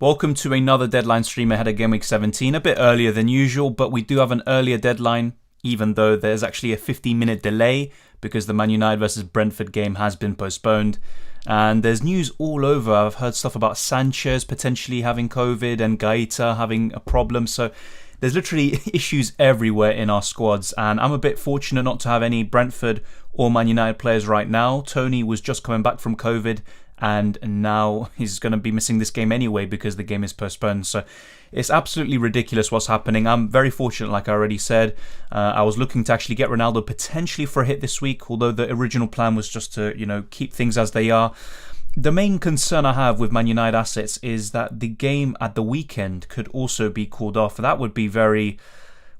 Welcome to another deadline stream ahead of Game Week 17, a bit earlier than usual, but we do have an earlier deadline, even though there's actually a 15-minute delay because the Man United versus Brentford game has been postponed. And there's news all over. I've heard stuff about Sanchez potentially having COVID and Gaeta having a problem, so there's literally issues everywhere in our squads, and I'm a bit fortunate not to have any Brentford or Man United players right now. Tony was just coming back from COVID, and now he's going to be missing this game anyway because the game is postponed. So it's absolutely ridiculous what's happening. I'm very fortunate, like I already said. I was looking to actually get Ronaldo potentially for a hit this week, although the original plan was just to, keep things as they are. The main concern I have with Man United assets is that the game at the weekend could also be called off. That would be very,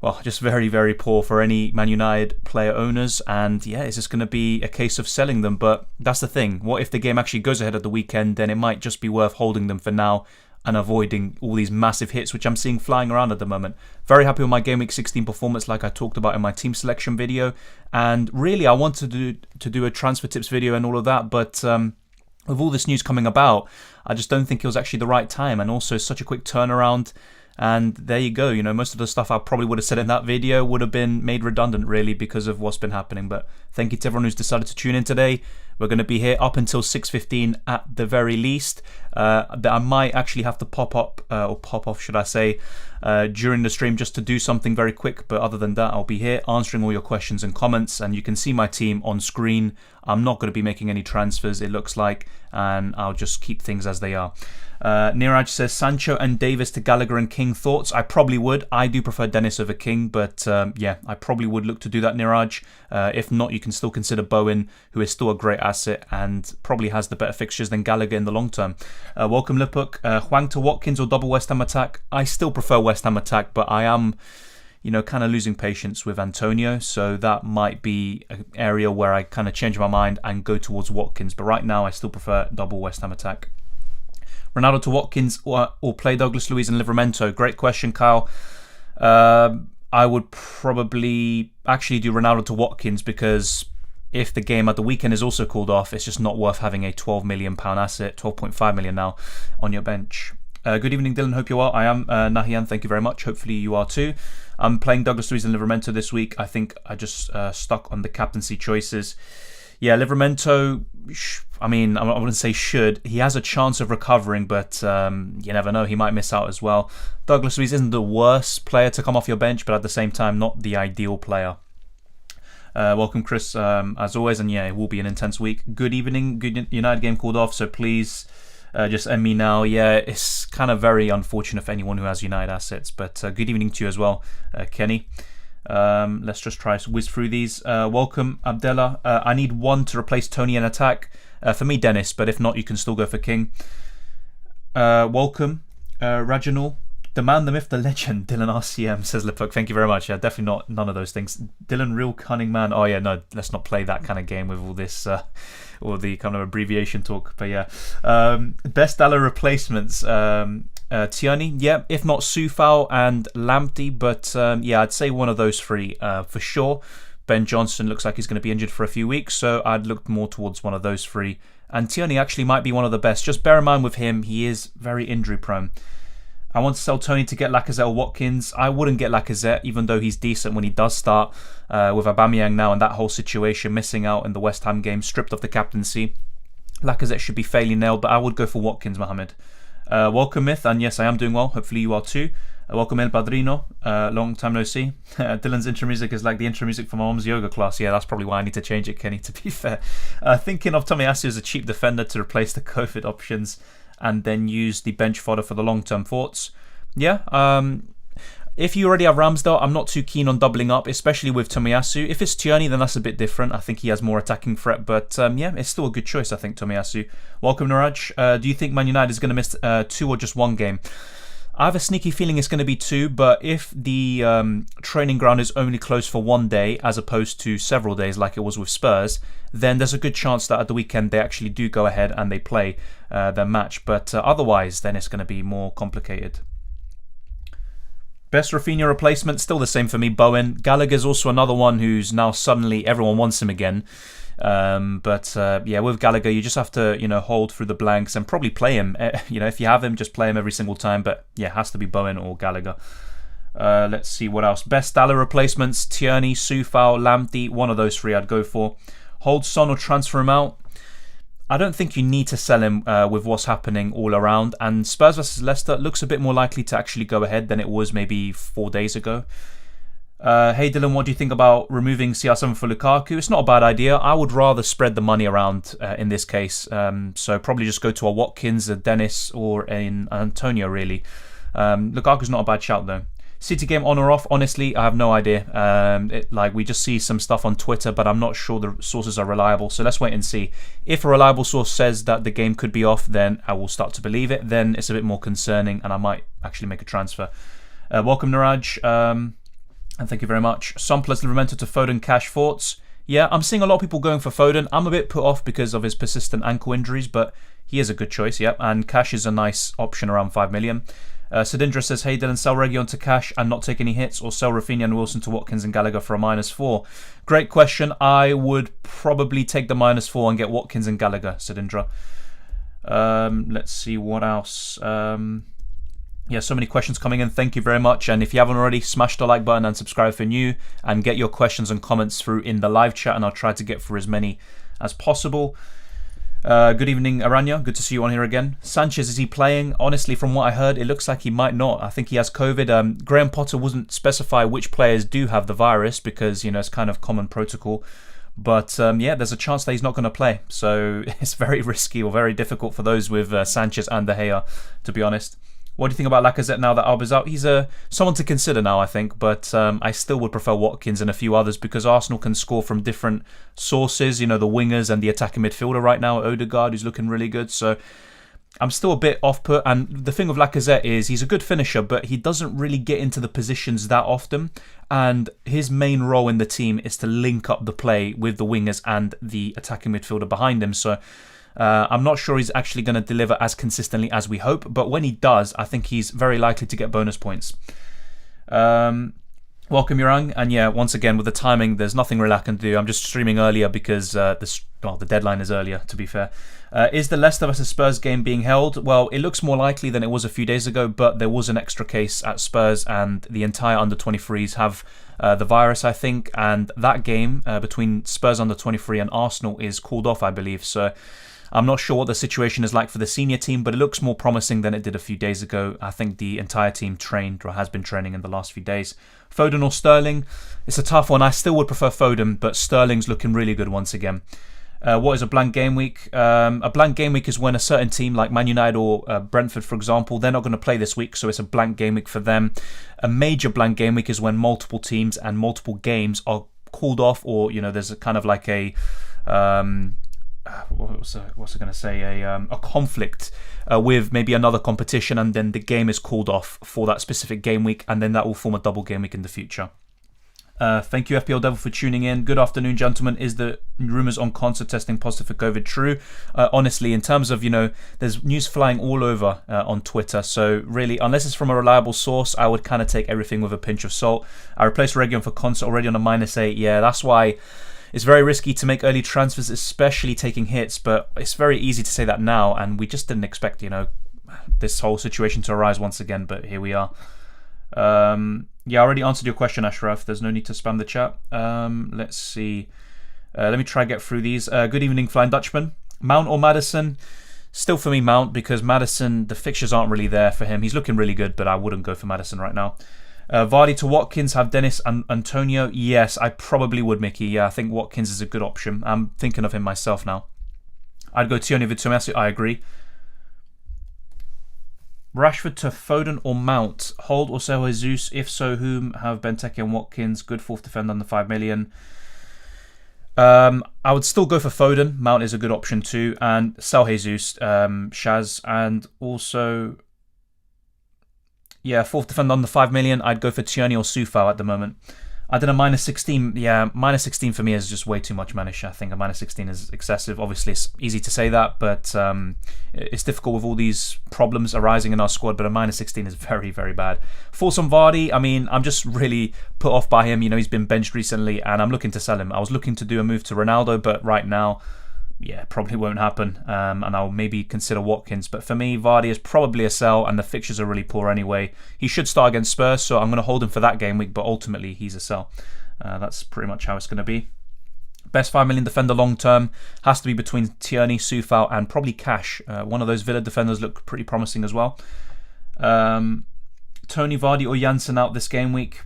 very poor for any Man United player owners. And yeah, it's just going to be a case of selling them. But that's the thing. What if the game actually goes ahead at the weekend? Then it might just be worth holding them for now and avoiding all these massive hits, which I'm seeing flying around at the moment. Very happy with my Game Week 16 performance, like I talked about in my team selection video. And really, I wanted to do a transfer tips video and all of that, but with all this news coming about, I just don't think it was actually the right time, and also such a quick turnaround. And there you go, most of the stuff I probably would have said in that video would have been made redundant really because of what's been happening. But thank you to everyone who's decided to tune in today. We're going to be here up until 6:15 at the very least. I might actually have to pop off, should I say, during the stream just to do something very quick. But other than that, I'll be here answering all your questions and comments, and you can see my team on screen. I'm not going to be making any transfers, it looks like, and I'll just keep things as they are. Niraj says, Sancho and Davis to Gallagher and King, thoughts? I probably would. I do prefer Dennis over King, but yeah, I probably would look to do that, Niraj. If not, you can still consider Bowen, who is still a great asset and probably has the better fixtures than Gallagher in the long term. Welcome, Lipuk. Hwang to Watkins or double West Ham attack? I still prefer West Ham attack, but I am kind of losing patience with Antonio, so that might be an area where I kind of change my mind and go towards Watkins. But right now, I still prefer double West Ham attack. Ronaldo to Watkins or play Douglas Luiz and Livramento? Great question, Kyle. I would probably actually do Ronaldo to Watkins because if the game at the weekend is also called off, it's just not worth having a £12 million asset, 12.5 million now, on your bench. Good evening, Dylan. Hope you are. I am. Nahian, thank you very much. Hopefully you are too. I'm playing Douglas Luiz and Livramento this week. I think I just stuck on the captaincy choices. Yeah, Livramento, I wouldn't say should. He has a chance of recovering, but you never know. He might miss out as well. Douglas Luiz isn't the worst player to come off your bench, but at the same time, not the ideal player. Welcome, Chris, as always. And yeah, it will be an intense week. Good evening. Good United game called off, so please just end me now. Yeah, it's kind of very unfortunate for anyone who has United assets, but good evening to you as well, Kenny. Let's just try to whiz through these. Welcome, Abdella. I need one to replace Tony in attack. For me, Dennis, but if not, you can still go for King. Welcome, Rajanul. The man, the myth, the legend, Dylan RCM, says Lipuk. Thank you very much. Yeah, definitely none of those things. Dylan, real cunning man. Oh yeah, no, let's not play that kind of game with all this, all the kind of abbreviation talk. But yeah, best Dalla replacements. Tierney, yeah, if not Soufal and Lamptey, but yeah, I'd say one of those three for sure. Ben Johnson looks like he's going to be injured for a few weeks, so I'd look more towards one of those three. And Tierney actually might be one of the best. Just bear in mind with him, he is very injury prone. I want to sell Tony to get Lacazette or Watkins. I wouldn't get Lacazette, even though he's decent when he does start. With Aubameyang now and that whole situation, missing out in the West Ham game, stripped of the captaincy. Lacazette should be fairly nailed, but I would go for Watkins, Mohammed. Welcome, Myth, and yes, I am doing well. Hopefully you are too. Welcome, El Padrino. Long time no see. Dylan's intro music is like the intro music for my mom's yoga class. Yeah, that's probably why I need to change it, Kenny, to be fair. Thinking of Tomiyasu as a cheap defender to replace the COVID options and then use the bench fodder for the long-term thoughts. Yeah, if you already have Ramsdale, I'm not too keen on doubling up, especially with Tomiyasu. If it's Tierney, then that's a bit different. I think he has more attacking threat, but yeah, it's still a good choice, I think, Tomiyasu. Welcome, Niraj. Do you think Man United is going to miss 2 or just 1 game? I have a sneaky feeling it's going to be 2, but if the training ground is only closed for 1 day as opposed to several days like it was with Spurs, then there's a good chance that at the weekend they actually do go ahead and they play their match. But otherwise, then it's going to be more complicated. Best Rafinha replacement, still the same for me, Bowen. Gallagher's also another one who's now suddenly everyone wants him again. Yeah, with Gallagher, you just have to, hold through the blanks and probably play him. If you have him, just play him every single time. But yeah, it has to be Bowen or Gallagher. Let's see what else. Best Salah replacements: Tierney, Soufal, Lamptey. One of those three I'd go for. Hold Son or transfer him out. I don't think you need to sell him with what's happening all around. And Spurs versus Leicester looks a bit more likely to actually go ahead than it was maybe 4 days ago. Hey Dylan, what do you think about removing CR7 for Lukaku? It's not a bad idea. I would rather spread the money around in this case. So probably just go to a Watkins, a Dennis, or an Antonio, really. Lukaku's not a bad shout, though. City game on or off? Honestly, I have no idea. We just see some stuff on Twitter, but I'm not sure the sources are reliable. So let's wait and see. If a reliable source says that the game could be off, then I will start to believe it. Then it's a bit more concerning, and I might actually make a transfer. Welcome, Niraj, and thank you very much. Some pleasantly momented to Foden. Cash thoughts? Yeah, I'm seeing a lot of people going for Foden. I'm a bit put off because of his persistent ankle injuries, but he is a good choice. Yep, and Cash is a nice option around 5 million. Sadindra says, hey Dylan, sell Reguilon to Cash and not take any hits, or sell Rafinha and Wilson to Watkins and Gallagher for a -4? Great question. I would probably take the -4 and get Watkins and Gallagher, Sadindra. Let's see what else. Yeah, so many questions coming in. Thank you very much. And if you haven't already, smash the like button and subscribe for new, and get your questions and comments through in the live chat, and I'll try to get through as many as possible. Good evening, Aranya. Good to see you on here again. Sanchez, is he playing? Honestly, from what I heard, it looks like he might not. I think he has COVID. Graham Potter wouldn't specify which players do have the virus because, it's kind of common protocol. But yeah, there's a chance that he's not going to play. So it's very risky or very difficult for those with Sanchez and De Gea, to be honest. What do you think about Lacazette now that Alba's out? He's someone to consider now, I think, but I still would prefer Watkins and a few others because Arsenal can score from different sources, the wingers and the attacking midfielder right now, Odegaard, who's looking really good. So I'm still a bit off-put, and the thing with Lacazette is he's a good finisher, but he doesn't really get into the positions that often, and his main role in the team is to link up the play with the wingers and the attacking midfielder behind him. So I'm not sure he's actually going to deliver as consistently as we hope, but when he does, I think he's very likely to get bonus points. Welcome, Yurang, and yeah, once again, with the timing, there's nothing really I can do. I'm just streaming earlier because the deadline is earlier, to be fair. Is the Leicester vs Spurs game being held? Well, it looks more likely than it was a few days ago, but there was an extra case at Spurs, and the entire under-23s have the virus, I think, and that game between Spurs under-23 and Arsenal is called off, I believe, so I'm not sure what the situation is like for the senior team, but it looks more promising than it did a few days ago. I think the entire team trained or has been training in the last few days. Foden or Sterling? It's a tough one. I still would prefer Foden, but Sterling's looking really good once again. What is a blank game week? A blank game week is when a certain team like Man United or Brentford, for example, they're not going to play this week, so it's a blank game week for them. A major blank game week is when multiple teams and multiple games are called off, or there's a kind of like a what's I going to say, a conflict with maybe another competition, and then the game is called off for that specific game week, and then that will form a double game week in the future. Thank you, FPL Devil, for tuning in. Good afternoon, gentlemen. Is the rumours on concert testing positive for COVID true? Honestly, in terms of, there's news flying all over on Twitter. So really, unless it's from a reliable source, I would kind of take everything with a pinch of salt. I replaced Reguilon for concert already on a -8. Yeah, that's why it's very risky to make early transfers, especially taking hits. But it's very easy to say that now, and we just didn't expect, this whole situation to arise once again. But here we are. Yeah, I already answered your question, Ashraf. There's no need to spam the chat. Let's see. Let me try to get through these. Good evening, Flying Dutchman. Mount or Maddison? Still for me, Mount, because Maddison, the fixtures aren't really there for him. He's looking really good, but I wouldn't go for Maddison right now. Vardy to Watkins, have Dennis and Antonio? Yes, I probably would, Mickey. Yeah, I think Watkins is a good option. I'm thinking of him myself now. I'd go Tierney with Tomiyasu. I agree. Rashford to Foden or Mount? Hold or sell Jesus? If so, whom? Have Benteke and Watkins. Good fourth defender under 5 million. I would still go for Foden. Mount is a good option too. And sell Jesus, Shaz. And also, yeah, fourth defender under 5 million. I'd go for Tierney or Soufal at the moment. I did a -16. Yeah, -16 for me is just way too much manish. I think a -16 is excessive. Obviously, it's easy to say that, but it's difficult with all these problems arising in our squad. But a -16 is very, very bad. Force on Vardy, I mean, I'm just really put off by him. You know, he's been benched recently, and I'm looking to sell him. I was looking to do a move to Ronaldo, but right now, yeah, probably won't happen. And I'll maybe consider Watkins. But for me, Vardy is probably a sell, and the fixtures are really poor anyway. He should start against Spurs, so I'm going to hold him for that game week, but ultimately he's a sell. That's pretty much how it's going to be. Best 5 million defender long term has to be between Tierney, Soufal, and probably Cash. One of those Villa defenders look pretty promising as well. Tony, Vardy, or Janssen out this game week?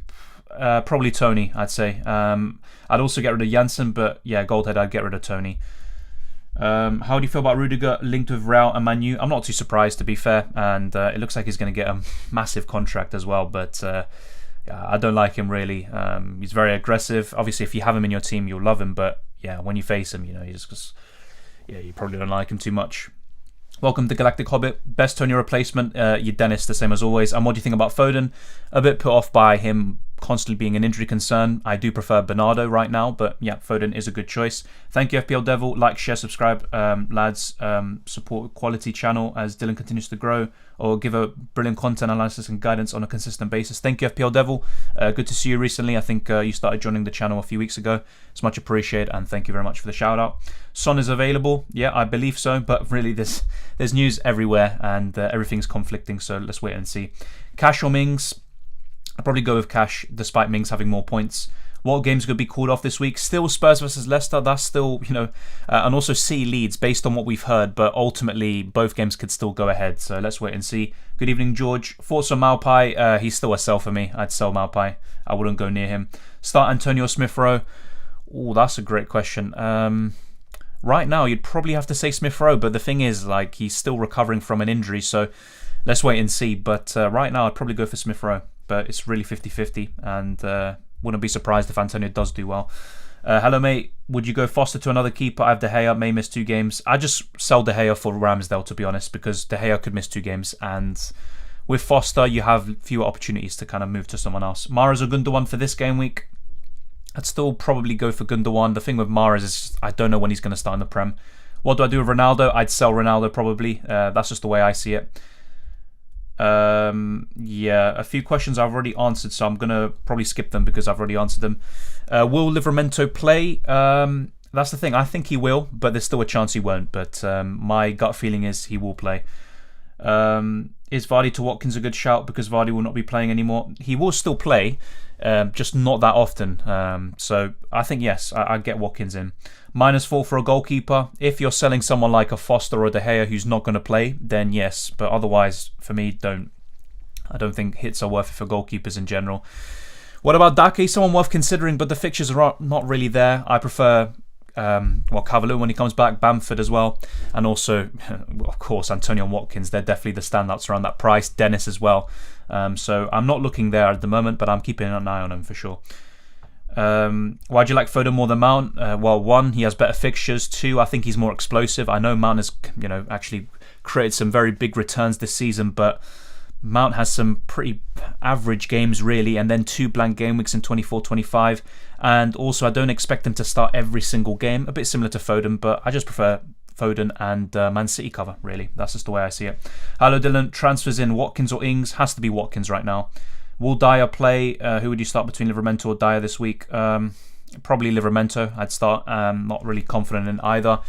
Probably Tony, I'd say. I'd also get rid of Janssen, but yeah, Goldhead, I'd get rid of Tony. How do you feel about Rudiger linked with Real and Man U? I'm not too surprised, to be fair, and it looks like he's going to get a massive contract as well, but I don't like him really. He's very aggressive. Obviously, if you have him in your team, you'll love him, but yeah, when you face him, you know, you probably don't like him too much. Welcome to Galactic Hobbit. Best Tony replacement, your Dennis, the same as always. And what do you think about Foden? A bit put off by him constantly being an injury concern. I do prefer Bernardo right now, but yeah, Foden is a good choice. Thank you, FPL Devil. Like, share, subscribe, lads. Support quality channel as Dylan continues to grow, or give a brilliant content analysis and guidance on a consistent basis. Thank you, FPL Devil. Good to see you recently. I think you started joining the channel a few weeks ago. It's much appreciated, and thank you very much for the shout out. Son is available. Yeah, I believe so, but really there's news everywhere, and everything's conflicting, so let's wait and see. Cash or Mings? I'll probably go with Cash, despite Mings having more points. What games could be called off this week? Still Spurs versus Leicester. That's still, you know, and also C Leeds, based on what we've heard. But ultimately, both games could still go ahead. So let's wait and see. Good evening, George. Thoughts on Maupai? He's still a sell for me. I'd sell Maupai. I wouldn't go near him. Start Antonio Smith-Rowe. Oh, that's a great question. Right now, you'd probably have to say Smith-Rowe. But the thing is, like, he's still recovering from an injury. So let's wait and see. But right now, I'd probably go for Smith-Rowe. But it's really 50-50, and wouldn't be surprised if Antonio does do well. Hello, mate. Would you go Foster to another keeper? I have De Gea, may miss 2 games. I just sell De Gea for Ramsdale, to be honest, because De Gea could miss 2 games, and with Foster, you have fewer opportunities to kind of move to someone else. Mahrez or Gundogan for this game week? I'd still probably go for Gundogan. The thing with Mahrez is I don't know when he's going to start in the Prem. What do I do with Ronaldo? I'd sell Ronaldo probably. That's just the way I see it. Yeah, a few questions I've already answered, so I'm gonna probably skip them because I've already answered them. Will Livramento play? That's the thing. I think he will, but there's still a chance he won't. But my gut feeling is he will play. Is Vardy to Watkins a good shout because Vardy will not be playing anymore? He will still play, just not that often. So I think yes, I get Watkins in. -4 for a goalkeeper. If you're selling someone like a Foster or a De Gea who's not going to play, then yes. But otherwise, for me, don't. I don't think hits are worth it for goalkeepers in general. What about Dake? Someone worth considering, but the fixtures are not really there. I prefer Cavalier when he comes back, Bamford as well, and also, of course, Antonio and Watkins. They're definitely the standouts around that price. Dennis as well. So I'm not looking there at the moment, but I'm keeping an eye on him for sure. Why do you like Foden more than Mount? Well, 1, he has better fixtures. 2, I think he's more explosive. I know Mount has, actually created some very big returns this season, but Mount has some pretty average games really, and then 2 blank game weeks in 24-25. And also, I don't expect him to start every single game. A bit similar to Foden, but I just prefer Foden and Man City cover, really. That's just the way I see it. Hello, Dylan. Transfers in Watkins or Ings? Has to be Watkins right now. Will Dyer play? Who would you start between Livramento or Dyer this week? Probably Livramento, I'd start. Not really confident in either.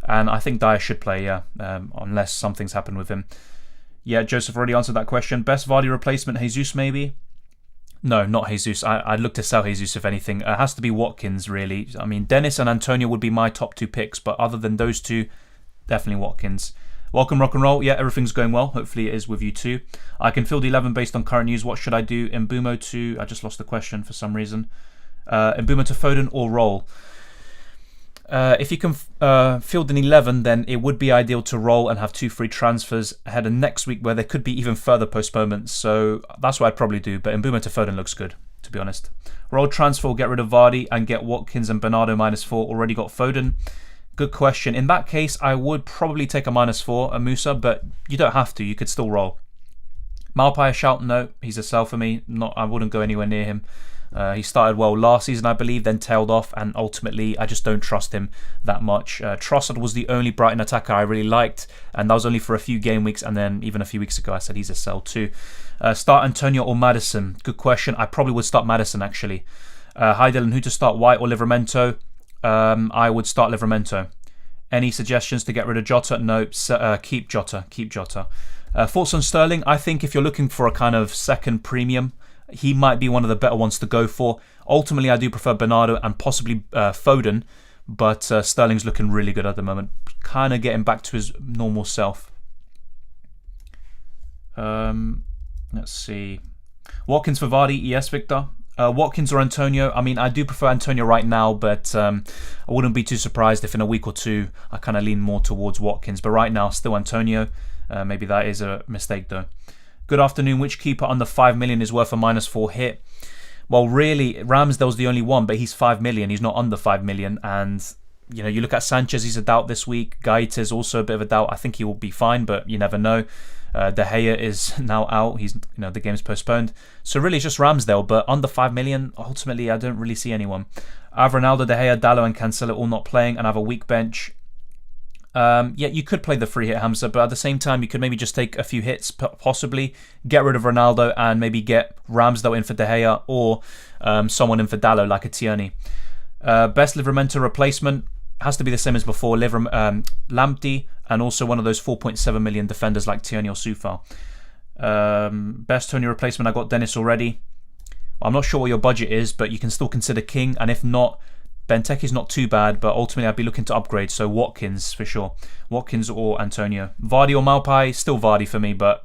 And I think Dyer should play, yeah, unless something's happened with him. Yeah, Joseph already answered that question. Best Vardy replacement, Jesus maybe? No, not Jesus. I'd look to sell Jesus if anything. It has to be Watkins, really. I mean, Dennis and Antonio would be my top 2 picks, but other than those 2, definitely Watkins. Welcome, rock and roll. Yeah, everything's going well. Hopefully it is with you too. I can field 11 based on current news. What should I do? Mbumo to... I just lost the question for some reason. Mbumo to Foden or roll? If you can field an 11, then it would be ideal to roll and have 2 free transfers ahead of next week where there could be even further postponements. So that's what I'd probably do. But Mbumo to Foden looks good, to be honest. Roll transfer, get rid of Vardy and get Watkins and Bernardo -4. Already got Foden. Good question. In that case, I would probably take a -4, a Musa, but you don't have to. You could still roll. Malpai a shout? No, he's a sell for me. I wouldn't go anywhere near him. He started well last season, I believe, then tailed off, and ultimately I just don't trust him that much. Trossard was the only Brighton attacker I really liked, and that was only for a few game weeks, and then even a few weeks ago I said he's a sell too. Start Antonio or Maddison? Good question. I probably would start Maddison actually. Hi Dylan, who to start, White or Livramento? I would start Livramento. Any suggestions to get rid of Jota? No, keep Jota. Keep Jota. Thoughts on Sterling? I think if you're looking for a kind of second premium, he might be one of the better ones to go for. Ultimately, I do prefer Bernardo and possibly Foden, but Sterling's looking really good at the moment. Kind of getting back to his normal self. Let's see. Watkins for Vardy? Yes, Victor. Watkins or Antonio? I mean, I do prefer Antonio right now, but I wouldn't be too surprised if in a week or two I kind of lean more towards Watkins. But right now, still Antonio. Maybe that is a mistake though. Good afternoon. Which keeper under 5 million is worth a -4 hit? Well, really, Ramsdale's the only one, but he's 5 million. He's not under 5 million. And, you know, you look at Sanchez, he's a doubt this week. Gaeta's also a bit of a doubt. I think he will be fine, but you never know. De Gea is now out. He's, the game's postponed. So really, it's just Ramsdale. But under 5 million, ultimately, I don't really see anyone. I have Ronaldo, De Gea, Dalot, and Cancelo all not playing, and I have a weak bench. Yeah, you could play the free hit Hamza, but at the same time, you could maybe just take a few hits, possibly get rid of Ronaldo, and maybe get Ramsdale in for De Gea or someone in for Dalot, like a Tierney. Best Livramento replacement has to be the same as before. Lamptey, and also one of those 4.7 million defenders like Tierney or Soufal. Best Tony replacement, I got Dennis already. I'm not sure what your budget is, but you can still consider King, and if not, Benteke's not too bad, but ultimately I'd be looking to upgrade, so Watkins for sure. Watkins or Antonio. Vardy or Maupay? Still Vardy for me, but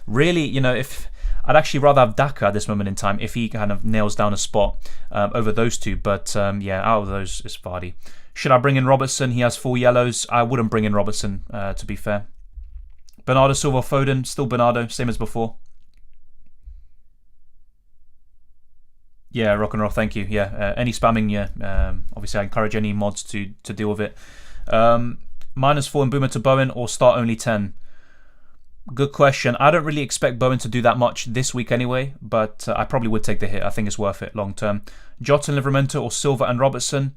really, if I'd actually rather have Daka at this moment in time if he kind of nails down a spot over those two, but yeah, out of those, it's Vardy. Should I bring in Robertson? He has 4 yellows. I wouldn't bring in Robertson, to be fair. Bernardo Silva, Foden, still Bernardo, same as before. Yeah, rock and roll, thank you. Yeah, any spamming, yeah. Obviously, I encourage any mods to deal with it. -4 in Boomer to Bowen or start only 10? Good question. I don't really expect Bowen to do that much this week anyway, but I probably would take the hit. I think it's worth it long term. Jota and Livramento or Silva and Robertson?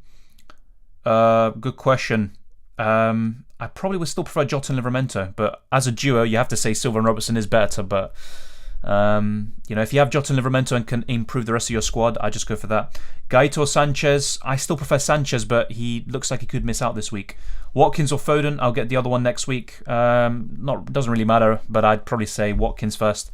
Good question. I probably would still prefer Jota and Livramento, but as a duo, you have to say Silva and Robertson is better. But if you have Jota and Livramento and can improve the rest of your squad, I just go for that. Gaeta or Sanchez? I still prefer Sanchez, but he looks like he could miss out this week. Watkins or Foden? I'll get the other one next week. Doesn't really matter, but I'd probably say Watkins first.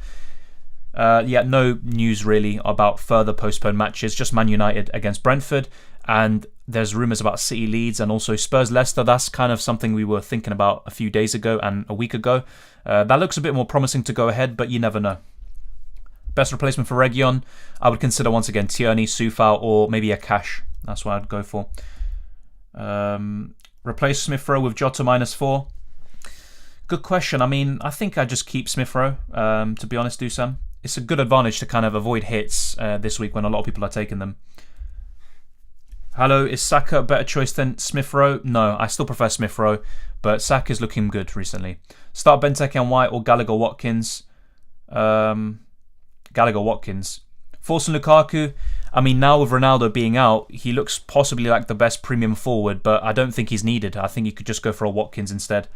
Yeah, no news really about further postponed matches. Just Man United against Brentford, and there's rumours about City Leeds and also Spurs Leicester. That's kind of something we were thinking about a few days ago and a week ago. That looks a bit more promising to go ahead, but you never know. Best replacement for Reguilon, I would consider once again Tierney, Soufal, or maybe a Cash. That's what I'd go for. Replace Smith Rowe with Jota -4. Good question. I mean, I think I'd just keep Smith Rowe, to be honest, Dusam. It's a good advantage to kind of avoid hits this week when a lot of people are taking them. Hello, is Saka a better choice than Smith Rowe? No, I still prefer Smith Rowe, but Saka's looking good recently. Start Benteke and White or Gallagher Watkins? Gallagher Watkins. Force and Lukaku? I mean, now with Ronaldo being out, he looks possibly like the best premium forward, but I don't think he's needed. I think you could just go for a Watkins instead.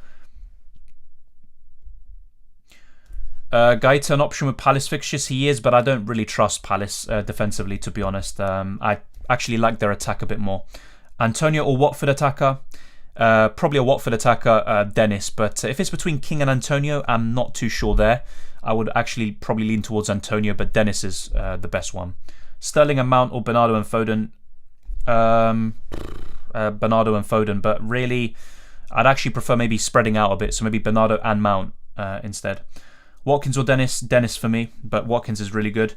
Gaeta, an option with Palace fixtures? He is, but I don't really trust Palace defensively, to be honest. I actually like their attack a bit more. Antonio or Watford attacker? Probably a Watford attacker, Dennis, but if it's between King and Antonio, I'm not too sure there. I would actually probably lean towards Antonio, but Dennis is the best one. Sterling and Mount or Bernardo and Foden? Bernardo and Foden, but really I'd actually prefer maybe spreading out a bit, so maybe Bernardo and Mount instead. Watkins or Dennis? Dennis for me, but Watkins is really good.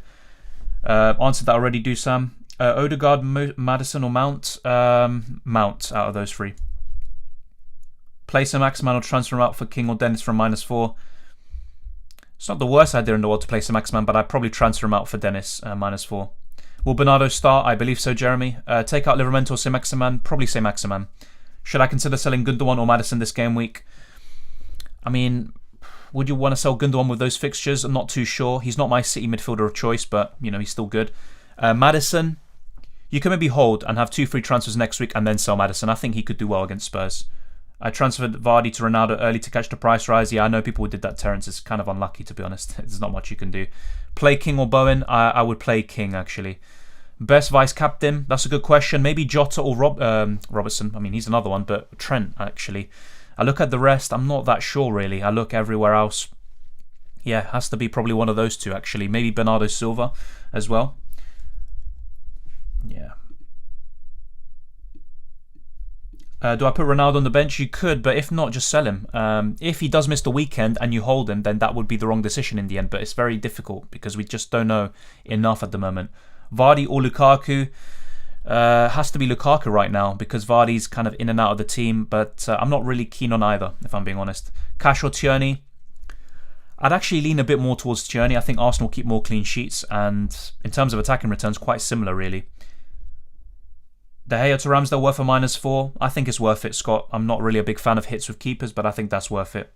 Answered that already, do Sam. Odegaard, Maddison or Mount? Mount out of those three. Place a Maximan or transfer him out for King or Dennis from -4. It's not the worst idea in the world to place a Maximan, but I'd probably transfer him out for Dennis, -4. Will Bernardo start? I believe so, Jeremy. Take out Livramento or say Maximan? Probably say Maximan. Should I consider selling Gundogan or Maddison this game week? I mean, would you want to sell Gundogan with those fixtures? I'm not too sure. He's not my City midfielder of choice, but he's still good. Maddison, you can maybe hold and have 2 free transfers next week and then sell Maddison. I think he could do well against Spurs. I transferred Vardy to Ronaldo early to catch the price rise. Yeah, I know people did that, Terence. It's kind of unlucky, to be honest. There's not much you can do. Play King or Bowen? I would play King, actually. Best vice-captain? That's a good question. Maybe Jota or Robertson. I mean, he's another one, but Trent, actually. I look at the rest. I'm not that sure, really. I look everywhere else. Yeah, has to be probably one of those two, actually. Maybe Bernardo Silva as well. Yeah. Do I put Ronaldo on the bench? You could, but if not, just sell him. If he does miss the weekend and you hold him, then that would be the wrong decision in the end. But it's very difficult because we just don't know enough at the moment. Vardy or Lukaku? Has to be Lukaku right now because Vardy's kind of in and out of the team. But I'm not really keen on either, if I'm being honest. Cash or Tierney? I'd actually lean a bit more towards Tierney. I think Arsenal keep more clean sheets. And in terms of attacking returns, quite similar, really. De Gea to Ramsdale worth a -4. I think it's worth it, Scott. I'm not really a big fan of hits with keepers, but I think that's worth it.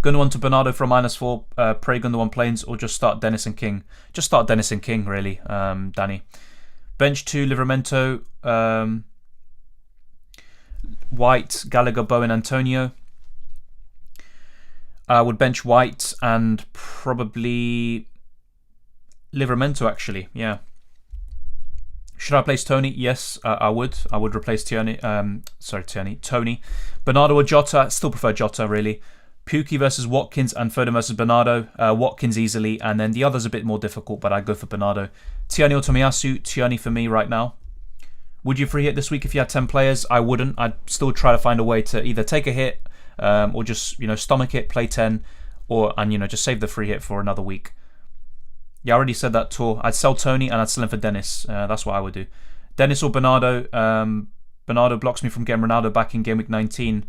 Gundogan to Bernardo for a -4. Pray Gundogan planes or just start Dennis and King. Just start Dennis and King, really, Danny. Bench 2, Livramento, White, Gallagher, Bowen, Antonio. I would bench White and probably Livramento, actually, yeah. Should I replace Tony? Yes, I would. I would replace Tony. Bernardo or Jota? Still prefer Jota, really. Pukki versus Watkins and Foden versus Bernardo. Watkins easily, and then the other's a bit more difficult, but I'd go for Bernardo. Tierney or Tomiyasu? Tierney for me right now. Would you free hit this week if you had 10 players? I wouldn't. I'd still try to find a way to either take a hit or just stomach it, play 10, and just save the free hit for another week. Yeah, I already said that, Tor. I'd sell Tony and I'd sell him for Dennis. That's what I would do. Dennis or Bernardo. Bernardo blocks me from getting Ronaldo back in Gameweek 19.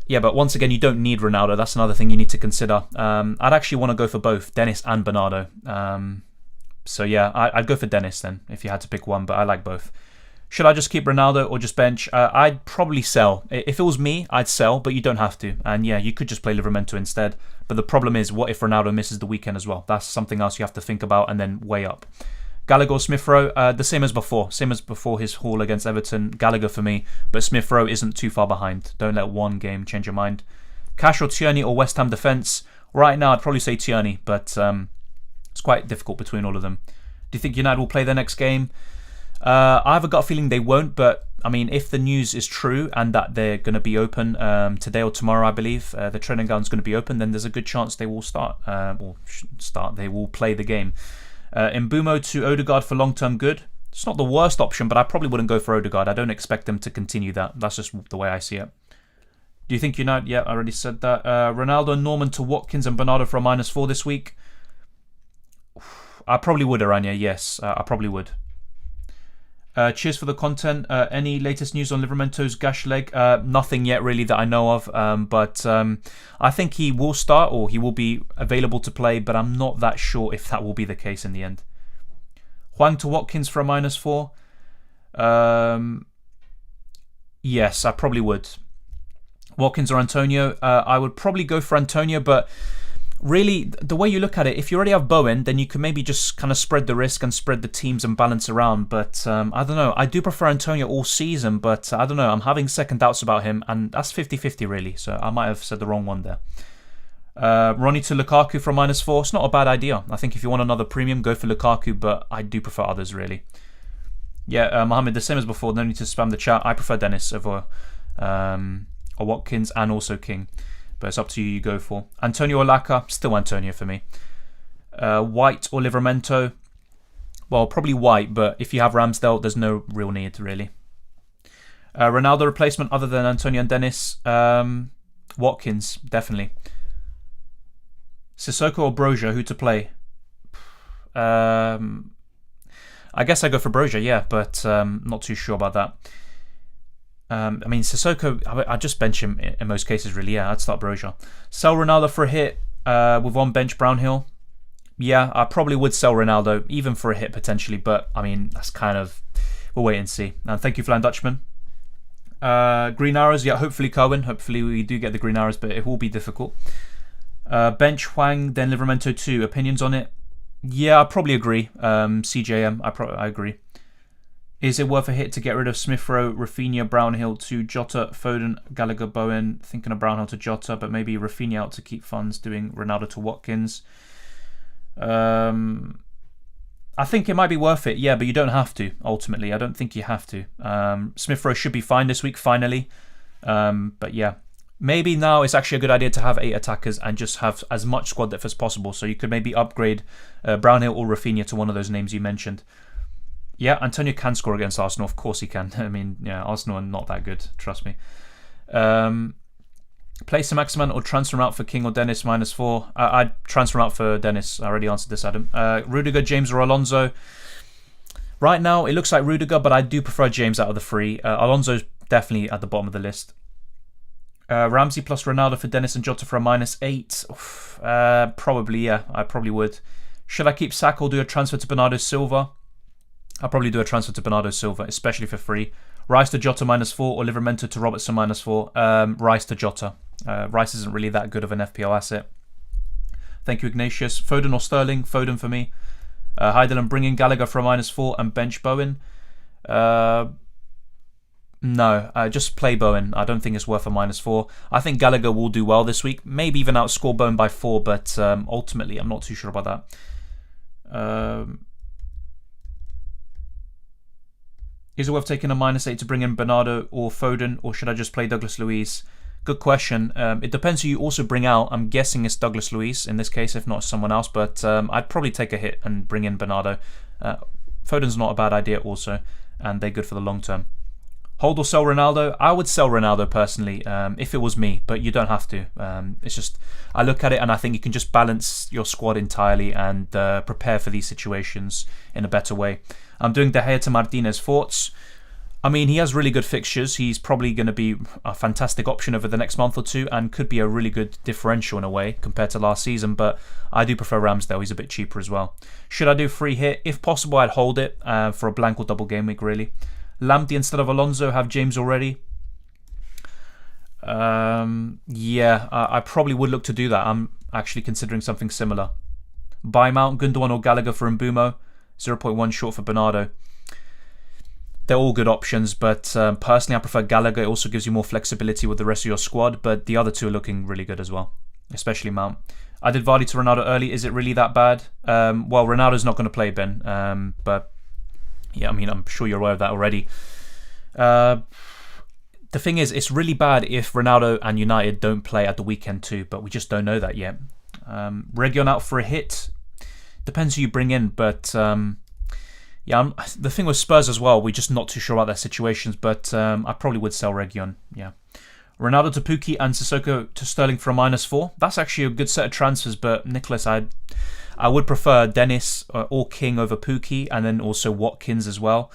Yeah, but once again, you don't need Ronaldo. That's another thing you need to consider. I'd actually want to go for both, Dennis and Bernardo. So yeah, I'd go for Dennis then, if you had to pick one, but I like both. Should I just keep Ronaldo or just bench? I'd probably sell. If it was me, I'd sell, but you don't have to. And yeah, you could just play Livramento instead. But the problem is, what if Ronaldo misses the weekend as well? That's something else you have to think about and then weigh up. Gallagher or Smith-Rowe? The same as before. Same as before his haul against Everton. Gallagher for me, but Smith-Rowe isn't too far behind. Don't let one game change your mind. Cash or Tierney or West Ham defence? Right now, I'd probably say Tierney, but it's quite difficult between all of them. Do you think United will play their next game? I have a gut feeling they won't, but I mean, if the news is true and that they're going to be open today or tomorrow, I believe the training ground's going to be open, then there's a good chance they will start. They will play the game. Mbumo to Odegaard for long-term good. It's not the worst option, but I probably wouldn't go for Odegaard. I don't expect them to continue that. That's just the way I see it. Do you think United? Yeah, I already said that. Ronaldo and Norman to Watkins and Bernardo for a -4 this week. I probably would, Aranya. Yes, I probably would. Cheers for the content. Any latest news on Livramento's gash leg? Nothing yet really that I know of, but I think he will start or he will be available to play, but I'm not that sure if that will be the case in the end. Huang to Watkins for a -4. Yes, I probably would. Watkins or Antonio? I would probably go for Antonio, but really, the way you look at it, if you already have Bowen, then you can maybe just kind of spread the risk and spread the teams and balance around. But I don't know. I do prefer Antonio all season, but I don't know. I'm having second doubts about him, and that's 50-50 really. So I might have said the wrong one there. Ronnie to Lukaku for a -4. It's not a bad idea. I think if you want another premium, go for Lukaku, but I do prefer others really. Yeah, Mohammed, the same as before. No need to spam the chat. I prefer Dennis over Watkins and also King. But it's up to you, you go for. Antonio or Laka? Still Antonio for me. White or Livramento? Well, probably White, but if you have Ramsdale, there's no real need, really. Ronaldo replacement other than Antonio and Dennis? Watkins, definitely. Sissoko or Broja, who to play? I guess I go for Broja, yeah, but not too sure about that. I mean, Sissoko, I'd just bench him in most cases, really. Yeah, I'd start Broja. Sell Ronaldo for a hit with one bench, Brownhill. Yeah, I probably would sell Ronaldo, even for a hit potentially. But, I mean, that's kind of... We'll wait and see. And thank you, Flan Dutchman. Green Arrows, yeah, hopefully Cohen. Hopefully we do get the Green Arrows, but it will be difficult. Bench Huang, then Livramento 2. Opinions on it? Yeah, I probably agree. CJM, I agree. Is it worth a hit to get rid of Smith Rowe, Rafinha, Brownhill to Jota, Foden, Gallagher, Bowen? Thinking of Brownhill to Jota, but maybe Rafinha out to keep funds, doing Ronaldo to Watkins. I think it might be worth it, yeah, but you don't have to, ultimately. I don't think you have to. Smith Rowe should be fine this week, finally. But yeah, maybe now it's actually a good idea to have 8 attackers and just have as much squad depth as possible. So you could maybe upgrade Brownhill or Rafinha to one of those names you mentioned. Yeah, Antonio can score against Arsenal. Of course he can. I mean, yeah, Arsenal are not that good, trust me. Place a Maximan or transfer him out for King or Dennis -4. I'd transfer him out for Dennis. I already answered this, Adam. Rudiger, James or Alonso. Right now, it looks like Rudiger, but I do prefer James out of the 3. Alonso's definitely at the bottom of the list. Ramsey plus Ronaldo for Dennis and Jota for a -8. Probably, yeah. I probably would. Should I keep Saka or do a transfer to Bernardo Silva? I'll probably do a transfer to Bernardo Silva, especially for free. Rice to Jota -4 or Livramento to Robertson -4. Rice to Jota. Rice isn't really that good of an FPL asset. Thank you, Ignatius. Foden or Sterling? Foden for me. Heideland, bring in Gallagher for a -4 and bench Bowen. No, just play Bowen. I don't think it's worth a -4. I think Gallagher will do well this week. Maybe even outscore Bowen by 4, but ultimately I'm not too sure about that. Is it worth taking a -8 to bring in Bernardo or Foden, or should I just play Douglas Luiz? Good question. It depends who you also bring out. I'm guessing it's Douglas Luiz in this case, if not someone else, but I'd probably take a hit and bring in Bernardo. Foden's not a bad idea also, and they're good for the long term. Hold or sell Ronaldo? I would sell Ronaldo personally, if it was me, but you don't have to. It's just, I look at it and I think you can just balance your squad entirely and prepare for these situations in a better way. I'm doing De Gea to Martinez. Thoughts? I mean, he has really good fixtures. He's probably going to be a fantastic option over the next month or two and could be a really good differential in a way compared to last season, but I do prefer Ramsdale. He's a bit cheaper as well. Should I do free hit? If possible, I'd hold it for a blank or double game week, really. Lamptey instead of Alonso, have James already? Yeah, I probably would look to do that. I'm actually considering something similar. Buy Mount, Gundogan or Gallagher for Mbumo. 0.1 short for Bernardo. They're all good options, but personally I prefer Gallagher. It also gives you more flexibility with the rest of your squad, but the other two are looking really good as well, especially Mount. I did Vardy to Ronaldo early. Is it really that bad? Well, Ronaldo's not going to play, Ben, but yeah, I mean, I'm sure you're aware of that already. The thing is, it's really bad if Ronaldo and United don't play at the weekend too, but we just don't know that yet. Region out for a hit. Depends who you bring in, but yeah, the thing with Spurs as well, we're just not too sure about their situations, but I probably would sell Region, yeah. Ronaldo to Pukki and Sissoko to Sterling for a -4. That's actually a good set of transfers, but Nicholas, I would prefer Dennis or King over Pukki, and then also Watkins as well.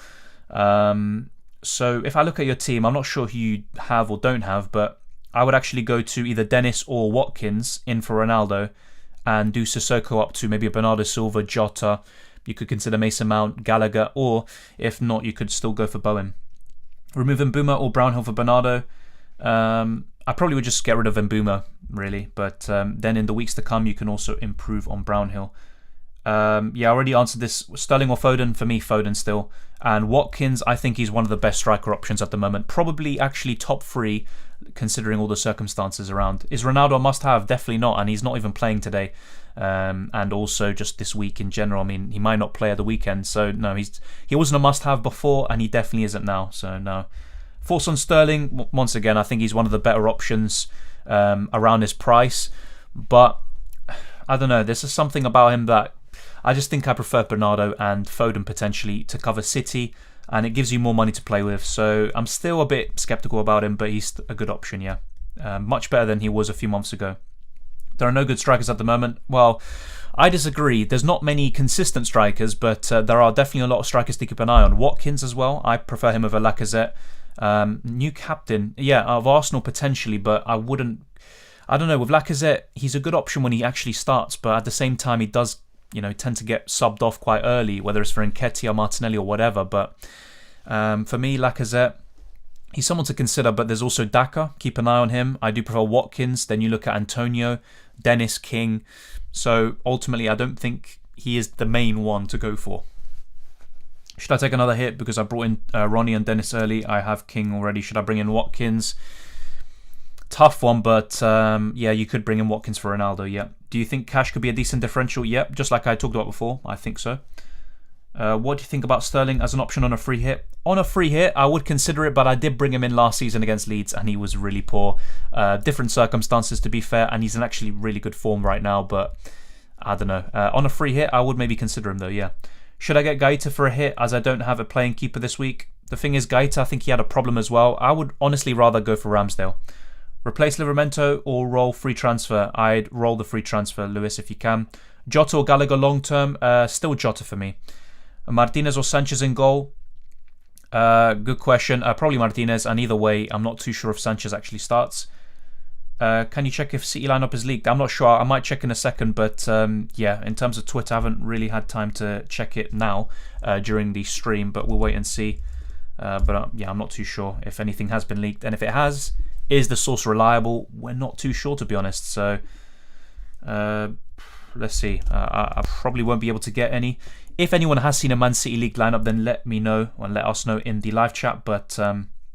So if I look at your team, I'm not sure who you have or don't have, but I would actually go to either Dennis or Watkins in for Ronaldo, and do Sissoko up to maybe a Bernardo Silva, Jota. You could consider Mason Mount, Gallagher, or if not, you could still go for Bowen. Remove Mbuma or Brownhill for Bernardo. I probably would just get rid of Mbuma, really, but then in the weeks to come, you can also improve on Brownhill. Yeah, I already answered this. Sterling or Foden? For me, Foden still. And Watkins, I think he's one of the best striker options at the moment. Probably actually top 3, considering all the circumstances around. Is Ronaldo a must-have? Definitely not, and he's not even playing today. And also just this week in general. I mean, he might not play at the weekend, so no, he wasn't a must-have before, and he definitely isn't now, so no. Thoughts on Sterling? Once again, I think he's one of the better options around his price, but I don't know, there's just something about him that I just think I prefer Bernardo and Foden potentially to cover City, and it gives you more money to play with, so I'm still a bit sceptical about him, but he's a good option, yeah. Much better than he was a few months ago. There are no good strikers at the moment. Well, I disagree. There's not many consistent strikers, but there are definitely a lot of strikers to keep an eye on. Watkins as well. I prefer him over Lacazette. New captain, yeah, of Arsenal potentially, but I wouldn't. I don't know. With Lacazette, he's a good option when he actually starts, but at the same time, he does, tend to get subbed off quite early, whether it's for Nketiah or Martinelli or whatever. But for me, Lacazette, he's someone to consider, but there's also Daka. Keep an eye on him. I do prefer Watkins. Then you look at Antonio, Dennis, King. So ultimately, I don't think he is the main one to go for. Should I take another hit because I brought in Ronnie and Dennis early? I have King already. Should I bring in Watkins? Tough one, but yeah, you could bring in Watkins for Ronaldo, yeah. Do you think Cash could be a decent differential? Yep, just like I talked about before, I think so. What do you think about Sterling as an option on a free hit? On a free hit, I would consider it, but I did bring him in last season against Leeds, and he was really poor. Different circumstances, to be fair, and he's in actually really good form right now, but I don't know. On a free hit, I would maybe consider him, though, yeah. Should I get Gaeta for a hit, as I don't have a playing keeper this week? The thing is, Gaeta, I think he had a problem as well. I would honestly rather go for Ramsdale. Replace Livramento or roll free transfer? I'd roll the free transfer, Lewis, if you can. Jota or Gallagher long term? Still Jota for me. Martinez or Sanchez in goal? Good question. Probably Martinez, and either way, I'm not too sure if Sanchez actually starts. Can you check if City lineup is leaked? I'm not sure. I might check in a second, but yeah, in terms of Twitter, I haven't really had time to check it now during the stream, but we'll wait and see. But yeah, I'm not too sure if anything has been leaked, and if it has, is the source reliable? We're not too sure, to be honest. So let's see. I probably won't be able to get any. If anyone has seen a Man City league lineup, then let me know and let us know in the live chat. But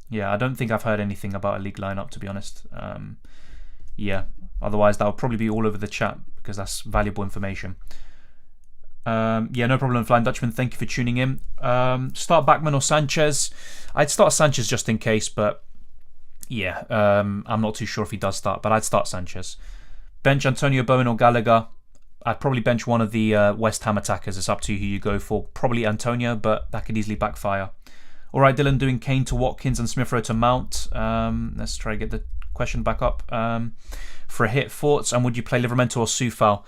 yeah, I don't think I've heard anything about a league lineup, to be honest. Yeah, otherwise that would probably be all over the chat because that's valuable information. Yeah, no problem, Flying Dutchman. Thank you for tuning in. Start Backman or Sanchez? I'd start Sanchez just in case, but yeah, I'm not too sure if he does start, but I'd start Sanchez. Bench Antonio, Bowen or Gallagher? I'd probably bench one of the West Ham attackers. It's up to you who you go for. Probably Antonio, but that could easily backfire. All right, Dylan, doing Kane to Watkins and Smith Rowe to Mount. Let's try to get the question back up. For a hit, thoughts, and would you play Livramento or Soufal?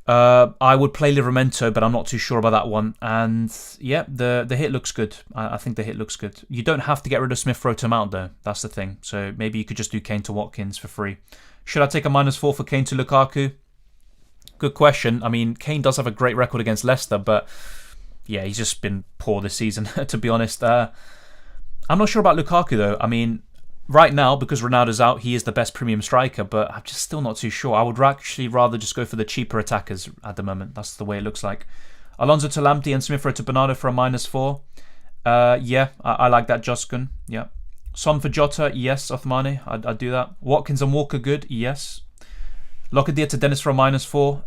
I would play Livramento, but I'm not too sure about that one. And yeah, the hit looks good. I think the hit looks good. You don't have to get rid of Smith Rowe to Mount, though. That's the thing. So maybe you could just do Kane to Watkins for free. Should I take a -4 for Kane to Lukaku? Good question. I mean, Kane does have a great record against Leicester, but yeah, he's just been poor this season, to be honest. I'm not sure about Lukaku, though. I mean, right now, because Ronaldo's out, he is the best premium striker, but I'm just still not too sure. I would actually rather just go for the cheaper attackers at the moment. That's the way it looks like. Alonso to Lamptey and Smith Rowe to Bernardo for a -4. Yeah, I like that, Joskin. Yeah. Son for Jota, yes, Othmane. I'd do that. Watkins and Walker, good, yes. Lockyer to Dennis for a -4.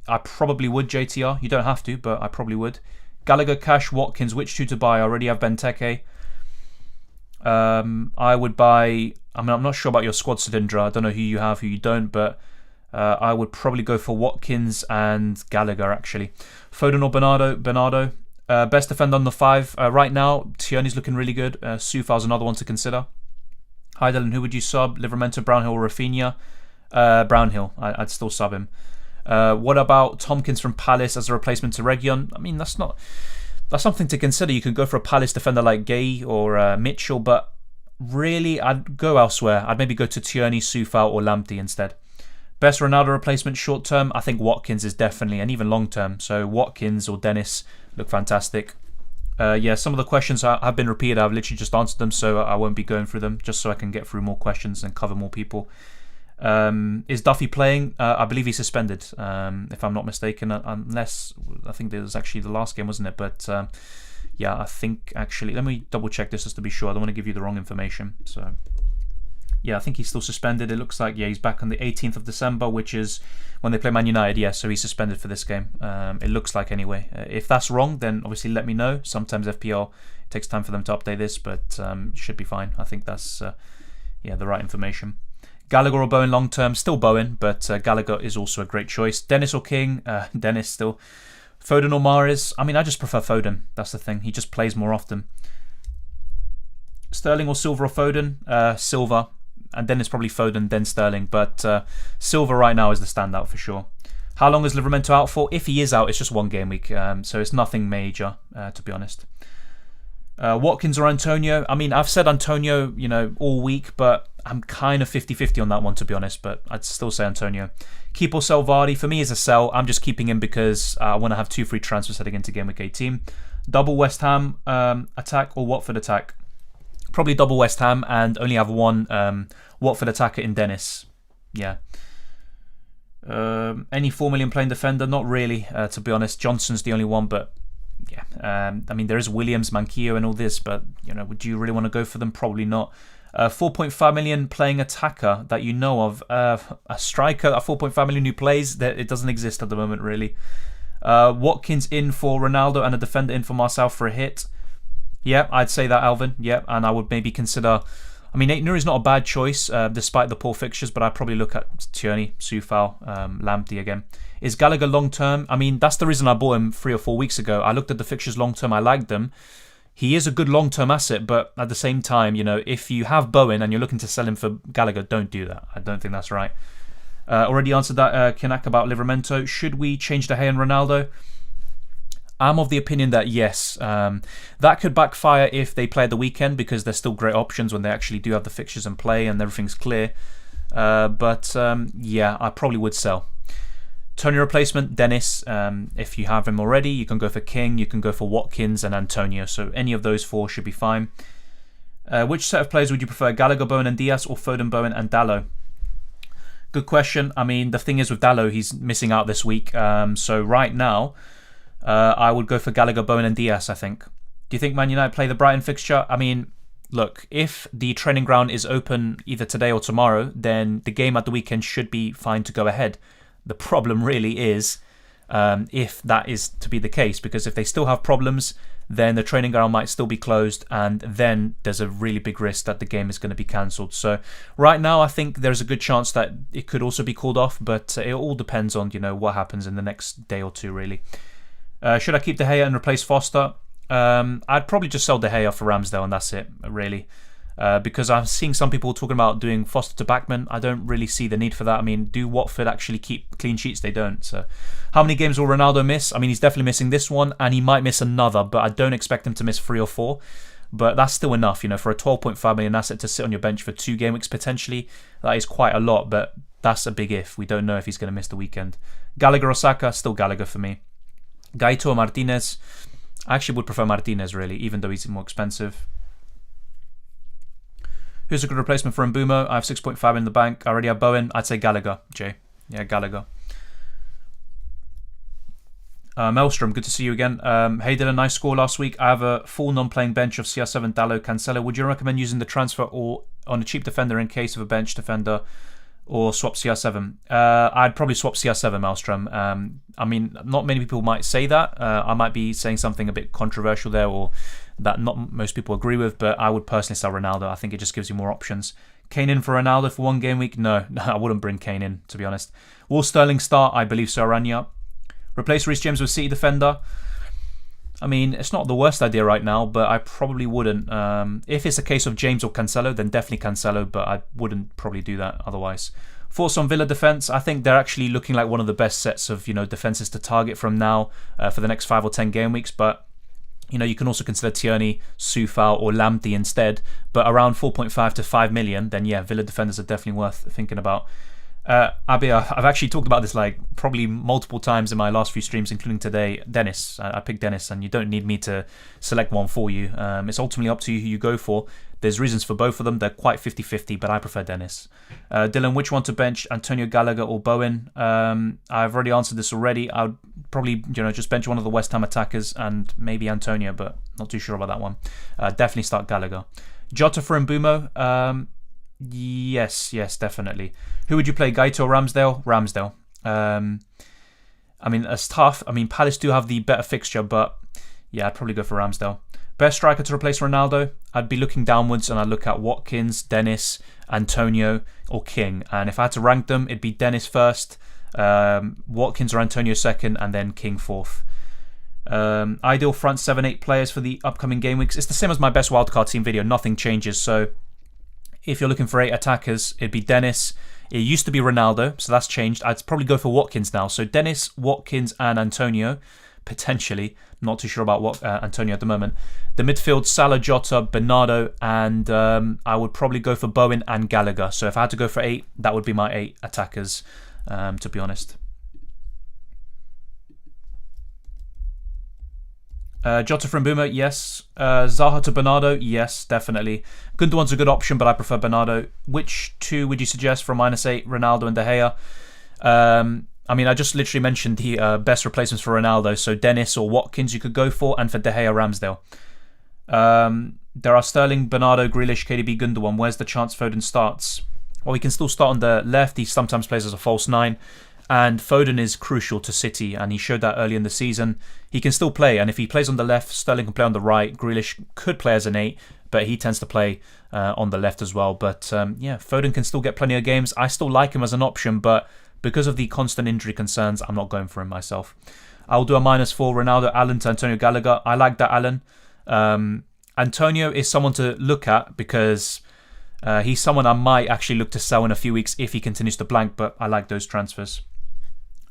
I probably would, JTR. You don't have to, but I probably would. Gallagher, Cash, Watkins, which two to buy? I already have Benteke. I would buy... I mean, I'm not sure about your squad, Cylindra. I don't know who you have, who you don't, but I would probably go for Watkins and Gallagher, actually. Foden or Bernardo. Best defender on the 5. Right now, Tierney's looking really good. Soufal's another one to consider. Hi, Dylan. Who would you sub? Livramento, Brownhill, or Rafinha? Brownhill. I'd still sub him. What about Tompkins from Palace as a replacement to Reguilon? I mean, that's something to consider. You can go for a Palace defender like Gay or Mitchell, but really, I'd go elsewhere. I'd maybe go to Tierney, Soufal, or Lamptey instead. Best Ronaldo replacement short term? I think Watkins is definitely, and even long term. So Watkins or Dennis look fantastic. Yeah, some of the questions have been repeated. I've literally just answered them, so I won't be going through them, just so I can get through more questions and cover more people. Is Duffy playing? I believe he's suspended, if I'm not mistaken, unless I think it was actually the last game, wasn't it? But yeah, I think actually, let me double check this just to be sure. I don't want to give you the wrong information. So yeah, I think he's still suspended. It looks like, yeah, he's back on the 18th of December, which is when they play Man United. Yeah, so he's suspended for this game. It looks like anyway. If that's wrong, then obviously let me know. Sometimes FPL, it takes time for them to update this, but it should be fine. I think that's yeah, the right information. Gallagher or Bowen long term? Still Bowen, but Gallagher is also a great choice. Dennis or King? Dennis still. Foden or Mahrez? I mean, I just prefer Foden. That's the thing. He just plays more often. Sterling or Silva or Foden? Silva. And then it's probably Foden, then Sterling. But Silva right now is the standout for sure. How long is Livramento out for? If he is out, it's just one game week. So it's nothing major, to be honest. Watkins or Antonio? I mean, I've said Antonio, all week, but I'm kind of 50-50 on that one, to be honest, but I'd still say Antonio. Keep or sell Vardy? For me, is a sell. I'm just keeping him because I want to have 2 free transfers heading into Game Week 18. Double West Ham attack or Watford attack? Probably double West Ham and only have one Watford attacker in Dennis. Yeah. Any 4 million playing defender? Not really, to be honest. Johnson's the only one, but yeah. I mean, there is Williams, Manquillo and all this, but, would you really want to go for them? Probably not. 4.5 million playing attacker that you know of. A striker, a 4.5 million who plays, that it doesn't exist at the moment, really. Watkins in for Ronaldo and a defender in for Marcel for a hit. Yeah, I'd say that, Alvin. Yeah, and I would maybe consider... I mean, Nuri is not a bad choice, despite the poor fixtures, but I'd probably look at Tierney, Soufal, Lamptey again. Is Gallagher long-term? I mean, that's the reason I bought him 3 or 4 weeks ago. I looked at the fixtures long-term, I liked them. He is a good long-term asset, but at the same time, if you have Bowen and you're looking to sell him for Gallagher, don't do that. I don't think that's right. Already answered that, Kinak, about Livramento. Should we change De Gea and Ronaldo? I'm of the opinion that yes. That could backfire if they play at the weekend, because there's still great options when they actually do have the fixtures and play and everything's clear. But yeah, I probably would sell. Tony replacement, Dennis. If you have him already, you can go for King, you can go for Watkins and Antonio. So any of those 4 should be fine. Which set of players would you prefer? Gallagher, Bowen and Diaz, or Foden, Bowen and Dalot? Good question. I mean, the thing is with Dalot, he's missing out this week. So right now... I would go for Gallagher, Bowen and Diaz, I think. Do you think Man United play the Brighton fixture? I mean, look, if the training ground is open either today or tomorrow, then the game at the weekend should be fine to go ahead. The problem really is if that is to be the case, because if they still have problems, then the training ground might still be closed, and then there's a really big risk that the game is going to be cancelled. So right now, I think there's a good chance that it could also be called off, but it all depends on, what happens in the next day or two, really. Should I keep De Gea and replace Foster? I'd probably just sell De Gea for Ramsdale and that's it, really. Because I'm seeing some people talking about doing Foster to Backman. I don't really see the need for that. I mean, do Watford actually keep clean sheets? They don't. So, how many games will Ronaldo miss? I mean, he's definitely missing this one, and he might miss another, but I don't expect him to miss 3 or 4. But that's still enough, for a 12.5 million asset to sit on your bench for 2 game weeks potentially. That is quite a lot, but that's a big if. We don't know if he's going to miss the weekend. Gallagher or Saka? Still Gallagher for me. Gaito or Martinez? I actually would prefer Martinez, really, even though he's more expensive. Who's a good replacement for Mbumo? I have 6.5 in the bank. I already have Bowen. I'd say Gallagher, Jay. Yeah, Gallagher. Maelstrom, good to see you again. Hey, did a nice score last week. I have a full non-playing bench of CR7, Dalot, Cancelo. Would you recommend using the transfer or on a cheap defender in case of a bench defender, or swap CR7? I'd probably swap CR7, Maelstrom. I mean, not many people might say that. I might be saying something a bit controversial there, or that not most people agree with, but I would personally sell Ronaldo. I think it just gives you more options. Kane in for Ronaldo for 1 game week? No, I wouldn't bring Kane in, to be honest. Will Sterling start? I believe so, Aranya. Replace Reece James with City defender? I mean, it's not the worst idea right now, but I probably wouldn't. If it's a case of James or Cancelo, then definitely Cancelo, but I wouldn't probably do that otherwise. Thoughts on Villa defence? I think they're actually looking like one of the best sets of defences to target from now for the next 5 or 10 game weeks, but you can also consider Tierney, Soufal or Lamptey instead, but around 4.5 to 5 million, then yeah, Villa defenders are definitely worth thinking about. Abi, I've actually talked about this probably multiple times in my last few streams, including today. Dennis, I picked Dennis, and you don't need me to select one for you. It's ultimately up to you who you go for. There's reasons for both of them. They're quite 50-50, but I prefer Dennis. Dylan, which one to bench? Antonio, Gallagher or Bowen? I've already answered this already. I would probably just bench one of the West Ham attackers and maybe Antonio, but not too sure about that one. Definitely start Gallagher. Jota for Mbumo? Yes, definitely. Who would you play, Gaito or Ramsdale? Ramsdale. I mean, it's tough. I mean, Palace do have the better fixture, but yeah, I'd probably go for Ramsdale. Best striker to replace Ronaldo? I'd be looking downwards, and I'd look at Watkins, Dennis, Antonio, or King. And if I had to rank them, it'd be Dennis first, Watkins or Antonio second, and then King fourth. Ideal front 7-8 players for the upcoming game weeks. It's the same as my best wildcard team video. Nothing changes. So if you're looking for 8 attackers, it'd be Dennis. It used to be Ronaldo, so that's changed. I'd probably go for Watkins now. So Dennis, Watkins, and Antonio, potentially. Not too sure about Antonio at the moment. The midfield, Salah, Jota, Bernardo, and I would probably go for Bowen and Gallagher. So if I had to go for 8, that would be my 8 attackers, to be honest. Jota from Boomer, yes. Zaha to Bernardo, yes, definitely. Gundogan's a good option, but I prefer Bernardo. Which 2 would you suggest for -8? Ronaldo and De Gea? I mean, I just literally mentioned the best replacements for Ronaldo. So Dennis or Watkins you could go for, and for De Gea, Ramsdale. There are Sterling, Bernardo, Grealish, KDB, Gundogan. Where's the chance Foden starts? Well, he can still start on the left. He sometimes plays as a false nine. And Foden is crucial to City, and he showed that early in the season. He can still play, and if he plays on the left, Sterling can play on the right. Grealish could play as an 8, but he tends to play on the left as well. But yeah, Foden can still get plenty of games. I still like him as an option, but because of the constant injury concerns, I'm not going for him myself. I'll do a -4, Ronaldo, Allen to Antonio Gallagher. I like that Allen. Antonio is someone to look at because he's someone I might actually look to sell in a few weeks if he continues to blank, but I like those transfers.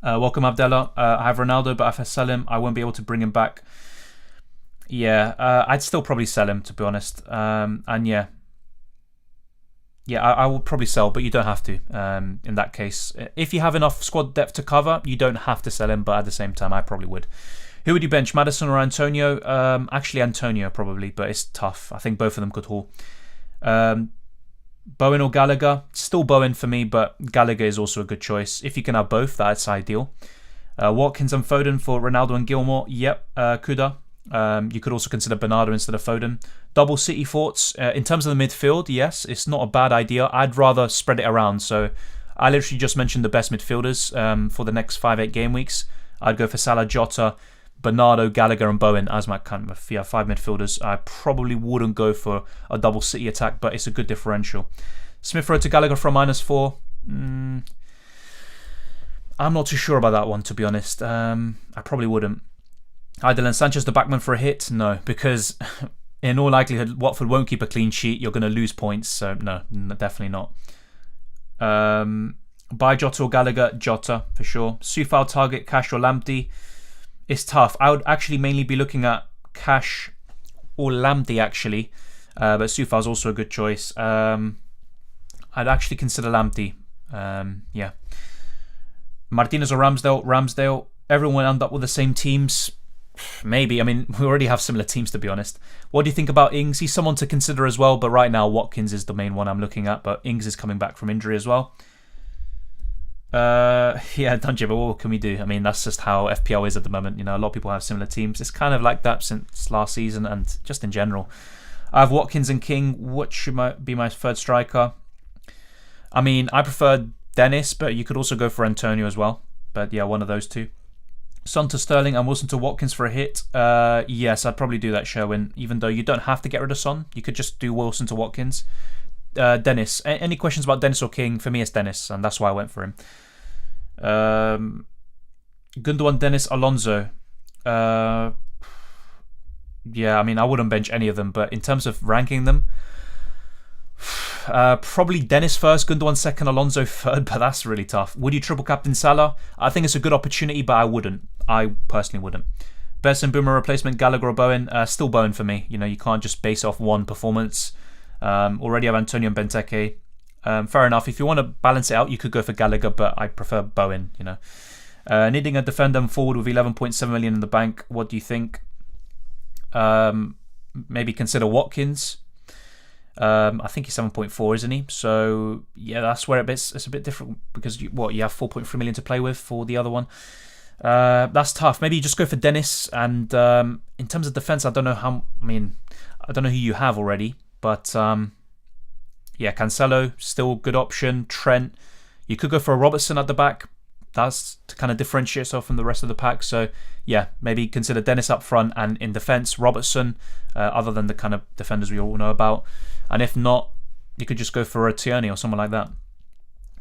Welcome Abdallah. I have Ronaldo, but if I sell him, I won't be able to bring him back. Yeah, I'd still probably sell him, to be honest. And yeah, I will probably sell, but you don't have to in that case. If you have enough squad depth to cover, you don't have to sell him, but at the same time, I probably would. Who would you bench, Maddison or Antonio? Actually, Antonio probably, but it's tough. I think both of them could haul. Bowen or Gallagher? Still Bowen for me, but Gallagher is also a good choice. If you can have both, that's ideal. Watkins and Foden for Ronaldo and Gilmore. Yep, Kuda. You could also consider Bernardo instead of Foden. Double City thoughts. In terms of the midfield, yes, it's not a bad idea. I'd rather spread it around. So I literally just mentioned the best midfielders for the next 5-8 game weeks. I'd go for Salah, Jota, Bernardo, Gallagher and Bowen as my kind of 5 midfielders. I probably wouldn't go for a double City attack, but it's a good differential. Smith Rowe to Gallagher for a -4. I'm not too sure about that one, to be honest. I probably wouldn't. Idle and Sanchez the backman for a hit? No, because in all likelihood Watford won't keep a clean sheet. You're going to lose points, so no, definitely not. Buy Jota or Gallagher? Jota for sure. Sufal, Target, Cash or Lamptey? It's tough. I would actually mainly be looking at Cash or Lamptey actually, but Sufal's also a good choice. I'd actually consider Lamptey. Yeah. Martinez or Ramsdale? Ramsdale. Everyone will end up with the same teams. Maybe. I mean, we already have similar teams, to be honest. What do you think about Ings? He's someone to consider as well, but right now Watkins is the main one I'm looking at, but Ings is coming back from injury as well. Yeah, Dungeon, but what can we do? I mean, that's just how FPL is at the moment. You know, a lot of people have similar teams. It's kind of like that since last season and just in general. I have Watkins and King. What should be my third striker? I mean, I prefer Dennis, but you could also go for Antonio as well. But yeah, one of those two. Son to Sterling and Wilson to Watkins for a hit. Yes, I'd probably do that, Sherwin. Even though you don't have to get rid of Son, you could just do Wilson to Watkins. Dennis. Any questions about Dennis or King? For me, it's Dennis, and that's why I went for him. Gundogan, Dennis, Alonso. Yeah, I mean, I wouldn't bench any of them, but in terms of ranking them, probably Dennis first, Gundogan second, Alonso third, but that's really tough. Would you triple captain Salah? I think it's a good opportunity, but I wouldn't. I personally wouldn't. Best and Boomer replacement, Gallagher or Bowen? Still Bowen for me. You know, you can't just base off one performance. Already have Antonio and Benteke. Fair enough. If you want to balance it out, you could go for Gallagher, but I prefer Bowen, you know. Needing a defender and forward with 11.7 million in the bank. What do you think? Maybe consider Watkins. I think he's 7.4, isn't he? So yeah, that's where it's a bit different because you have 4.3 million to play with for the other one. That's tough. Maybe you just go for Dennis. And in terms of defense, I don't know who you have already, but yeah, Cancelo still a good option. Trent, you could go for a Robertson at the back. That's to kind of differentiate yourself from the rest of the pack. So yeah, maybe consider Dennis up front and in defense Robertson, other than the kind of defenders we all know about. And if not, you could just go for a Tierney or someone like that.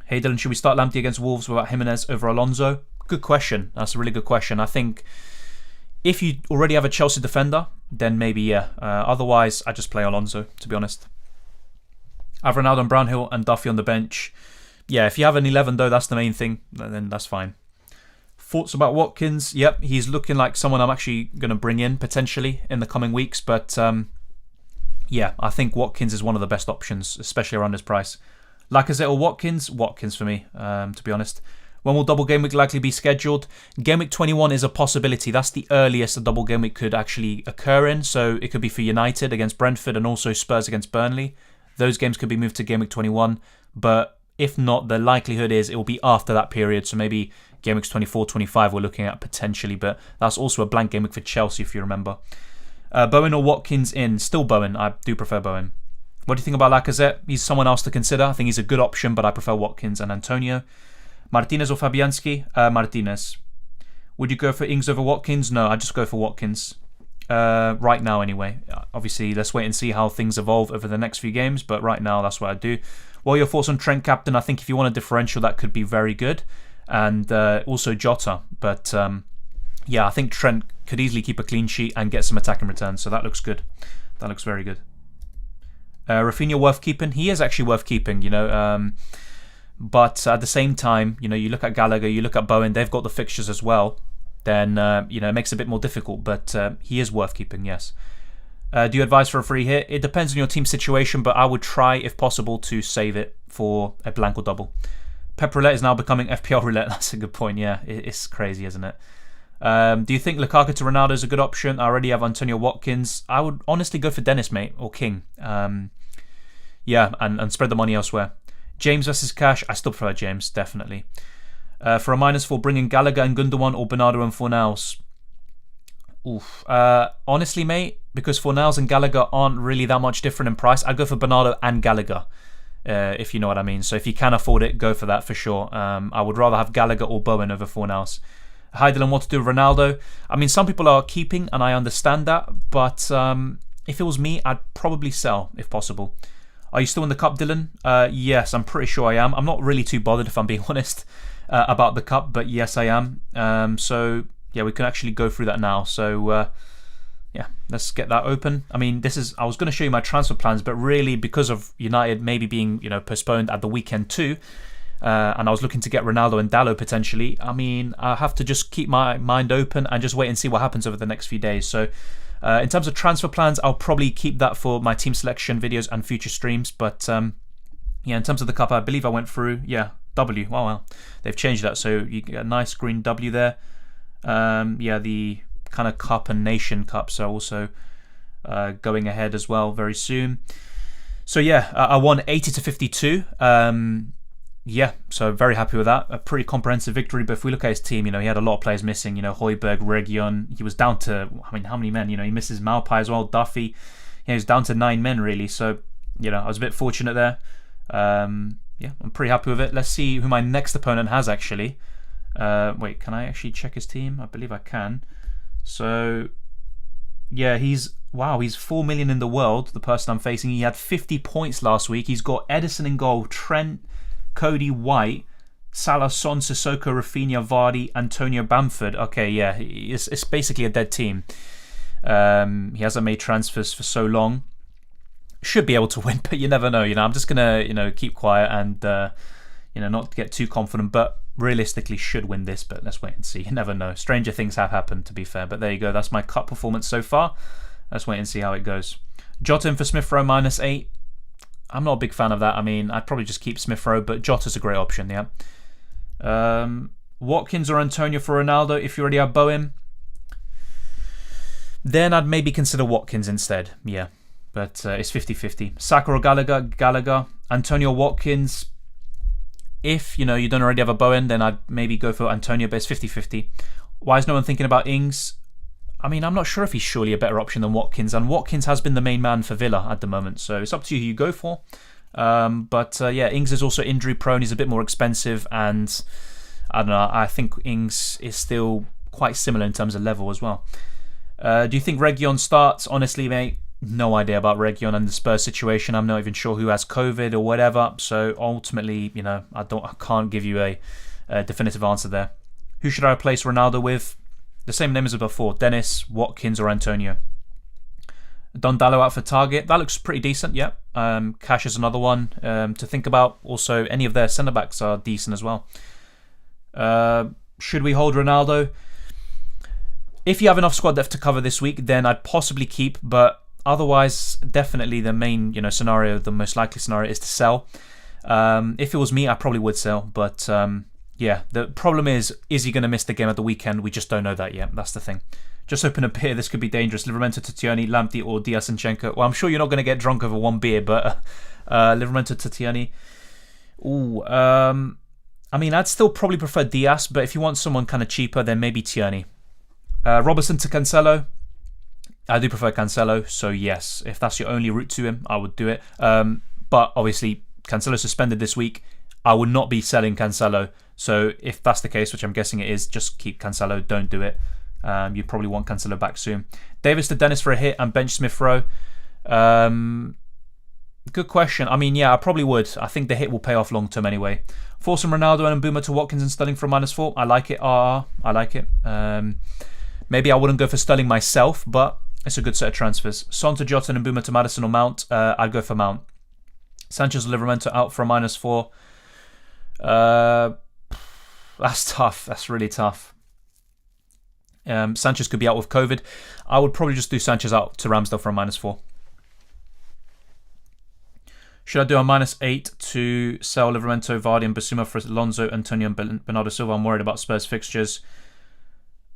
Hey Dylan, should we start Lamptey against Wolves without Jimenez over Alonso? Good question. That's a really good question. I think if you already have a Chelsea defender, then maybe yeah. Otherwise, I just play Alonso, to be honest. I have Ronaldo and Brownhill and Duffy on the bench. Yeah, if you have an 11 though, that's the main thing, then that's fine. Thoughts about Watkins? Yep, he's looking like someone I'm actually going to bring in potentially in the coming weeks. But yeah, I think Watkins is one of the best options, especially around his price. Lacazette or Watkins? Watkins for me, to be honest. When will double game week likely be scheduled? Game week 21 is a possibility. That's the earliest a double game week could actually occur in. So it could be for United against Brentford and also Spurs against Burnley. Those games could be moved to game week 21. But If not, the likelihood is it will be after that period. So maybe game weeks 24, 25 we're looking at potentially. But that's also a blank game week for Chelsea, if you remember. Bowen or Watkins in? Still Bowen. I do prefer Bowen. What do you think about Lacazette? He's someone else to consider. I think he's a good option, but I prefer Watkins and Antonio. Martinez or Fabianski? Martinez. Would you go for Ings over Watkins? No, I'd just go for Watkins. Right now anyway. Obviously, let's wait and see how things evolve over the next few games, but right now that's what I do. What are your thoughts on Trent captain? I think if you want a differential, that could be very good. And also Jota. But yeah, I think Trent could easily keep a clean sheet and get some attacking returns, so that looks good. That looks very good. Rafinha worth keeping? He is actually worth keeping, you know. But at the same time, you know, you look at Gallagher, you look at Bowen, they've got the fixtures as well. Then, you know, it makes it a bit more difficult, but he is worth keeping, yes. Do you advise for a free hit? It depends on your team situation, but I would try, if possible, to save it for a blank or double. Pep Roulette is now becoming FPL Roulette. That's a good point, yeah. It's crazy, isn't it? Do you think Lukaku to Ronaldo is a good option? I already have Antonio Watkins. I would honestly go for Dennis, mate, or King. Yeah, and spread the money elsewhere. James versus Cash, I still prefer James, definitely. For a -4, bring in Gallagher and Gundogan or Bernardo and Fornals. Oof. Honestly, mate, because Fornals and Gallagher aren't really that much different in price, I'd go for Bernardo and Gallagher, if you know what I mean. So if you can afford it, go for that for sure. I would rather have Gallagher or Bowen over Fornals. Heidelin, what to do with Ronaldo? I mean, some people are keeping, and I understand that, but if it was me, I'd probably sell, if possible. Are you still in the cup, Dylan? Yes, I'm pretty sure I am. I'm not really too bothered, if I'm being honest, about the cup, but yes, I am. So, yeah, we can actually go through that now. So, yeah, let's get that open. I mean, I was going to show you my transfer plans, but really, because of United maybe being, you know, postponed at the weekend too, and I was looking to get Ronaldo and Dalot potentially, I mean, I have to just keep my mind open and just wait and see what happens over the next few days. So, in terms of transfer plans, I'll probably keep that for my team selection videos and future streams. But yeah, in terms of the cup, I believe I went through, yeah, W. Wow, they've changed that. So you get a nice green W there. Yeah, the kind of cup and nation cups are also going ahead as well very soon. So yeah, I won 80 to 52. Yeah, so very happy with that. A pretty comprehensive victory. But if we look at his team, you know, he had a lot of players missing. You know, Højbjerg, Region. He was down to, I mean, how many men? You know, he misses Maupai as well, Duffy. Yeah, he was down to 9 men really. So, you know, I was a bit fortunate there. Yeah, I'm pretty happy with it. Let's see who my next opponent has actually. Wait, can I actually check his team? I believe I can. So, yeah, he's 4 million in the world, the person I'm facing. He had 50 points last week. He's got Edison in goal, Trent, Cody White, Salah, Son, Sissoko, Rafinha, Vardy, Antonio Bamford. Okay, yeah, it's basically a dead team. He hasn't made transfers for so long. Should be able to win, but you never know. You know, I'm just gonna, you know, keep quiet and you know, not get too confident. But realistically, should win this. But let's wait and see. You never know. Stranger things have happened, to be fair. But there you go. That's my cup performance so far. Let's wait and see how it goes. Jota in for Smith Rowe -8. I'm not a big fan of that. I mean, I'd probably just keep Smith Rowe, but Jota's a great option, yeah. Watkins or Antonio for Ronaldo if you already have Bowen. Then I'd maybe consider Watkins instead, yeah. But it's 50-50. Saka or Gallagher. Antonio Watkins. If, you know, you don't already have a Bowen, then I'd maybe go for Antonio, but it's 50-50. Why is no one thinking about Ings? I mean, I'm not sure if he's surely a better option than Watkins, and Watkins has been the main man for Villa at the moment, so it's up to you who you go for. But yeah, Ings is also injury prone, he's a bit more expensive, and I don't know, I think Ings is still quite similar in terms of level as well. Do you think Region starts? Honestly, mate, no idea about Region and the Spurs situation. I'm not even sure who has COVID or whatever, so ultimately, you know, I can't give you a definitive answer there. Who should I replace Ronaldo with? The same name as before, Dennis, Watkins or Antonio. Don Dalot out for target. That looks pretty decent, yeah. Cash is another one to think about. Also, any of their centre-backs are decent as well. Should we hold Ronaldo? If you have enough squad depth to cover this week, then I'd possibly keep, but otherwise, definitely the main, you know, scenario, the most likely scenario is to sell. If it was me, I probably would sell, but yeah, the problem is he going to miss the game at the weekend? We just don't know that yet. That's the thing. Just open a beer. This could be dangerous. Livramento, Tatiani, Lamptey, or Diaz-Sinchenko. Well, I'm sure you're not going to get drunk over one beer, but Livramento, Tatiani. Ooh, I mean, I'd still probably prefer Diaz, but if you want someone kind of cheaper, then maybe Tierney. Robertson to Cancelo. I do prefer Cancelo, so yes, if that's your only route to him, I would do it. But obviously, Cancelo suspended this week. I would not be selling Cancelo. So if that's the case, which I'm guessing it is, just keep Cancelo. Don't do it. You'd probably want Cancelo back soon. Davis to Dennis for a hit and bench Smith Rowe. Good question. I mean, yeah, I probably would. I think the hit will pay off long term anyway. Force some Ronaldo and Mbuma to Watkins and Sterling for a -4. I like it. I like it. Maybe I wouldn't go for Sterling myself, but it's a good set of transfers. Son to Jota and Mbuma to Maddison or Mount. I'd go for Mount. Sanchez Livramento out for a -4. That's tough. That's really tough. Sanchez could be out with COVID. I would probably just do Sanchez out to Ramsdale for a -4. Should I do a -8 to sell Livramento, Vardy and Basuma for Alonso, Antonio and Bernardo Silva? I'm worried about Spurs fixtures.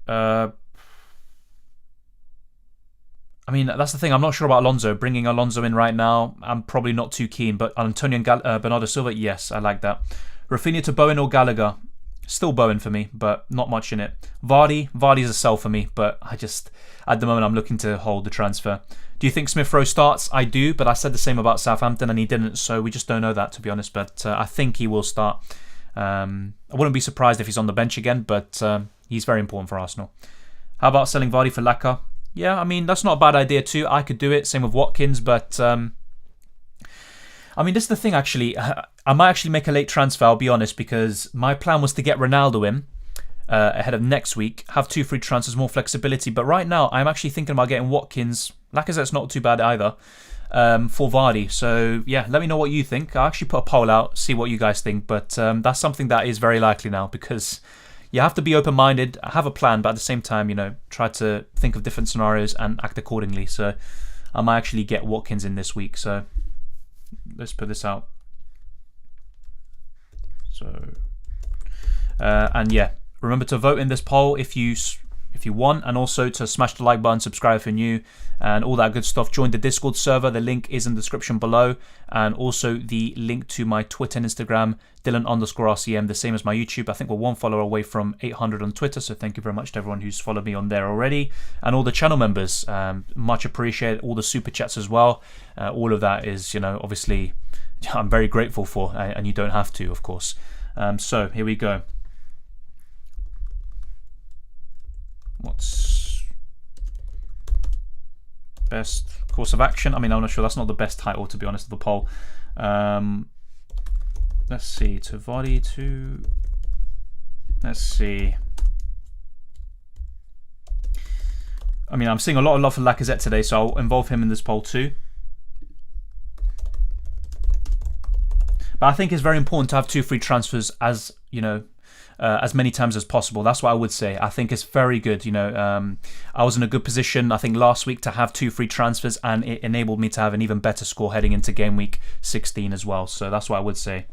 I mean, that's the thing. I'm not sure about Alonso. Bringing Alonso in right now, I'm probably not too keen. But Antonio and Bernardo Silva, yes, I like that. Rafinha to Bowen or Gallagher? Still Bowen for me, but not much in it. Vardy's a sell for me, but I just, at the moment, I'm looking to hold the transfer. Do you think Smith Rowe starts? I do, but I said the same about Southampton and he didn't, so we just don't know that, to be honest. But I think he will start. I wouldn't be surprised if he's on the bench again, but he's very important for Arsenal. How about selling Vardy for Laka? Yeah, I mean, that's not a bad idea too. I could do it. Same with Watkins, but I mean, this is the thing, actually. I might actually make a late transfer, I'll be honest, because my plan was to get Ronaldo in ahead of next week, have 2 free transfers, more flexibility. But right now, I'm actually thinking about getting Watkins. Lacazette's not too bad either for Vardy. So, yeah, let me know what you think. I'll actually put a poll out, see what you guys think. But that's something that is very likely now because you have to be open-minded, have a plan, but at the same time, try to think of different scenarios and act accordingly. So I might actually get Watkins in this week. So let's put this out. So, and yeah, remember to vote in this poll if you want, and also to smash the like button, subscribe if you're new, and all that good stuff. Join the Discord server. The link is in the description below, and also the link to my Twitter and Instagram, Dylan_RCM, the same as my YouTube. I think we're 1 follower away from 800 on Twitter, so thank you very much to everyone who's followed me on there already, and all the channel members. Much appreciated. All the super chats as well. All of that is, obviously, I'm very grateful for, and you don't have to, of course. So here we go. What's best course of action? I mean, I'm not sure. That's not the best title, to be honest, of the poll. Let's see. To Vardy to... Let's see. I mean, I'm seeing a lot of love for Lacazette today, so I'll involve him in this poll too. But I think it's very important to have 2 free transfers as many times as possible. That's what I would say. I think it's very good. I was in a good position, I think, last week to have 2 free transfers, and it enabled me to have an even better score heading into game week 16 as well. So that's what I would say.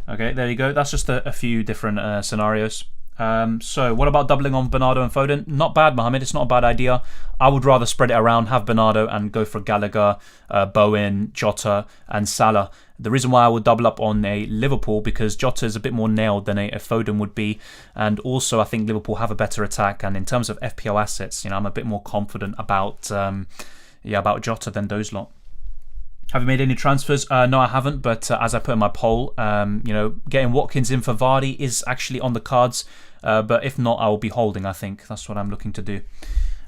Okay, there you go. That's just a few different scenarios. So what about doubling on Bernardo and Foden? Not bad, Mohamed. It's not a bad idea. I would rather spread it around, have Bernardo and go for Gallagher, Bowen, Jota and Salah. The reason why I would double up on a Liverpool, because Jota is a bit more nailed than a Foden would be, and also I think Liverpool have a better attack, and in terms of FPL assets, I'm a bit more confident about Jota than those lot. Have you made any transfers? No, I haven't, but as I put in my poll, getting Watkins in for Vardy is actually on the cards, but if not, I will be holding, I think. That's what I'm looking to do.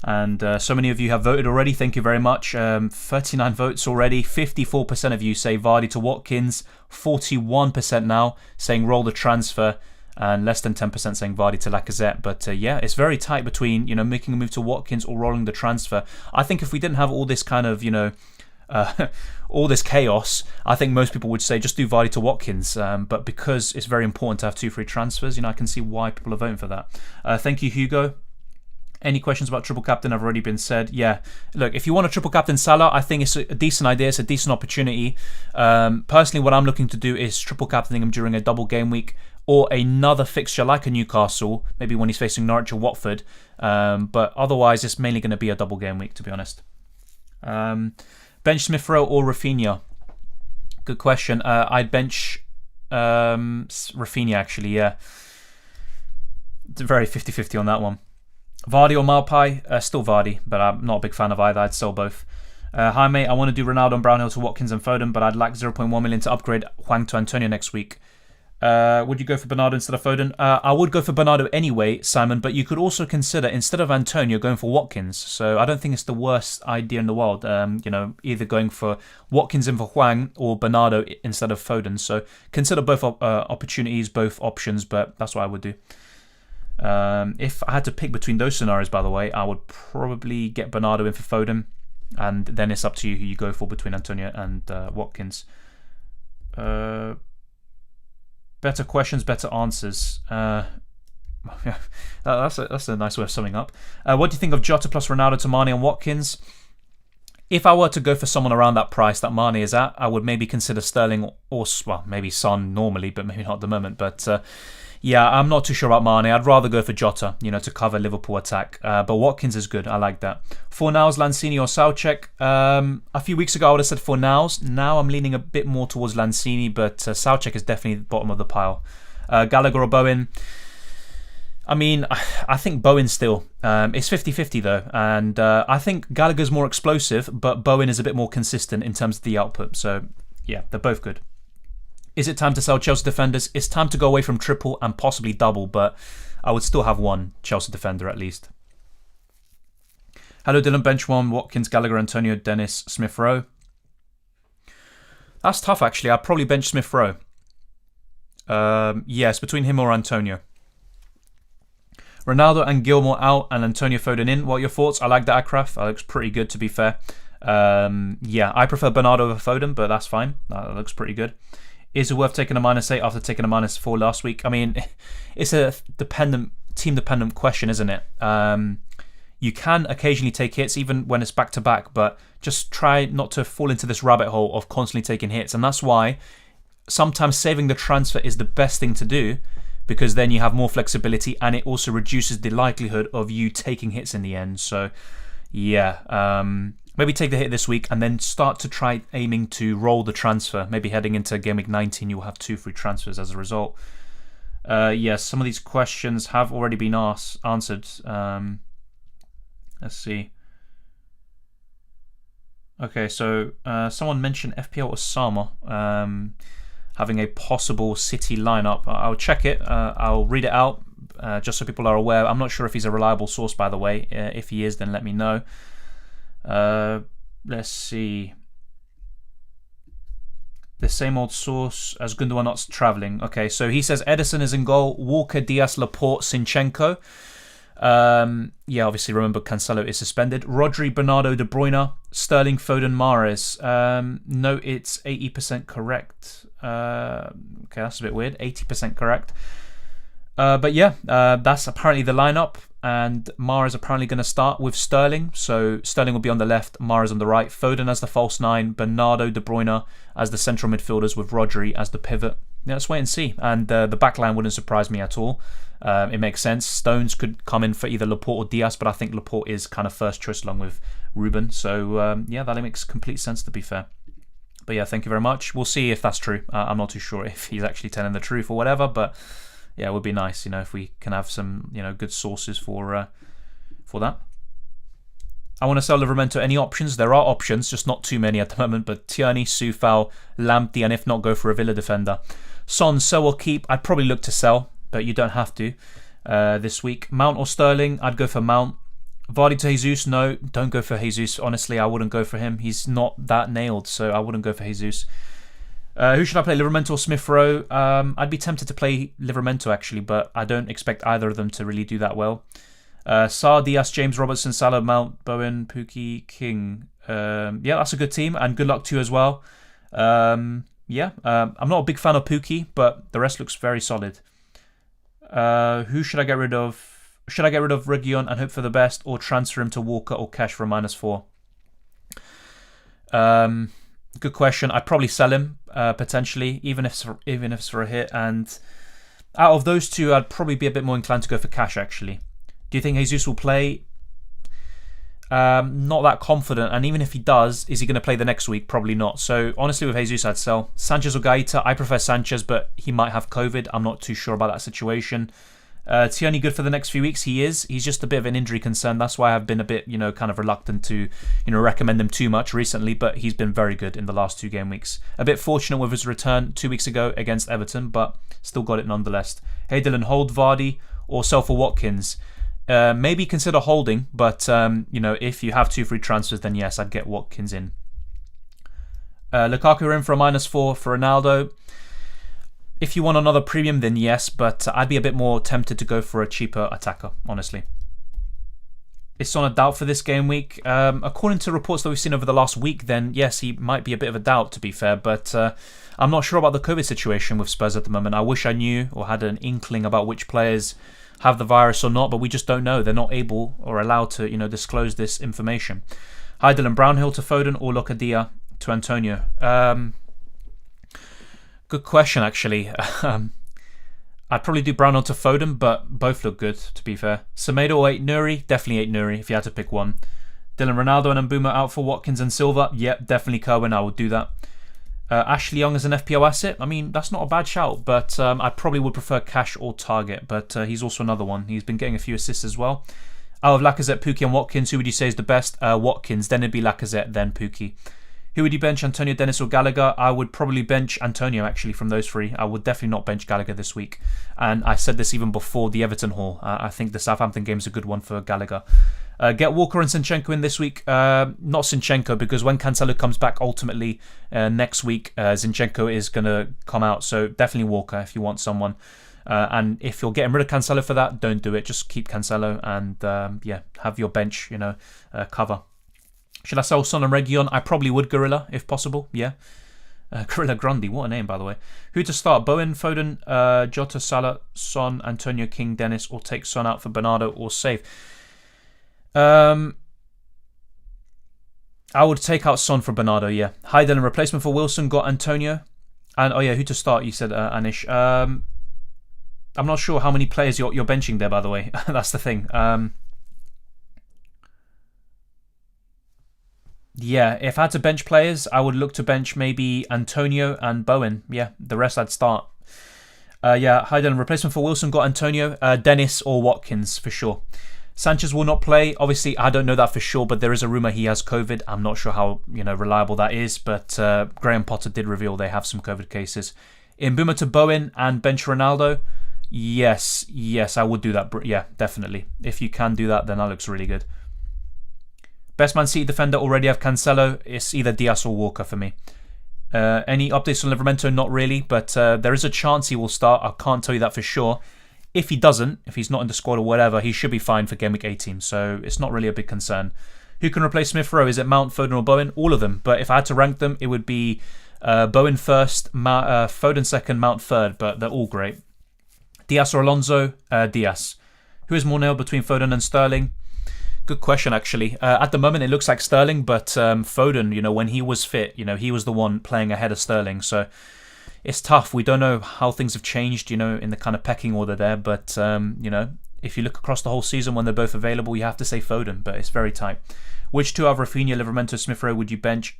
And so many of you have voted already. Thank you very much. 39 votes already. 54% of you say Vardy to Watkins. 41% now saying roll the transfer. And less than 10% saying Vardy to Lacazette. But yeah, it's very tight between, making a move to Watkins or rolling the transfer. I think if we didn't have all this kind of, all this chaos, I think most people would say just do Vardy to Watkins. But because it's very important to have 2 free transfers, I can see why people are voting for that. Thank you, Hugo. Any questions about triple captain have already been said. Yeah, look, if you want a triple captain Salah, I think it's a decent idea. It's a decent opportunity. Personally, what I'm looking to do is triple captaining him during a double game week or another fixture like a Newcastle, maybe when he's facing Norwich or Watford. But otherwise, it's mainly going to be a double game week, to be honest. Bench Smith Rowe or Rafinha? Good question. I'd bench Rafinha, actually, yeah. It's very 50-50 on that one. Vardy or Malpai? Still Vardy, but I'm not a big fan of either. I'd sell both. Hi, mate. I want to do Ronaldo and Brownhill to Watkins and Foden, but I'd like 0.1 million to upgrade Hwang to Antonio next week. Would you go for Bernardo instead of Foden? I would go for Bernardo anyway, Simon, but you could also consider, instead of Antonio, going for Watkins. So I don't think it's the worst idea in the world, either going for Watkins in for Hwang or Bernardo instead of Foden. So consider both opportunities, both options, but that's what I would do. If I had to pick between those scenarios, by the way, I would probably get Bernardo in for Foden, and then it's up to you who you go for between Antonio and Watkins. Better questions, better answers. That's a nice way of summing up. What do you think of Jota plus Ronaldo to Mane and Watkins? If I were to go for someone around that price that Mane is at, I would maybe consider Sterling or, well, maybe Son normally, but maybe not at the moment. But yeah, I'm not too sure about Mane. I'd rather go for Jota, to cover Liverpool attack. But Watkins is good. I like that. Fornals, Lanzini or Soucek? A few weeks ago, I would have said Fornals. Now I'm leaning a bit more towards Lanzini, but Soucek is definitely the bottom of the pile. Gallagher or Bowen? I mean, I think Bowen still. It's 50-50 though. And I think Gallagher's more explosive, but Bowen is a bit more consistent in terms of the output. So yeah, they're both good. Is it time to sell Chelsea defenders? It's time to go away from triple and possibly double, but I would still have one Chelsea defender at least. Hello, Dylan. Bench one, Watkins, Gallagher, Antonio, Dennis, Smith Rowe. That's tough, actually. I'd probably bench Smith Rowe. Yes, between him or Antonio. Ronaldo and Gilmore out and Antonio Foden in. What are your thoughts? I like that Akraf. That looks pretty good, to be fair. Yeah, I prefer Bernardo over Foden, but that's fine. That looks pretty good. Is it worth taking a -8 after taking a -4 last week? I mean, it's a team-dependent question, isn't it? You can occasionally take hits, even when it's back-to-back, but just try not to fall into this rabbit hole of constantly taking hits. And that's why sometimes saving the transfer is the best thing to do, because then you have more flexibility and it also reduces the likelihood of you taking hits in the end. So, yeah, maybe take the hit this week and then start to try aiming to roll the transfer. Maybe heading into Game Week 19, you'll have 2 free transfers as a result. Yes, some of these questions have already been answered. Let's see. Okay, so someone mentioned FPL Osama having a possible City lineup. I'll check it. I'll read it out just so people are aware. I'm not sure if he's a reliable source, by the way. If he is, then let me know. Let's see. The same old source as Gundogan not travelling. Okay, so he says Edison is in goal. Walker, Diaz, Laporte, Zinchenko. Yeah, obviously remember Cancelo is suspended. Rodri, Bernardo, De Bruyne, Sterling, Foden, Mahrez. No, it's 80% correct. Okay, that's a bit weird. 80% correct. But yeah, that's apparently the lineup. And Mahrez apparently going to start with Sterling. So Sterling will be on the left, Mahrez on the right, Foden as the false 9, Bernardo, De Bruyne as the central midfielders with Rodri as the pivot. Yeah, let's wait and see. And the back line wouldn't surprise me at all. It makes sense. Stones could come in for either Laporte or Diaz, but I think Laporte is kind of first choice along with Ruben. So yeah, that makes complete sense, to be fair. But yeah, thank you very much. We'll see if that's true. I'm not too sure if he's actually telling the truth or whatever, but yeah, it would be nice, if we can have some, good sources for that. I want to sell Livramento. Any options? There are options, just not too many at the moment. But Tierney, Soufal, Lamptey, and if not, go for a Villa defender. Son, sell or keep? I'd probably look to sell, but you don't have to this week. Mount or Sterling? I'd go for Mount. Vardy to Jesus? No, don't go for Jesus. Honestly, I wouldn't go for him. He's not that nailed, so I wouldn't go for Jesus. Who should I play, Livramento or Smith Rowe? I'd be tempted to play Livramento, actually, but I don't expect either of them to really do that well. Sarr, Diaz, James, Robertson, Salah, Mount, Bowen, Pukki, King. Yeah, that's a good team, and good luck to you as well. Yeah, I'm not a big fan of Pukki, but the rest looks very solid. Who should I get rid of? Should I get rid of Reguilon and hope for the best, or transfer him to Walker or cash for a -4? Good question. I'd probably sell him potentially, even if it's for a hit. And out of those two, I'd probably be a bit more inclined to go for cash, actually. Do you think Jesus will play? Not that confident, and even if he does, is he going to play the next week? Probably not. So honestly, with Jesus, I'd sell. Sanchez or Gaeta, I prefer Sanchez, but he might have COVID. I'm not too sure about that situation. Tierney good for the next few weeks? He is. He's just a bit of an injury concern. That's why I've been a bit, kind of reluctant to, recommend him too much recently, but he's been very good in the last 2 game weeks. A bit fortunate with his return 2 weeks ago against Everton, but still got it nonetheless. Hey Dylan, hold Vardy or sell for Watkins? Maybe consider holding, but if you have 2 free transfers, then yes, I'd get Watkins in. Lukaku in for a -4 for Ronaldo. If you want another premium, then yes, but I'd be a bit more tempted to go for a cheaper attacker, honestly. Is Son a doubt for this game week? According to reports that we've seen over the last week, then yes, he might be a bit of a doubt, to be fair, but I'm not sure about the COVID situation with Spurs at the moment. I wish I knew or had an inkling about which players have the virus or not, but we just don't know. They're not able or allowed to, disclose this information. Hi Dylan, Brownhill to Foden or Locadia to Antonio? Good question, actually. I'd probably do Brownhill to Foden, but both look good, to be fair. Semedo or 8 Nuri? Definitely 8 Nuri if you had to pick one. Dylan, Ronaldo and Mbeumo out for Watkins and Silva? Yep, definitely Kerwin. I would do that. Ashley Young as an FPL asset? I mean, that's not a bad shout, but I probably would prefer Cash or Target, but he's also another one. He's been getting a few assists as well. Out of Lacazette, Pukki and Watkins, who would you say is the best? Watkins, then it'd be Lacazette, then Pukki. Who would you bench, Antonio, Dennis or Gallagher? I would probably bench Antonio, actually, from those 3. I would definitely not bench Gallagher this week. And I said this even before the Everton haul. I think the Southampton game is a good one for Gallagher. Get Walker and Zinchenko in this week. Not Zinchenko, because when Cancelo comes back ultimately next week, Zinchenko is going to come out. So definitely Walker if you want someone. And if you're getting rid of Cancelo for that, don't do it. Just keep Cancelo and have your bench, cover. Should I sell Son and Reguilon? I probably would, Gorilla, if possible. Yeah. Gorilla Grundy, what a name, by the way. Who to start? Bowen, Foden, Jota, Salah, Son, Antonio, King, Dennis, or take Son out for Bernardo or save? I would take out Son for Bernardo, yeah. Hi Dylan, replacement for Wilson, got Antonio. And, who to start, you said, Anish. I'm not sure how many players you're benching there, by the way. That's the thing. Yeah, if I had to bench players, I would look to bench maybe Antonio and Bowen. Yeah, the rest I'd start. Hi Dylan, replacement for Wilson, got Antonio, Dennis or Watkins for sure. Sanchez will not play. Obviously, I don't know that for sure, but there is a rumour he has COVID. I'm not sure how reliable that is, but Graham Potter did reveal they have some COVID cases. Mbeumo to Bowen and bench Ronaldo. Yes, I would do that. Yeah, definitely. If you can do that, then that looks really good. Best Man City defender already have Cancelo. It's either Diaz or Walker for me. Any updates on Livramento? Not really, but there is a chance he will start. I can't tell you that for sure. If he doesn't, if he's not in the squad or whatever, he should be fine for Game Week 18, so it's not really a big concern. Who can replace Smith Rowe? Is it Mount, Foden or Bowen? All of them, but if I had to rank them, it would be Bowen first, Foden second, Mount third, but they're all great. Diaz or Alonso? Diaz. Who is more nailed between Foden and Sterling? Good question, actually. At the moment, it looks like Sterling, but Foden, when he was fit, he was the one playing ahead of Sterling. So it's tough. We don't know how things have changed, in the kind of pecking order there. But, if you look across the whole season when they're both available, you have to say Foden, but it's very tight. Which 2 out of Rafinha, Livramento, Smith Rowe would you bench?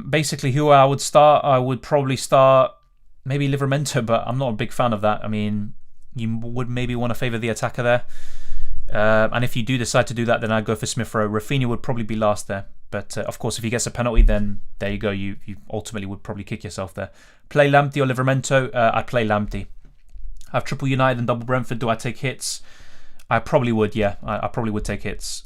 Basically, who I would start, I would probably start maybe Livramento, but I'm not a big fan of that. I mean, you would maybe want to favour the attacker there. And if you do decide to do that, then I'd go for Smith Rowe. Rafinha would probably be last there. But of course, if he gets a penalty, then there you go. You ultimately would probably kick yourself there. Play Lamptey or Livramento? I'd play Lamptey. I have triple United and double Brentford. Do I take hits? I probably would, yeah. I probably would take hits.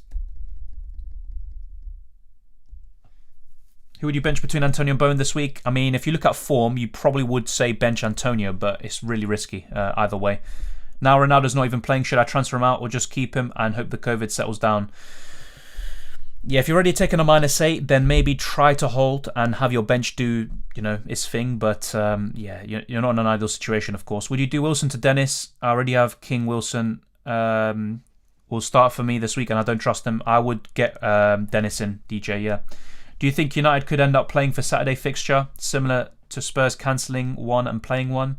Who would you bench between Antonio and Bowen this week? I mean, if you look at form, you probably would say bench Antonio, but it's really risky either way. Now Ronaldo's not even playing. Should I transfer him out or just keep him and hope the COVID settles down? Yeah, if you're already taking a -8, then maybe try to hold and have your bench do, its thing. But you're not in an ideal situation, of course. Would you do Wilson to Dennis? I already have King Wilson. Will start for me this week, and I don't trust him. I would get Dennis in, DJ, yeah. Do you think United could end up playing for Saturday fixture, similar to Spurs cancelling one and playing one?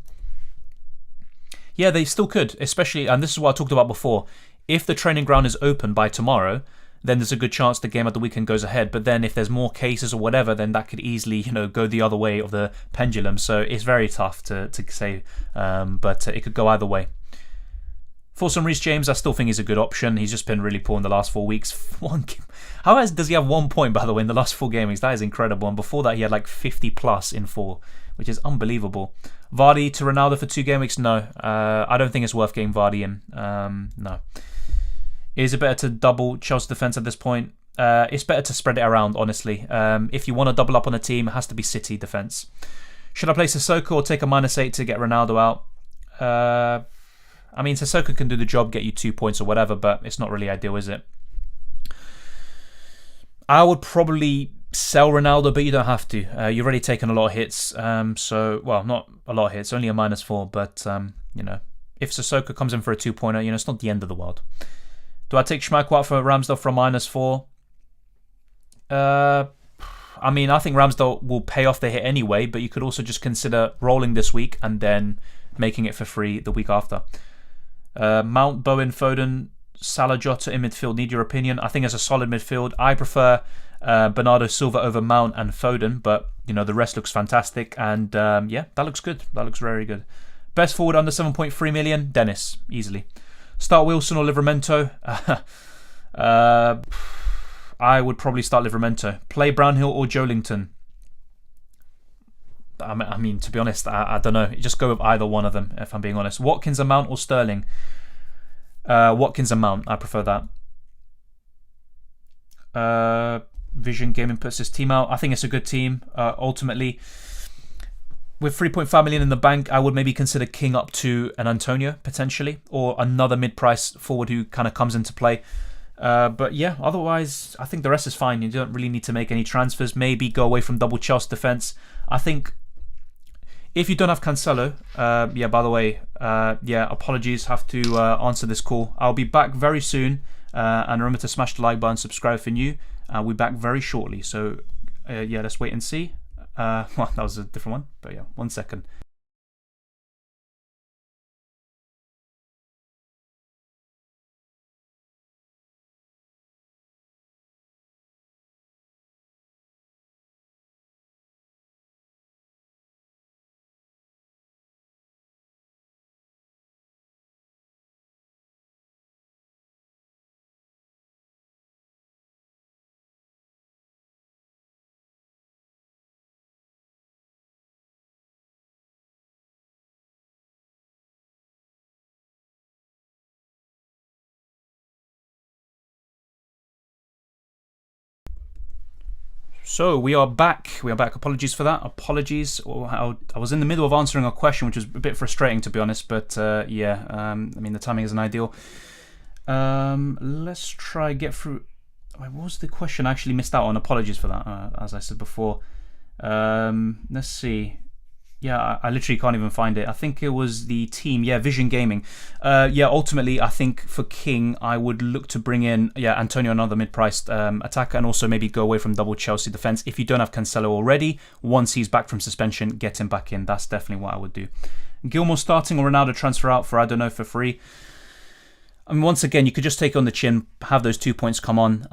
Yeah, they still could, especially, and this is what I talked about before. If the training ground is open by tomorrow, then there's a good chance the game at the weekend goes ahead. But then if there's more cases or whatever, then that could easily, go the other way of the pendulum. So it's very tough to say, but it could go either way. For some Reece James, I still think he's a good option. He's just been really poor in the last 4 weeks. How does he have 1 point, by the way, in the last 4 game weeks? That is incredible. And before that, he had like 50 plus in 4, which is unbelievable. Vardy to Ronaldo for 2 game weeks? No. I don't think it's worth getting Vardy in. No. Is it better to double Chelsea defence at this point? It's better to spread it around, honestly. If you want to double up on a team, it has to be City defence. Should I play Sissoko or take a -8 to get Ronaldo out? I mean, Sissoko can do the job, get you 2 points or whatever, but it's not really ideal, is it? I would probably sell Ronaldo, but you don't have to. You've already taken a lot of hits, well, not a lot of hits, only a -4, but, if Sissoko comes in for a 2-pointer, it's not the end of the world. Do I take Schmeichel out for Ramsdale for a -4? I mean, I think Ramsdale will pay off the hit anyway, but you could also just consider rolling this week and then making it for free the week after. Mount, Bowen, Foden, Salah, Jota in midfield. Need your opinion. I think it's a solid midfield. I prefer Bernardo Silva over Mount and Foden, but the rest looks fantastic. And yeah, that looks good. That looks very good. Best forward under 7.3 million. Dennis, easily. Start Wilson or Livramento. I would probably start Livramento. Play Brownhill or Joelinton. I mean, to be honest, I don't know. Just go with either one of them, if I'm being honest. Watkins and Mount or Sterling? Watkins and Mount. I prefer that. Vision Gaming puts his team out. I think it's a good team, ultimately. With 3.5 million in the bank, I would maybe consider King up to an Antonio, potentially. Or another mid-price forward who kind of comes into play. But yeah, otherwise, I think the rest is fine. You don't really need to make any transfers. Maybe go away from double Chelsea defence. I think if you don't have Cancelo, yeah, by the way, yeah, apologies, have to answer this call. I'll be back very soon. And remember to smash the like button, subscribe if you're new. I'll be back very shortly. So yeah, let's wait and see. Well, that was a different one. But yeah, 1 second. So we are back. We are back. Apologies for that. Apologies. I was in the middle of answering a question, which was a bit frustrating, to be honest. But yeah, I mean, the timing isn't ideal. Let's try get through. Wait, what was the question I actually missed out on? Apologies for that, as I said before. Let's see. Yeah, I literally can't even find it. I think it was the team. Yeah, Vision Gaming. Yeah, ultimately, I think for King, I would look to bring in, yeah, Antonio, another mid-priced attacker, and also maybe go away from double Chelsea defence. If you don't have Cancelo already, once he's back from suspension, get him back in. That's definitely what I would do. Gilmour starting or Ronaldo transfer out for, I don't know, for free. I mean, once again, you could just take on the chin, have those 2 points come on.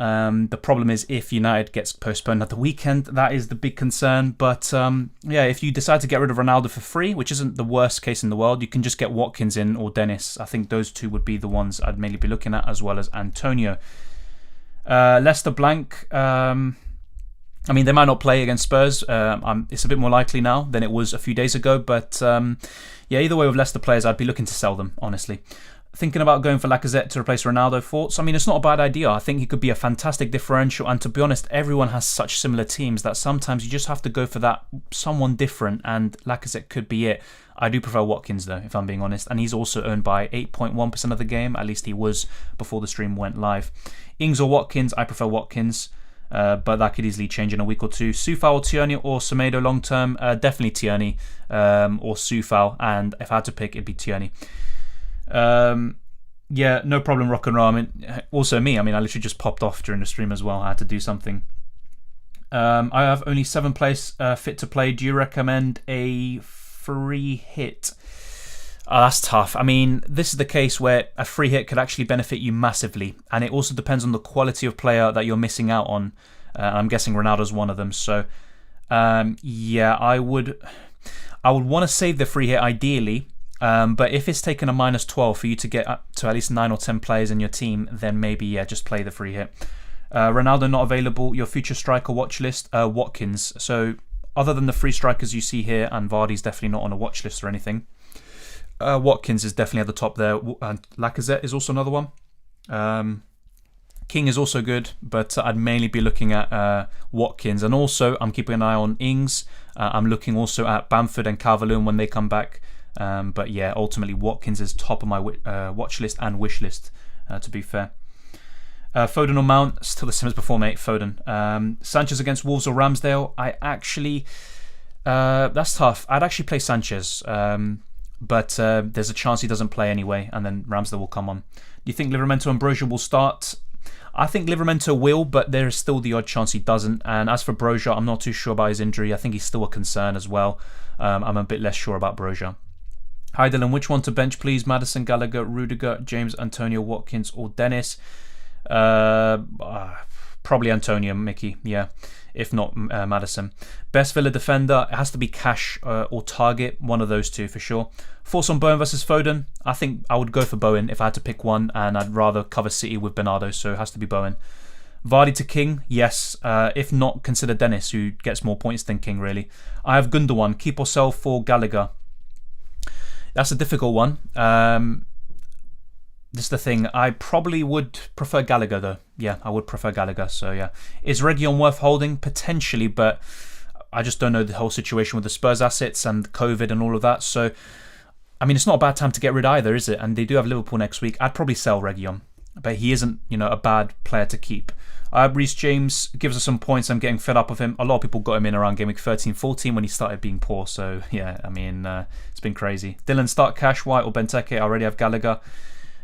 The problem is if United gets postponed at the weekend, that is the big concern. But yeah, if you decide to get rid of Ronaldo for free, which isn't the worst case in the world, you can just get Watkins in or Dennis. I think those two would be the ones I'd mainly be looking at, as well as Antonio. Leicester blank. I mean, they might not play against Spurs. It's a bit more likely now than it was a few days ago. But yeah, either way, with Leicester players, I'd be looking to sell them, honestly. Thinking about going for Lacazette to replace Ronaldo. Thoughts? I mean, it's not a bad idea. I think he could be a fantastic differential. And to be honest, everyone has such similar teams that sometimes you just have to go for that someone different. And Lacazette could be it. I do prefer Watkins, though, if I'm being honest. And he's also owned by 8.1% of the game. At least he was before the stream went live. Ings or Watkins? I prefer Watkins. But that could easily change in a week or two. Soufal or Tierney or Semedo long term? Definitely Tierney or Soufal. And if I had to pick, it'd be Tierney. Yeah, no problem, rock and roll. I mean, also me. I mean, I literally just popped off during the stream as well. I had to do something. I have only 7 players fit to play. Do you recommend a free hit? Oh, that's tough. I mean, this is the case where a free hit could actually benefit you massively, and it also depends on the quality of player that you're missing out on. I'm guessing Ronaldo's one of them. So, yeah, I would want to save the free hit ideally. But if it's taken a -12 for you to get up to at least 9 or 10 players in your team, then maybe, yeah, just play the free hit. Ronaldo not available. Your future striker watch list, Watkins. So, other than the free strikers you see here, and Vardy's definitely not on a watch list or anything. Watkins is definitely at the top there. And Lacazette is also another one. King is also good, but I'd mainly be looking at Watkins. And also, I'm keeping an eye on Ings. I'm looking also at Bamford and Calvert-Lewin when they come back. But yeah, ultimately, Watkins is top of my watch list and wish list, to be fair. Foden or Mount, still the same as before, mate. Foden. Sanchez against Wolves or Ramsdale. I actually... that's tough. I'd actually play Sanchez. But there's a chance he doesn't play anyway, and then Ramsdale will come on. Do you think Livramento and Broja will start? I think Livramento will, but there is still the odd chance he doesn't. And as for Broja, I'm not too sure about his injury. I think he's still a concern as well. I'm a bit less sure about Broja. Hi Dylan, which one to bench please? Maddison, Gallagher, Rudiger, James, Antonio, Watkins or Dennis? Probably Antonio, Mickey, yeah. If not Maddison. Best Villa defender, it has to be Cash or Target, one of those two for sure. Force on Bowen versus Foden, I think I would go for Bowen if I had to pick one, and I'd rather cover City with Bernardo, so it has to be Bowen. Vardy to King, yes. If not, consider Dennis, who gets more points than King really. I have Gundogan, keep or sell for Gallagher. That's a difficult one. This is the thing. I probably would prefer Gallagher though. Yeah, I would prefer Gallagher. So yeah, is Reguilon worth holding? Potentially, but I just don't know the whole situation with the Spurs assets and COVID and all of that. So, I mean, it's not a bad time to get rid either, is it? And they do have Liverpool next week. I'd probably sell Reguilon, but he isn't, a bad player to keep. Reece James gives us some points. I'm getting fed up of him. A lot of people got him in around game week 13, 14 when he started being poor. So yeah, I mean, it's been crazy. Dylan, start Cash, White or Benteke. I already have Gallagher.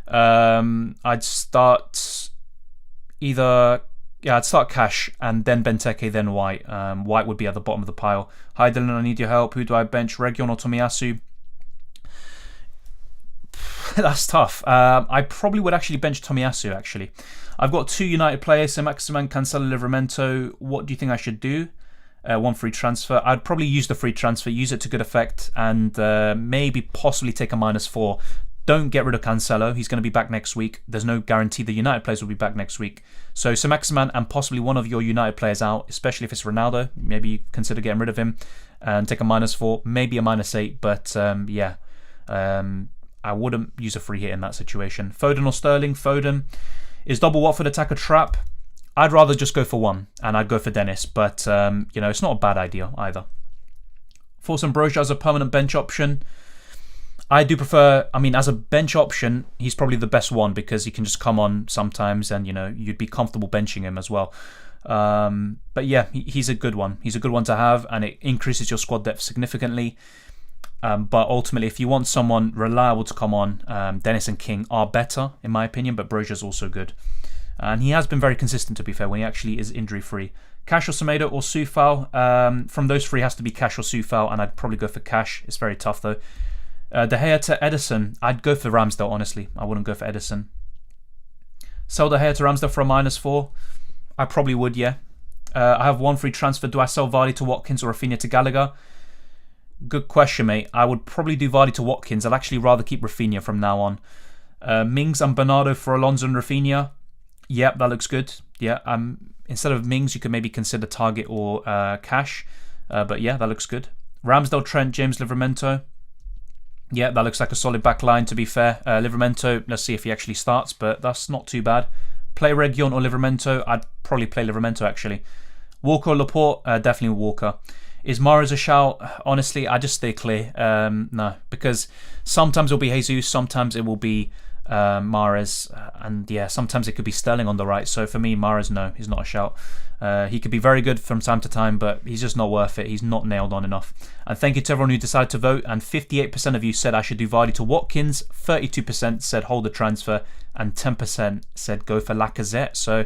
I'd start I'd start Cash and then Benteke, then White. White would be at the bottom of the pile. Hi Dylan, I need your help. Who do I bench? Reguilon or Tomiyasu? That's tough. I probably would actually bench Tomiyasu actually. I've got 2 United players, so Maximan, Cancelo, Livramento. What do you think I should do? 1 free transfer. I'd probably use the free transfer, use it to good effect, and maybe possibly take a -4. Don't get rid of Cancelo. He's going to be back next week. There's no guarantee the United players will be back next week. So Maximan and possibly one of your United players out, especially if it's Ronaldo. Maybe you consider getting rid of him and take a -4, maybe a -8. But yeah, I wouldn't use a free hit in that situation. Foden or Sterling? Foden. Is double Watford attack a trap? I'd rather just go for one, and I'd go for Dennis. But, it's not a bad idea either. Force and Broja as a permanent bench option. I do prefer, as a bench option, he's probably the best one because he can just come on sometimes and, you'd be comfortable benching him as well. But yeah, he's a good one. He's a good one to have and it increases your squad depth significantly. But ultimately, if you want someone reliable to come on, Dennis and King are better, in my opinion, but Broja's also good. And he has been very consistent, to be fair, when he actually is injury-free. Cash or Semedo or Soufal? From those three, it has to be Cash or Soufal, and I'd probably go for Cash. It's very tough, though. De Gea to Ederson. I'd go for Ramsdale, honestly. I wouldn't go for Ederson. Sell De Gea to Ramsdale for a -4? I probably would, yeah. I have 1 free transfer. Do I sell Vardy to Watkins or Rafinha to Gallagher? Good question, mate. I would probably do Vardy to Watkins. I'd actually rather keep Rafinha from now on. Mings and Bernardo for Alonso and Rafinha. Yep, that looks good. Yeah, instead of Mings, you could maybe consider Target or Cash. But yeah, that looks good. Ramsdale, Trent, James, Livramento. Yeah, that looks like a solid back line, to be fair. Livramento, let's see if he actually starts, but that's not too bad. Play Reguilon or Livramento? I'd probably play Livramento, actually. Walker or Laporte? Definitely Walker. Is Mahrez a shout? Honestly, I just stay clear. No, because sometimes it'll be Jesus, sometimes it will be Mahrez, and yeah, sometimes it could be Sterling on the right. So for me, Mahrez, no, he's not a shout. He could be very good from time to time, but he's just not worth it. He's not nailed on enough. And thank you to everyone who decided to vote. And 58% of you said I should do Vardy to Watkins, 32% said hold the transfer, and 10% said go for Lacazette. So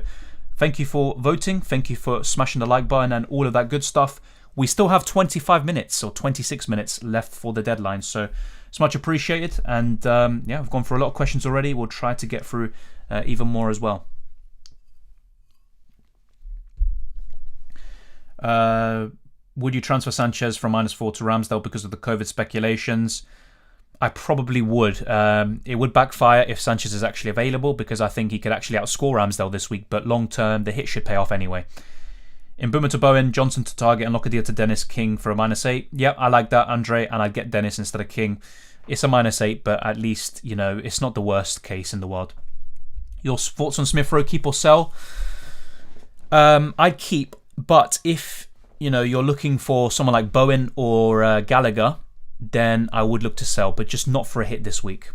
thank you for voting. Thank you for smashing the like button and all of that good stuff. We still have 25 minutes or 26 minutes left for the deadline, so It's much appreciated. And yeah, we've gone through a lot of questions already. We'll try to get through even more as well. Would you transfer Sanchez from -4 to Ramsdale because of the COVID speculations? I probably would. It would backfire if Sanchez is actually available, because I think he could actually outscore Ramsdale this week, but long term, the hit should pay off anyway. In Boomer to Bowen, Johnson to Target, and Locadia to Dennis, King for a -8. Yep, I like that, Andre, and I'd get Dennis instead of King. It's a -8, but at least, it's not the worst case in the world. Your thoughts on Smith Rowe, keep or sell? I'd keep, but if you're looking for someone like Bowen or Gallagher, then I would look to sell, but just not for a hit this week.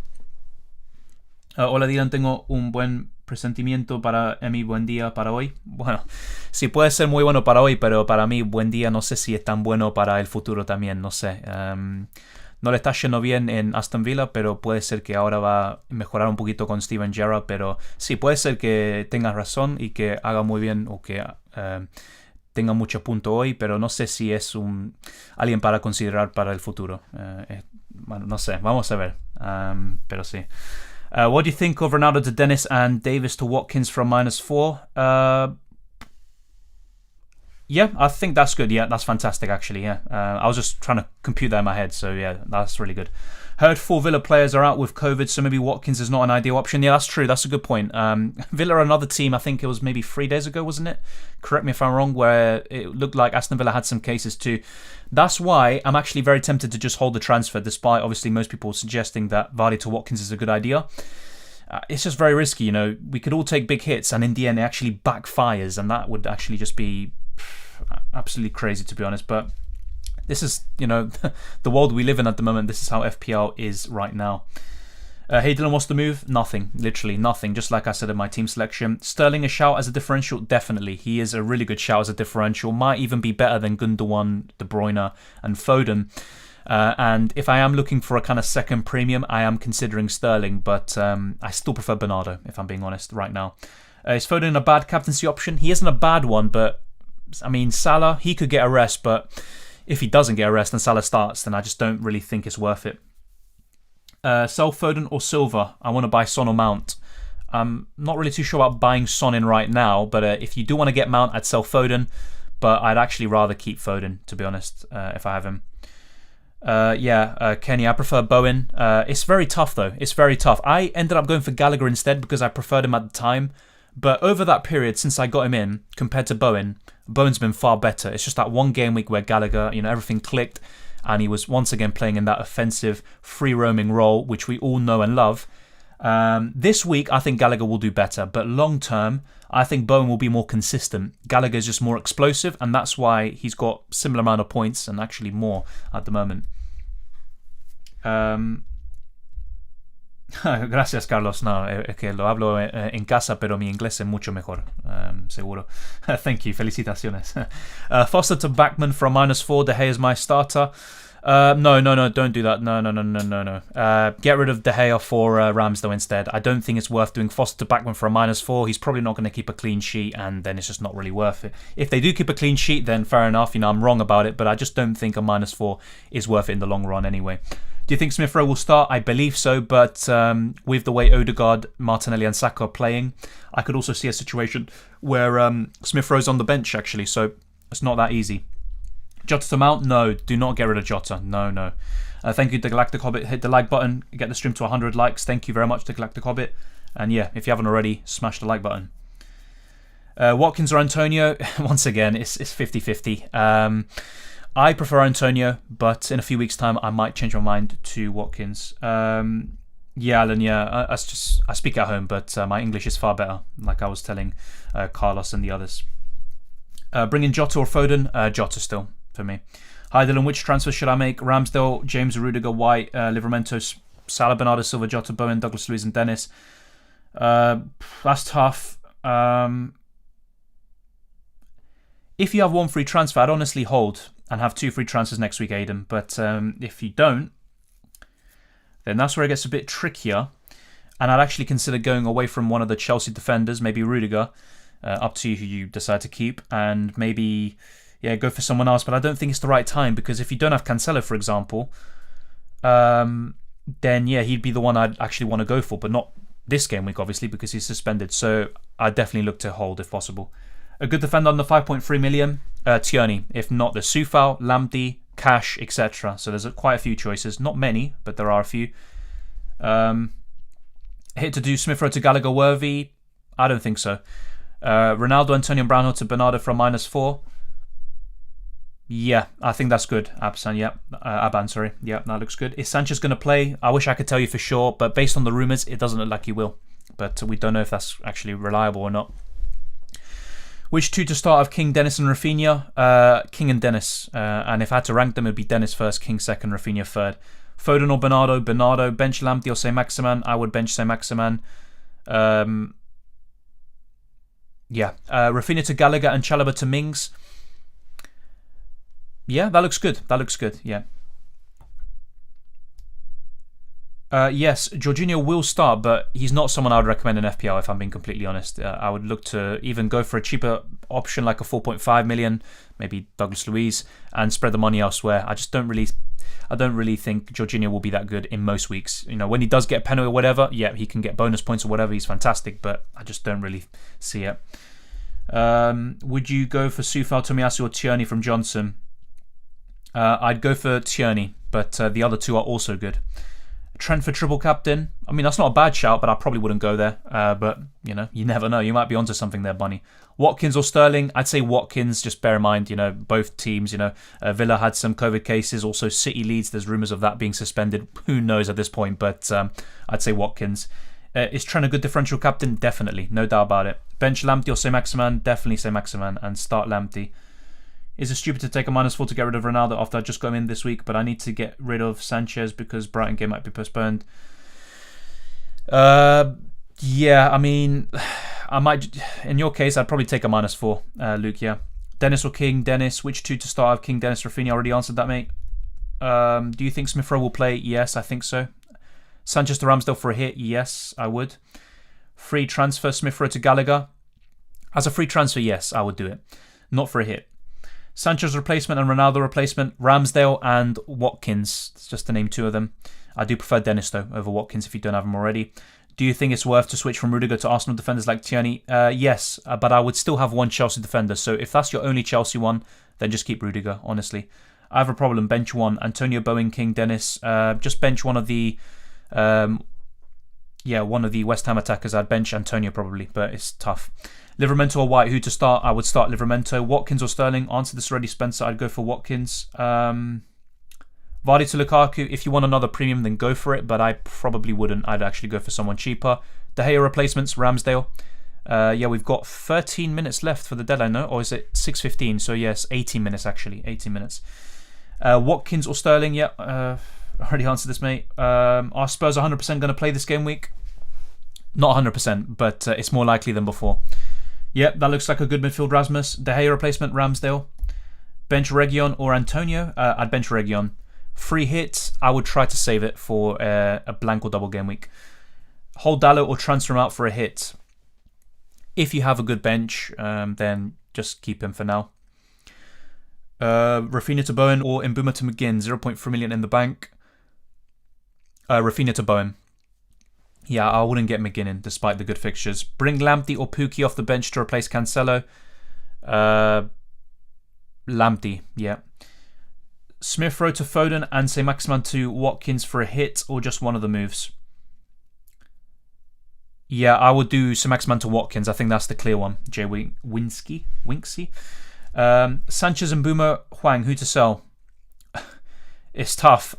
Hola Dylan, tengo un buen presentimiento para mi buen día para hoy. Bueno, sí puede ser muy bueno para hoy, pero para mí buen día no sé si es tan bueno para el futuro también, no sé. No le está yendo bien en Aston Villa, pero puede ser que ahora va a mejorar un poquito con Steven Gerrard, pero sí, puede ser que tengas razón y que haga muy bien o que tenga mucho punto hoy, pero no sé si es alguien para considerar para el futuro. Bueno, no sé, vamos a ver, pero sí. What do you think of Ronaldo to Dennis and Davis to Watkins from -4? Yeah, I think that's good. Yeah, that's fantastic, actually. Yeah, I was just trying to compute that in my head, so yeah, that's really good. Heard 4 Villa players are out with COVID, so maybe Watkins is not an ideal option. Yeah, that's true. That's a good point. Villa are another team, I think it was maybe 3 days ago, wasn't it? Correct me if I'm wrong, where it looked like Aston Villa had some cases too. That's why I'm actually very tempted to just hold the transfer, despite obviously most people suggesting that Vardy to Watkins is a good idea. It's just very risky, We could all take big hits, and in the end it actually backfires, and that would actually just be absolutely crazy, to be honest. But this is, the world we live in at the moment. This is how FPL is right now. Hey Dylan, what's the move? Nothing. Literally nothing. Just like I said in my team selection. Sterling a shout as a differential? Definitely. He is a really good shout as a differential. Might even be better than Gundogan, De Bruyne and Foden. And if I am looking for a kind of second premium, I am considering Sterling. But I still prefer Bernardo, if I'm being honest, right now. Is Foden a bad captaincy option? He isn't a bad one, but I mean, Salah, he could get a rest, but if he doesn't get a rest and Salah starts, then I just don't really think it's worth it. Sell Foden or Silva? I want to buy Son or Mount. I'm not really too sure about buying Son in right now, but if you do want to get Mount, I'd sell Foden, but I'd actually rather keep Foden, to be honest, if I have him. Kenny, I prefer Bowen. It's very tough, though. It's very tough. I ended up going for Gallagher instead because I preferred him at the time. But over that period, since I got him in, compared to Bowen, Bowen's been far better. It's just that one game week where Gallagher, everything clicked, and he was once again playing in that offensive, free-roaming role, which we all know and love. This week, I think Gallagher will do better, but long-term, I think Bowen will be more consistent. Gallagher's just more explosive, and that's why he's got similar amount of points, and actually more at the moment. Gracias, Carlos. No, es que lo hablo en casa, pero mi inglés es mucho mejor, seguro. Thank you, felicitaciones. Foster to Backman for a -4. De Gea is my starter. No, don't do that. No. Get rid of De Gea for Ramsdale instead. I don't think it's worth doing Foster to Backman for a -4. He's probably not going to keep a clean sheet, and then it's just not really worth it. If they do keep a clean sheet, then fair enough. I'm wrong about it, but I just don't think a -4 is worth it in the long run anyway. Do you think Smith Rowe will start? I believe so, but with the way Odegaard, Martinelli and Saka are playing, I could also see a situation where Smith Rowe's on the bench, actually, so it's not that easy. Jota to Mount? No, do not get rid of Jota. No. Thank you, The Galactic Hobbit. Hit the like button, get the stream to 100 likes. Thank you very much, The Galactic Hobbit. And yeah, if you haven't already, smash the like button. Watkins or Antonio? Once again, it's 50-50. I prefer Antonio, but in a few weeks' time, I might change my mind to Watkins. Alan, I speak at home, but my English is far better, like I was telling Carlos and the others. Bring in Jota or Foden? Jota still, for me. Hi Dylan, which transfer should I make? Ramsdale, James, Rudiger, White, Livramento, Salah, Bernardo, Silva, Jota, Bowen, Douglas Luiz and Dennis. That's tough. If you have one free transfer, I'd honestly hold and have 2 free transfers next week, Aiden. But if you don't, then that's where it gets a bit trickier. And I'd actually consider going away from one of the Chelsea defenders, maybe Rudiger, up to you who you decide to keep, and maybe go for someone else. But I don't think it's the right time, because if you don't have Cancelo, for example, then yeah, he'd be the one I'd actually want to go for, but not this game week, obviously, because he's suspended. So I'd definitely look to hold if possible. A good defender under 5.3 million, Tierney. If not, the Sufal, Lamptey, Cash, etc. So there's quite a few choices. Not many, but there are a few. Hit to do Smith Rowe to Gallagher worthy? I don't think so. Ronaldo, Antonio, and Brownhill to Bernardo for a -4. Yeah, I think that's good. Absan, yeah. Aban, sorry. Yeah, that looks good. Is Sanchez going to play? I wish I could tell you for sure, but based on the rumours, it doesn't look like he will. But we don't know if that's actually reliable or not. Which two to start of King, Dennis, and Rafinha? King and Dennis. And if I had to rank them, it would be Dennis first, King second, Rafinha third. Foden or Bernardo? Bernardo. Bench Lamptey or Saint-Maximin? I would bench Saint-Maximin. Yeah. Rafinha to Gallagher and Chalobah to Mings. Yeah, that looks good. That looks good, yeah. Yes, Jorginho will start, but he's not someone I would recommend in FPL, if I'm being completely honest. I would look to even go for a cheaper option like a 4.5 million, maybe Douglas Luiz, and spread the money elsewhere. I don't really think Jorginho will be that good in most weeks. You know, when he does get a penalty or whatever, yeah, he can get bonus points or whatever. He's fantastic, but I just don't really see it. Would you go for Sufal, Tomiyasu, or Tierney from Johnson? I'd go for Tierney, but the other two are also good. Trent for triple captain. I mean, that's not a bad shout, but I probably wouldn't go there. But, you know, you never know. You might be onto something there, Bunny. Watkins or Sterling? I'd say Watkins. Just bear in mind, you know, both teams, you know, Villa had some COVID cases. Also, City Leeds, there's rumours of that being suspended. Who knows at this point? But I'd say Watkins. Is Trent a good differential captain? Definitely. No doubt about it. Bench Lamptey or Saint-Maximin? Definitely Saint-Maximin. And start Lamptey. Is it stupid to take a -4 to get rid of Ronaldo after I just got him in this week, but I need to get rid of Sanchez because Brighton game might be postponed? Yeah, I mean, I might. In your case, I'd probably take a -4, Luke. Yeah, Dennis or King? Dennis. Which two to start of King, Dennis, Rafinha? Already answered that, mate. Do you think Smith Rowe will play? Yes, I think so. Sanchez to Ramsdale for a hit? Yes, I would. Free transfer Smith Rowe to Gallagher? As a free transfer, yes, I would do it. Not for a hit. Sanchez replacement and Ronaldo replacement, Ramsdale and Watkins. It's just to name two of them. I do prefer Dennis, though, over Watkins if you don't have him already. Do you think it's worth to switch from Rudiger to Arsenal defenders like Tierney? Yes, but I would still have one Chelsea defender. So if that's your only Chelsea one, then just keep Rudiger, honestly. I have a problem. Bench one. Antonio, Bowen, King, Dennis. Just bench one of the... one of the West Ham attackers. I'd bench Antonio probably, but it's tough. Livramento or White, who to start? I would start Livramento. Watkins or Sterling? Answered this already, Spencer. I'd go for Watkins. Vardy to Lukaku. If you want another premium, then go for it, but I probably wouldn't. I'd actually go for someone cheaper. De Gea replacements, Ramsdale. Yeah, we've got 13 minutes left for the deadline, no? Or is it 6:15? So yes, 18 minutes actually. 18 minutes. Watkins or Sterling? Yeah, already answered this, mate. Are Spurs 100% going to play this game week? Not 100%, but it's more likely than before. Yep, that looks like a good midfield, Rasmus. De Gea replacement, Ramsdale. Bench Reguilon or Antonio? I'd bench Reguilon. Free hits, I would try to save it for a blank or double game week. Hold Dalot or transfer him out for a hit. If you have a good bench, then just keep him for now. Rafinha to Bowen or Mbuma to McGinn, 0.3 million in the bank. Rafinha to Bowen. Yeah, I wouldn't get McGinn in despite the good fixtures. Bring Lamptey or Pukki off the bench to replace Cancelo. Lamptey, yeah. Smith Rowe to Foden and Saint-Maximin to Watkins for a hit or just one of the moves. Yeah, I would do Saint-Maximin to Watkins. I think that's the clear one. Jay Winksy. Sanchez and Mbuma, Hwang, who to sell? It's tough.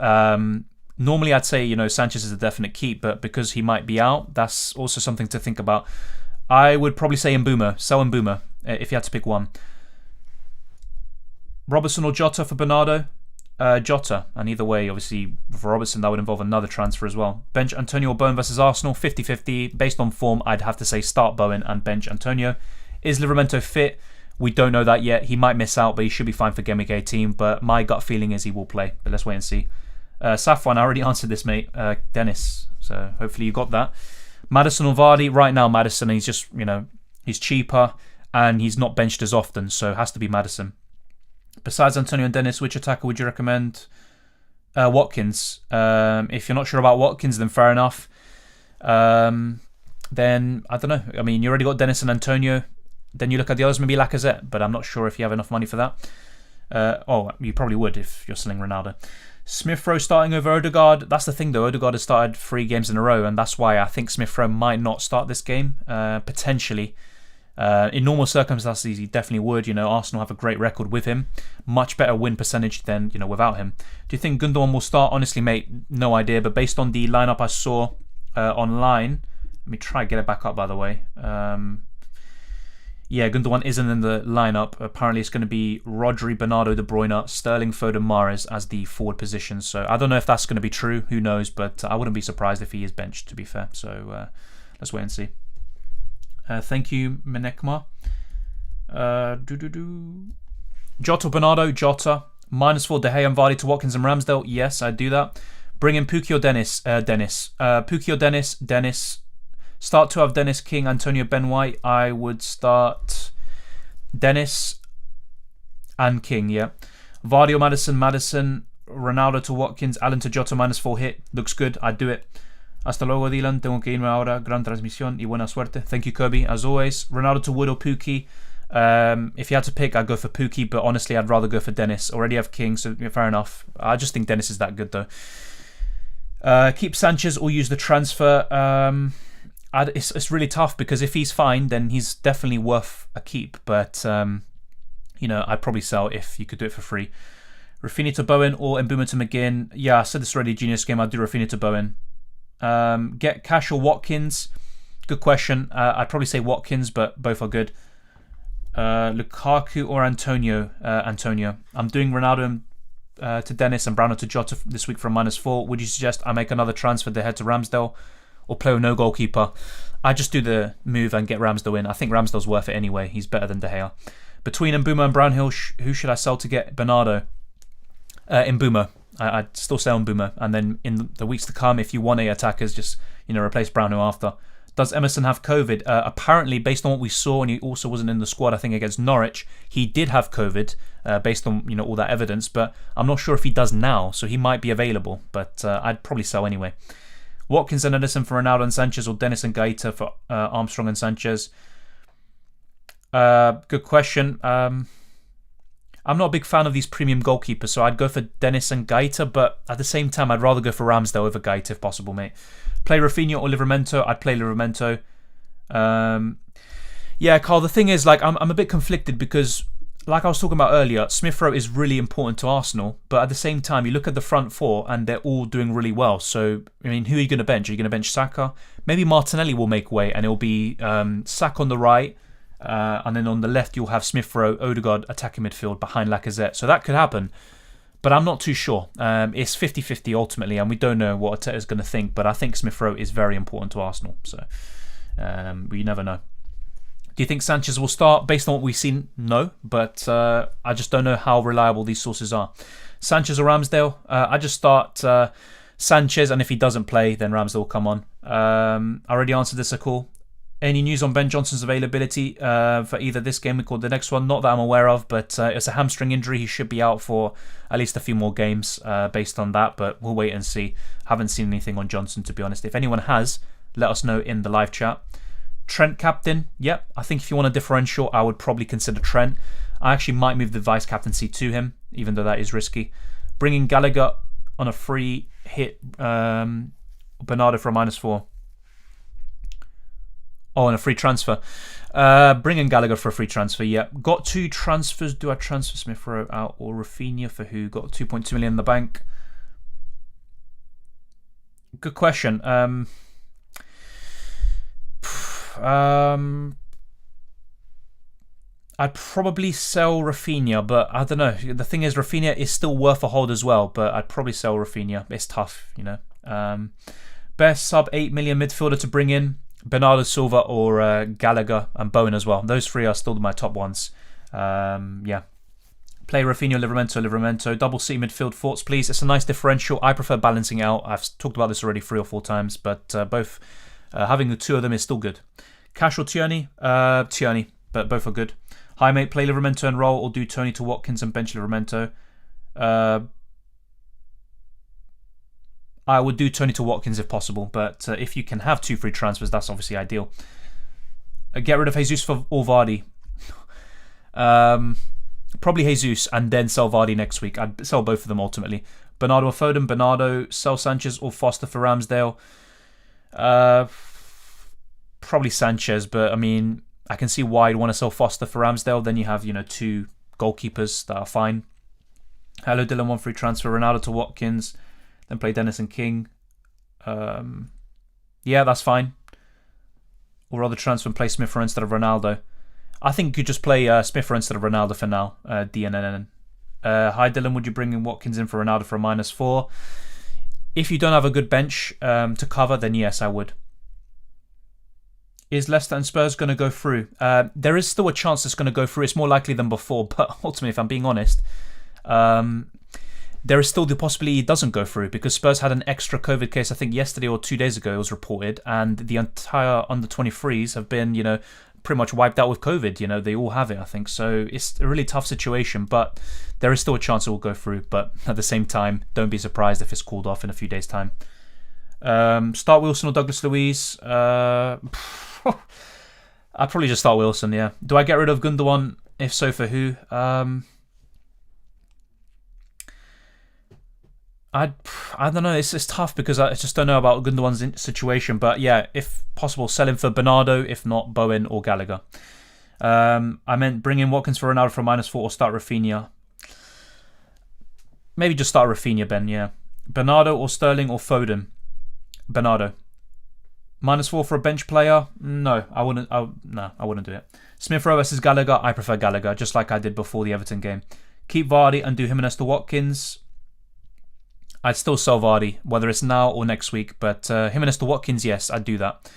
Normally, I'd say, you know, Sanchez is a definite keep, but because he might be out, that's also something to think about. I would probably say Mbuma. Sell Mbuma, if you had to pick one. Robertson or Jota for Bernardo? Jota. And either way, obviously, for Robertson, that would involve another transfer as well. Bench Antonio or Bowen versus Arsenal? 50-50. Based on form, I'd have to say start Bowen and bench Antonio. Is Livramento fit? We don't know that yet. He might miss out, but he should be fine for Game Week 18. But my gut feeling is he will play. But let's wait and see. Safwan, I already answered this, mate. Dennis. So hopefully you got that. Maddison or Vardy? Right now, Maddison. He's just, you know, he's cheaper and he's not benched as often. So it has to be Maddison. Besides Antonio and Dennis, which attacker would you recommend? Watkins. If you're not sure about Watkins, then fair enough. Then I don't know. I mean, you already got Dennis and Antonio. Then you look at the others, maybe Lacazette, but I'm not sure if you have enough money for that. You probably would if you're selling Ronaldo. Smith-Rowe starting over Odegaard. That's the thing though, Odegaard has started 3 games in a row, and that's why I think Smith-Rowe might not start this game, potentially. In normal circumstances, he definitely would. Arsenal have a great record with him. Much better win percentage than, without him. Do you think Gundogan will start? Honestly, mate, no idea. But based on the lineup I saw online, let me try to get it back up, by the way. Yeah, Gundogan isn't in the lineup. Apparently, it's going to be Rodri, Bernardo, De Bruyne, Sterling, Foden, Mahrez as the forward positions. So I don't know if that's going to be true. Who knows? But I wouldn't be surprised if he is benched, to be fair. So let's wait and see. Thank you, Menekma. Jota, Bernardo, Jota. -4 De Gea and Vardy to Watkins and Ramsdale. Yes, I'd do that. Bring in Pukki or Dennis. Pukki or Dennis. Dennis. Start to have Dennis, King, Antonio, Ben White. I would start Dennis and King, yeah. Vardy or Madison. Ronaldo to Watkins. Allen to Jota, -4 hit. Looks good. I'd do it. Hasta luego, Dylan. Tengo que irme ahora. Gran transmisión y buena suerte. Thank you, Kirby, as always. Ronaldo to Wood or Pukki. If you had to pick, I'd go for Pukki, but honestly, I'd rather go for Dennis. Already have King, so fair enough. I just think Dennis is that good, though. Keep Sanchez or use the transfer. It's really tough because if he's fine, then he's definitely worth a keep. But, I'd probably sell if you could do it for free. Rafinha to Bowen or Mbeumo to McGinn. Yeah, I said this already, Genius Game. I'd do Rafinha to Bowen. Get Cash or Watkins. Good question. I'd probably say Watkins, but both are good. Lukaku or Antonio. Antonio. I'm doing Ronaldo to Dennis and Browner to Jota this week for a -4. Would you suggest I make another transfer to head to Ramsdale or play with no goalkeeper? I just do the move and get Ramsdale in. I think Ramsdale's worth it anyway. He's better than De Gea. Between Mbeumo and Brownhill, who should I sell to get Bernardo? Mbeumo. I'd still say Mbeumo, and then in the weeks to come, if you want 8 attackers, just replace Brownhill after. Does Emerson have COVID? Apparently, based on what we saw, and he also wasn't in the squad, I think, against Norwich, he did have COVID, based on all that evidence, but I'm not sure if he does now, so he might be available, but I'd probably sell anyway. Watkins and Edison for Ronaldo and Sanchez, or Dennis and Gaeta for Armstrong and Sanchez? Good question. I'm not a big fan of these premium goalkeepers, so I'd go for Dennis and Gaeta, but at the same time, I'd rather go for Ramsdale over Gaeta if possible, mate. Play Rafinha or Livramento? I'd play Livramento. Yeah, Carl, the thing is, I'm a bit conflicted because, like I was talking about earlier, Smith-Rowe is really important to Arsenal, but at the same time, you look at the front four and they're all doing really well. So, I mean, who are you going to bench? Are you going to bench Saka? Maybe Martinelli will make way and it'll be Saka on the right, and then on the left you'll have Smith-Rowe, Odegaard attacking midfield behind Lacazette. So that could happen, but I'm not too sure. It's 50-50 ultimately, and we don't know what Arteta's going to think, but I think Smith-Rowe is very important to Arsenal, so we never know. Do you think Sanchez will start? Based on what we've seen, no, but I just don't know how reliable these sources are. Sanchez or Ramsdale? I just start Sanchez, and if he doesn't play, then Ramsdale will come on. I already answered this, a call. Any news on Ben Johnson's availability for either this game week or the next one? Not that I'm aware of, but it's a hamstring injury. He should be out for at least a few more games based on that, but we'll wait and see. Haven't seen anything on Johnson, to be honest. If anyone has, let us know in the live chat. Trent captain, yep. I think if you want a differential, I would probably consider Trent. I actually might move the vice captaincy to him, even though that is risky. Bringing Gallagher on a free hit, Bernardo for a -4. Oh, and a free transfer. Bringing Gallagher for a free transfer, yeah. Got 2 transfers. Do I transfer Smith-Rowe out or Rafinha for who? Got 2.2 million in the bank. Good question. I'd probably sell Rafinha, but I don't know. The thing is, Rafinha is still worth a hold as well, but I'd probably sell Rafinha. It's tough, Best sub 8 million midfielder to bring in: Bernardo Silva or Gallagher and Bowen as well. Those 3 are still my top ones. Yeah. Play Rafinha, Livramento. Double C midfield thoughts, please. It's a nice differential. I prefer balancing out. I've talked about this already 3 or 4 times, but both having the 2 of them is still good. Cash or Tierney? Tierney, but both are good. Hi, mate. Play Livramento and roll, or do Tony to Watkins and bench Livramento. I would do Tony to Watkins if possible, but if you can have 2 free transfers, that's obviously ideal. Get rid of Jesus or Vardy. Probably Jesus and then sell Vardy next week. I'd sell both of them ultimately. Bernardo or Foden, Bernardo, sell Sanchez or Foster for Ramsdale. Probably Sanchez, but I mean, I can see why you'd want to sell Foster for Ramsdale. Then you have, 2 goalkeepers that are fine. Hello Dylan, 1 free transfer. Ronaldo to Watkins. Then play Dennis and King. Yeah, that's fine. Or rather transfer and play Smith Rowe instead of Ronaldo. I think you could just play Smith Rowe instead of Ronaldo for now. DNNN. Hi Dylan, would you bring in Watkins in for Ronaldo for a -4? If you don't have a good bench to cover, then yes, I would. Is Leicester and Spurs going to go through? There is still a chance it's going to go through. It's more likely than before, but ultimately, if I'm being honest, there is still the possibility it doesn't go through because Spurs had an extra COVID case, I think yesterday or 2 days ago it was reported, and the entire under-23s have been, pretty much wiped out with COVID. They all have it, I think. So it's a really tough situation, but there is still a chance it will go through. But at the same time, don't be surprised if it's called off in a few days' time. Start Wilson or Douglas Luiz? I'd probably just start Wilson, yeah. Do I get rid of Gundogan? If so, for who? I don't know. It's tough because I just don't know about Gundogan's situation. But yeah, if possible, sell him for Bernardo. If not, Bowen or Gallagher. I meant bring in Watkins for Ronaldo for a -4 or start Rafinha. Maybe just start Rafinha, Ben, yeah. Bernardo or Sterling or Foden? Bernardo. -4 for a bench player? No, I wouldn't. I wouldn't do it. Smith Rowe versus Gallagher? I prefer Gallagher, just like I did before the Everton game. Keep Vardy and do Jimenez to Watkins. I'd still sell Vardy, whether it's now or next week. But Jimenez to Watkins, yes, I'd do that.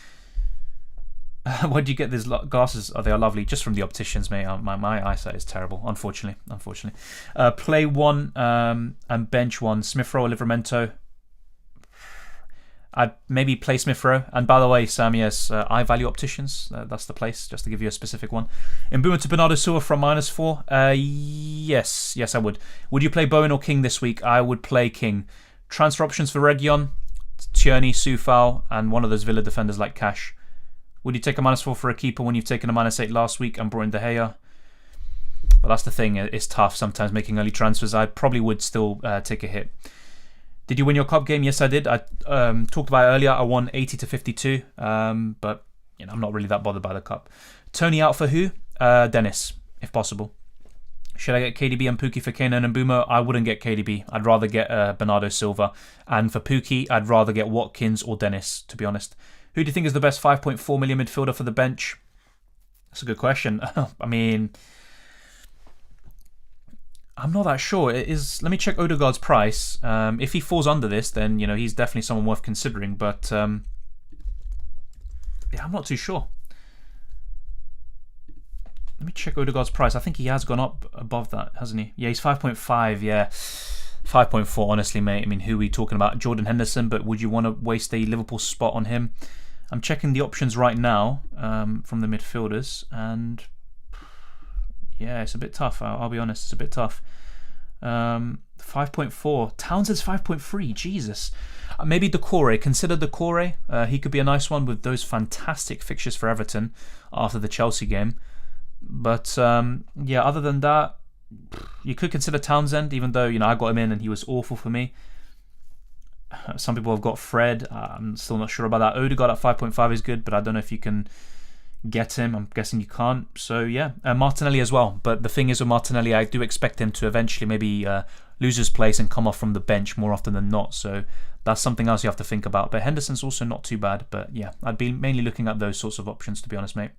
Where do you get these glasses? Oh, they are lovely. Just from the opticians, mate. My eyesight is terrible, unfortunately. Play 1 and bench 1. Smith Rowe or Livramento. I'd maybe play Smith Rowe. And by the way, Sam, yes, I Value Opticians. That's the place, just to give you a specific one. Mbuma to Bernardo Silva from -4. Yes, I would. Would you play Bowen or King this week? I would play King. Transfer options for Reguilon, Tierney, Soufal, and one of those Villa defenders like Cash. Would you take a -4 for a keeper when you've taken a -8 last week and brought in De Gea? But that's the thing, it's tough sometimes making early transfers. I probably would still take a hit. Did you win your cup game? Yes, I did. I talked about it earlier. I won 80 to 52, but I'm not really that bothered by the cup. Tony out for who? Dennis, if possible. Should I get KDB and Pookie for Kane and Mbuma? I wouldn't get KDB. I'd rather get Bernardo Silva. And for Pookie, I'd rather get Watkins or Dennis, to be honest. Who do you think is the best 5.4 million midfielder for the bench? That's a good question. I mean, I'm not that sure. It is. Let me check Odegaard's price. If he falls under this, then he's definitely someone worth considering. But yeah, I'm not too sure. Let me check Odegaard's price. I think he has gone up above that, hasn't he? Yeah, he's 5.5. Yeah, 5.4. Honestly, mate. I mean, who are we talking about? Jordan Henderson. But would you want to waste a Liverpool spot on him? I'm checking the options right now from the midfielders, and yeah, it's a bit tough. I'll be honest, it's a bit tough. 5.4. Townsend's 5.3. Jesus. Maybe Decore. Consider Decore. He could be a nice one with those fantastic fixtures for Everton after the Chelsea game. But yeah, other than that, you could consider Townsend, even though I got him in and he was awful for me. Some people have got Fred. I'm still not sure about that. Odegaard at 5.5 is good, but I don't know if you can get him. I'm guessing you can't. So yeah, Martinelli as well. But the thing is with Martinelli, I do expect him to eventually maybe lose his place and come off from the bench more often than not. So that's something else you have to think about. But Henderson's also not too bad. But yeah, I'd be mainly looking at those sorts of options, to be honest, mate.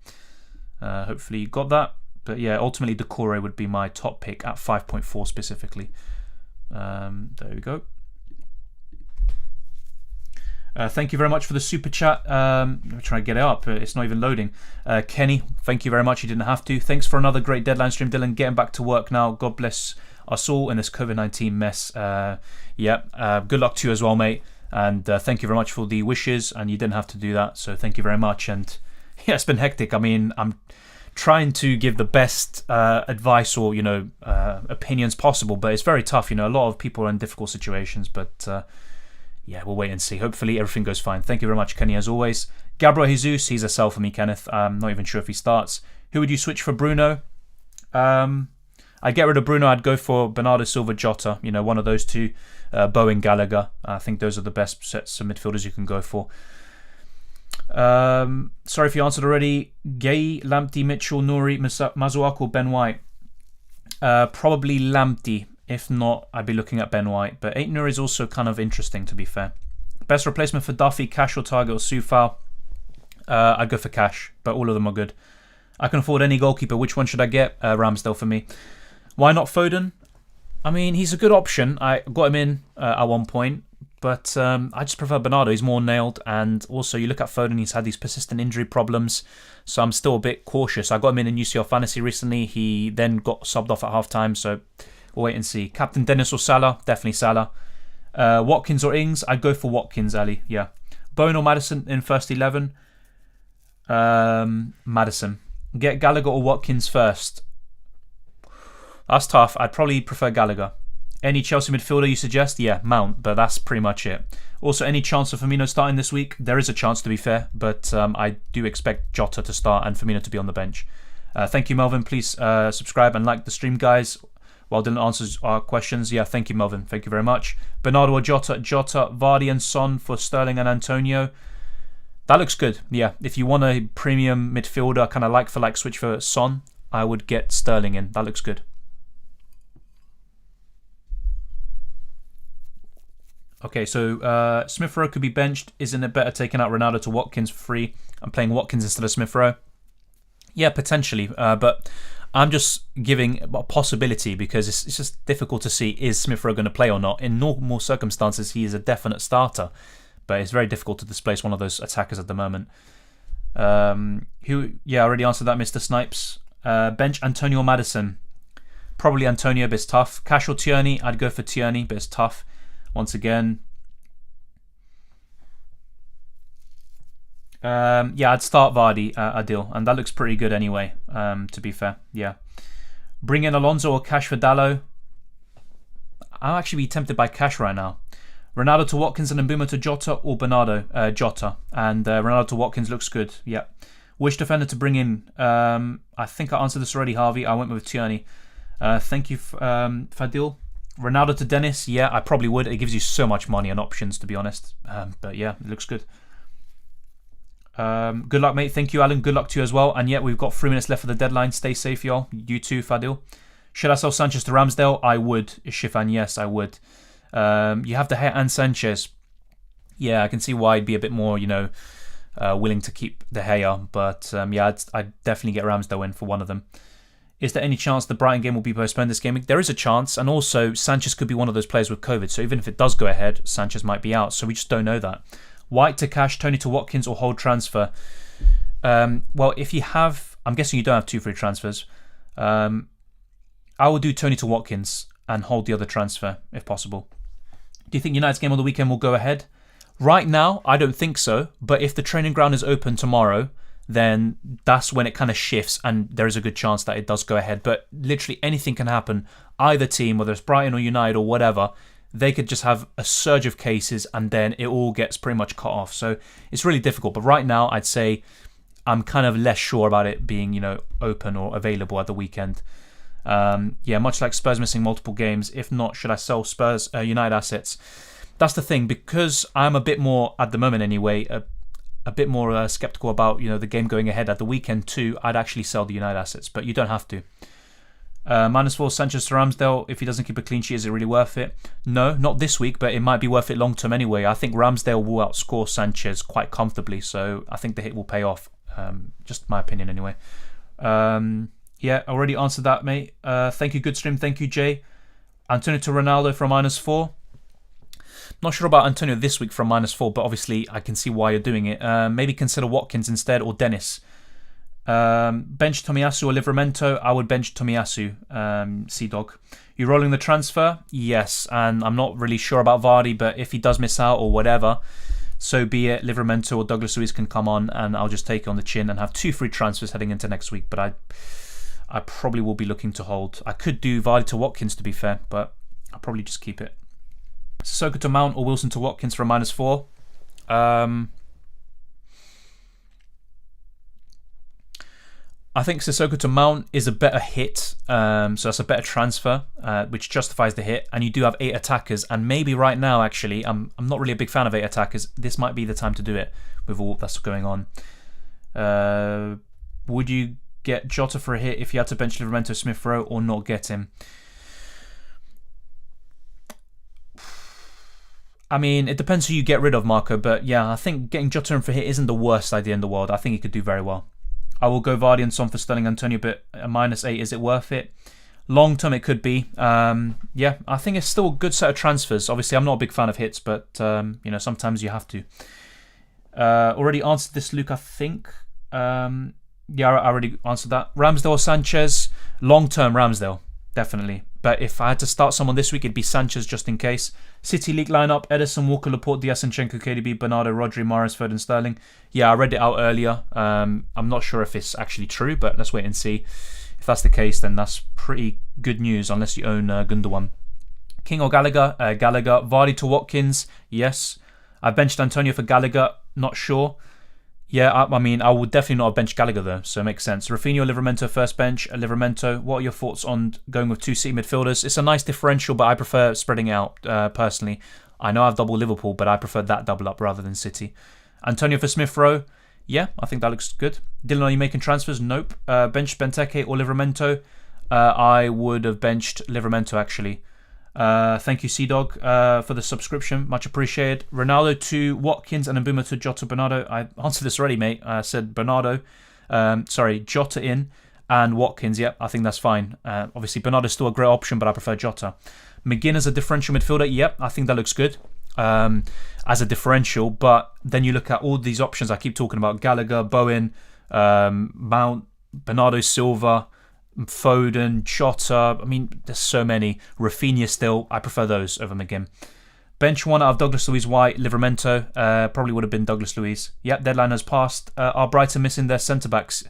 Hopefully you got that. But yeah, ultimately Decore would be my top pick at 5.4 specifically. There we go. Thank you very much for the super chat. I'm trying to get it up. It's not even loading. Kenny, thank you very much. You didn't have to. Thanks for another great deadline stream, Dylan. Getting back to work now. God bless us all in this COVID-19 mess. Good luck to you as well, mate. And thank you very much for the wishes. And you didn't have to do that. So thank you very much. And yeah, it's been hectic. I mean, I'm trying to give the best advice or, opinions possible. But it's very tough. A lot of people are in difficult situations. But yeah, we'll wait and see. Hopefully everything goes fine. Thank you very much, Kenny, as always. Gabriel Jesus, he's a sell for me, Kenneth. I'm not even sure if he starts. Who would you switch for Bruno? I'd get rid of Bruno. I'd go for Bernardo Silva, Jota. You know, one of those two. Bowen, Gallagher. I think those are the best sets of midfielders you can go for. Sorry if you answered already. Gay, Lamptey, Mitchell, Nouri, Masuaku, or Ben White? Probably Lamptey. If not, I'd be looking at Ben White. But 8 Nouri is also kind of interesting, to be fair. Best replacement for Duffy, Cash or Target or Soufal? I'd go for Cash, but all of them are good. I can afford any goalkeeper. Which one should I get? Ramsdale for me. Why not Foden? I mean, he's a good option. I got him in at one point, but I just prefer Bernardo. He's more nailed, and also you look at Foden, he's had these persistent injury problems, so I'm still a bit cautious. I got him in UCL Fantasy recently. He then got subbed off at half-time, so we'll wait and see. Captain Dennis or Salah? Definitely Salah. Watkins or Ings? I'd go for Watkins, Ali. Yeah. Bowen or Maddison in first 11? Maddison. Get Gallagher or Watkins first? That's tough. I'd probably prefer Gallagher. Any Chelsea midfielder you suggest? Yeah, Mount, but that's pretty much it. Also, any chance of Firmino starting this week? There is a chance, to be fair, but I do expect Jota to start and Firmino to be on the bench. Thank you, Melvin. Please subscribe and like the stream, guys. While Dylan answers our questions. Yeah, thank you, Melvin. Thank you very much. Bernardo or Jota? Jota, Vardy and Son for Sterling and Antonio. That looks good. Yeah, if you want a premium midfielder, kind of like for like switch for Son, I would get Sterling in. That looks good. Okay, so Smith Rowe could be benched. Isn't it better taking out Ronaldo to Watkins for free and playing Watkins instead of Smith Rowe? Yeah, potentially. But I'm just giving a possibility because it's just difficult to see, is Smith Rowe going to play or not? In normal circumstances, he is a definite starter. But it's very difficult to displace one of those attackers at the moment. I already answered that, Mr. Snipes. Bench Antonio Maddison. Probably Antonio, but it's tough. Cash or Tierney? I'd go for Tierney, but it's tough. Once again. I'd start Vardy, Adil. And that looks pretty good anyway, to be fair. Yeah. Bring in Alonso or Cash for Dallo. I'll actually be tempted by Cash right now. Ronaldo to Watkins and Mbuma to Jota or Bernardo? Jota. And Ronaldo to Watkins looks good. Yeah. Which defender to bring in? I think I answered this already, Harvey. I went with Tierney. Thank you, Fadil. Ronaldo to Dennis, yeah, I probably would. It gives you so much money and options, to be honest. But yeah, it looks good. Good luck, mate. Thank you, Alan. Good luck to you as well. And yeah, we've got 3 minutes left for the deadline. Stay safe, y'all. You too, Fadil. Should I sell Sanchez to Ramsdale? I would. Shifan, yes, I would. You have De Gea and Sanchez. Yeah, I can see why I'd be a bit more, willing to keep De Gea. But I'd definitely get Ramsdale in for one of them. Is there any chance the Brighton game will be postponed this game? There is a chance, and also Sanchez could be one of those players with COVID, so even if it does go ahead, Sanchez might be out, so we just don't know that. White to Cash, Tony to Watkins, or hold transfer? Well, if you have... I'm guessing you don't have 2 free transfers. I will do Tony to Watkins and hold the other transfer, if possible. Do you think United's game on the weekend will go ahead? Right now, I don't think so, but if the training ground is open tomorrow, then that's when it kind of shifts and there is a good chance that it does go ahead. But literally anything can happen. Either team, whether it's Brighton or United or whatever, they could just have a surge of cases and then it all gets pretty much cut off. So it's really difficult. But right now, I'd say I'm kind of less sure about it being, open or available at the weekend. Much like Spurs missing multiple games. If not, should I sell Spurs United assets? That's the thing, because I'm a bit more, at the moment anyway, a bit more skeptical about the game going ahead at the weekend too. I'd actually sell the United assets, but you don't have to. -4 Sanchez to Ramsdale. If he doesn't keep a clean sheet, is it really worth it? No, not this week, but it might be worth it long term anyway. I think Ramsdale will outscore Sanchez quite comfortably, so I think the hit will pay off. Just my opinion anyway. I already answered that, mate. Thank you, good stream. Thank you, Jay. Antonio to Ronaldo from -4. Not sure about Antonio this week from -4, but obviously I can see why you're doing it. Maybe consider Watkins instead or Dennis. Bench Tomiyasu or Livramento? I would bench Tomiyasu, Sea-Dog. You rolling the transfer? Yes, and I'm not really sure about Vardy, but if he does miss out or whatever, so be it. Livramento or Douglas Luiz can come on and I'll just take it on the chin and have 2 free transfers heading into next week, but I probably will be looking to hold. I could do Vardy to Watkins, to be fair, but I'll probably just keep it. Sissoko to Mount or Wilson to Watkins for a -4. I think Sissoko to Mount is a better hit, so that's a better transfer, which justifies the hit. And you do have 8 attackers, and maybe right now, actually, I'm not really a big fan of 8 attackers. This might be the time to do it with all that's going on. Would you get Jota for a hit if you had to bench Livramento, Smith Rowe, or not get him? I mean, it depends who you get rid of, Marco, but yeah, I think getting Jota in for a hit isn't the worst idea in the world. I think he could do very well. I will go Vardy and Son for Sterling, Antonio, but a -8, is it worth it? Long term, it could be. Yeah, I think it's still a good set of transfers. Obviously, I'm not a big fan of hits, but sometimes you have to. Already answered this, Luke, I think. Yeah, I already answered that. Ramsdale or Sanchez? Long term, Ramsdale, definitely. But if I had to start someone this week, it'd be Sanchez just in case. City League lineup: Ederson, Walker, Laporte, Diaz, Zinchenko, KDB, Bernardo, Rodri, Mahrez, Foden, Sterling. Yeah, I read it out earlier. I'm not sure if it's actually true, but let's wait and see. If that's the case, then that's pretty good news, unless you own Gundogan. King or Gallagher? Gallagher. Vardy to Watkins? Yes. I benched Antonio for Gallagher. Not sure. Yeah, I mean, I would definitely not have benched Gallagher though, so it makes sense. Rafinha or Livramento first bench. Livramento. What are your thoughts on going with 2 City midfielders? It's a nice differential, but I prefer spreading it out personally. I know I have double Liverpool, but I prefer that double up rather than City. Antonio for Smith Rowe. Yeah, I think that looks good. Dylan, are you making transfers? Nope. Bench Benteke or Livramento? I would have benched Livramento actually. Thank you, Sea-Dog, for the subscription. Much appreciated. Ronaldo to Watkins and Mbeumo to Jota Bernardo. I answered this already, mate. I said Bernardo. Jota in and Watkins. Yep, I think that's fine. Obviously, Bernardo's still a great option, but I prefer Jota. McGinn as a differential midfielder. Yep, I think that looks good as a differential. But then you look at all these options I keep talking about. Gallagher, Bowen, Mount, Bernardo Silva, Foden, Jota. I mean, there's so many. Rafinha still. I prefer those over McGinn. Bench one out of Douglas Luiz, White, Livramento. Probably would have been Douglas Luiz. Yep, deadline has passed. Are Brighton missing their centre-backs?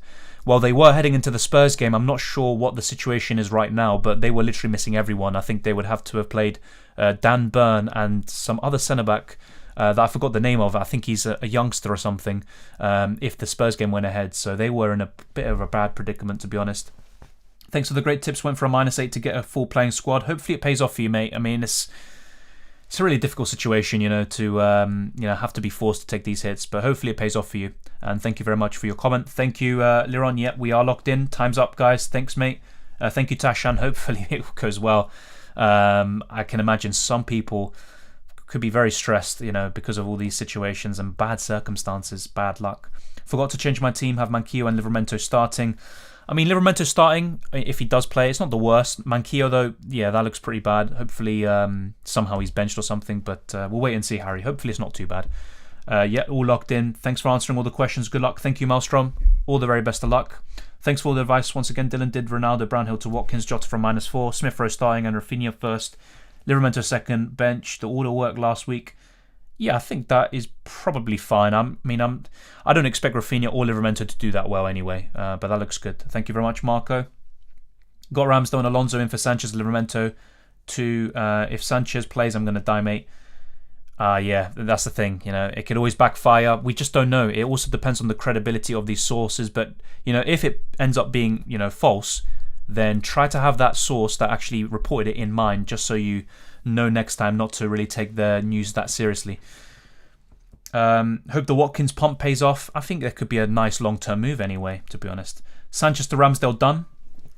Well, they were heading into the Spurs game. I'm not sure what the situation is right now, but they were literally missing everyone. I think they would have to have played Dan Burn and some other centre-back that I forgot the name of. I think he's a youngster or something if the Spurs game went ahead. So they were in a bit of a bad predicament, to be honest. Thanks for the great tips. Went for a -8 to get a full playing squad. Hopefully it pays off for you, mate. I mean, it's a really difficult situation, to have to be forced to take these hits, but hopefully it pays off for you. And thank you very much for your comment. Thank you, Liron. Yep, we are locked in. Time's up, guys. Thanks, mate. Thank you, Tashan. Hopefully it goes well. I can imagine some people could be very stressed, because of all these situations and bad circumstances, bad luck. Forgot to change my team. Have Manquillo and Livramento starting. I mean, Livramento starting, if he does play, it's not the worst. Manquillo, though, yeah, that looks pretty bad. Hopefully, somehow he's benched or something, but we'll wait and see, Harry. Hopefully it's not too bad. Yeah, all locked in. Thanks for answering all the questions. Good luck. Thank you, Maelstrom. All the very best of luck. Thanks for all the advice. Once again, Dylan did Ronaldo, Brownhill to Watkins, Jota from -4, Smith Rowe starting and Rafinha first, Livramento second, bench. The order worked last week. Yeah, I think that is probably fine. I don't expect Rafinha or Livramento to do that well anyway, but that looks good. Thank you very much, Marco. Got Ramsdale and Alonso in for Sanchez, Livramento. If Sanchez plays, I'm going to die, mate. Yeah, that's the thing. It could always backfire. We just don't know. It also depends on the credibility of these sources. But if it ends up being false, then try to have that source that actually reported it in mind, just so you know next time not to really take the news that seriously. Hope the Watkins pump pays off. I think that could be a nice long-term move anyway, to be honest. Sanchez to Ramsdale done.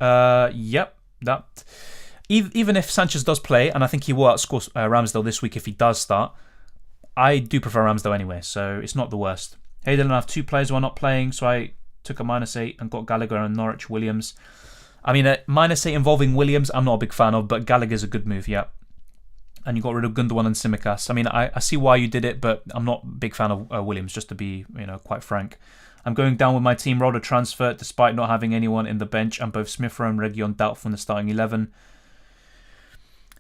Yep, that. Even if Sanchez does play, and I think he will outscore Ramsdale this week if he does start, I do prefer Ramsdale anyway, so it's not the worst. Hey Dylan, I have 2 players who are not playing, so I took a -8 and got Gallagher and Norwich Williams. I mean, a -8 involving Williams, I'm not a big fan of, but Gallagher's a good move, yeah. And you got rid of Gundogan and Tsimikas. I mean, I see why you did it, but I'm not a big fan of Williams, just to be quite frank. I'm going down with my team roller transfer, despite not having anyone in the bench, and both Smith Rowe and Reguilon doubtful in the starting 11.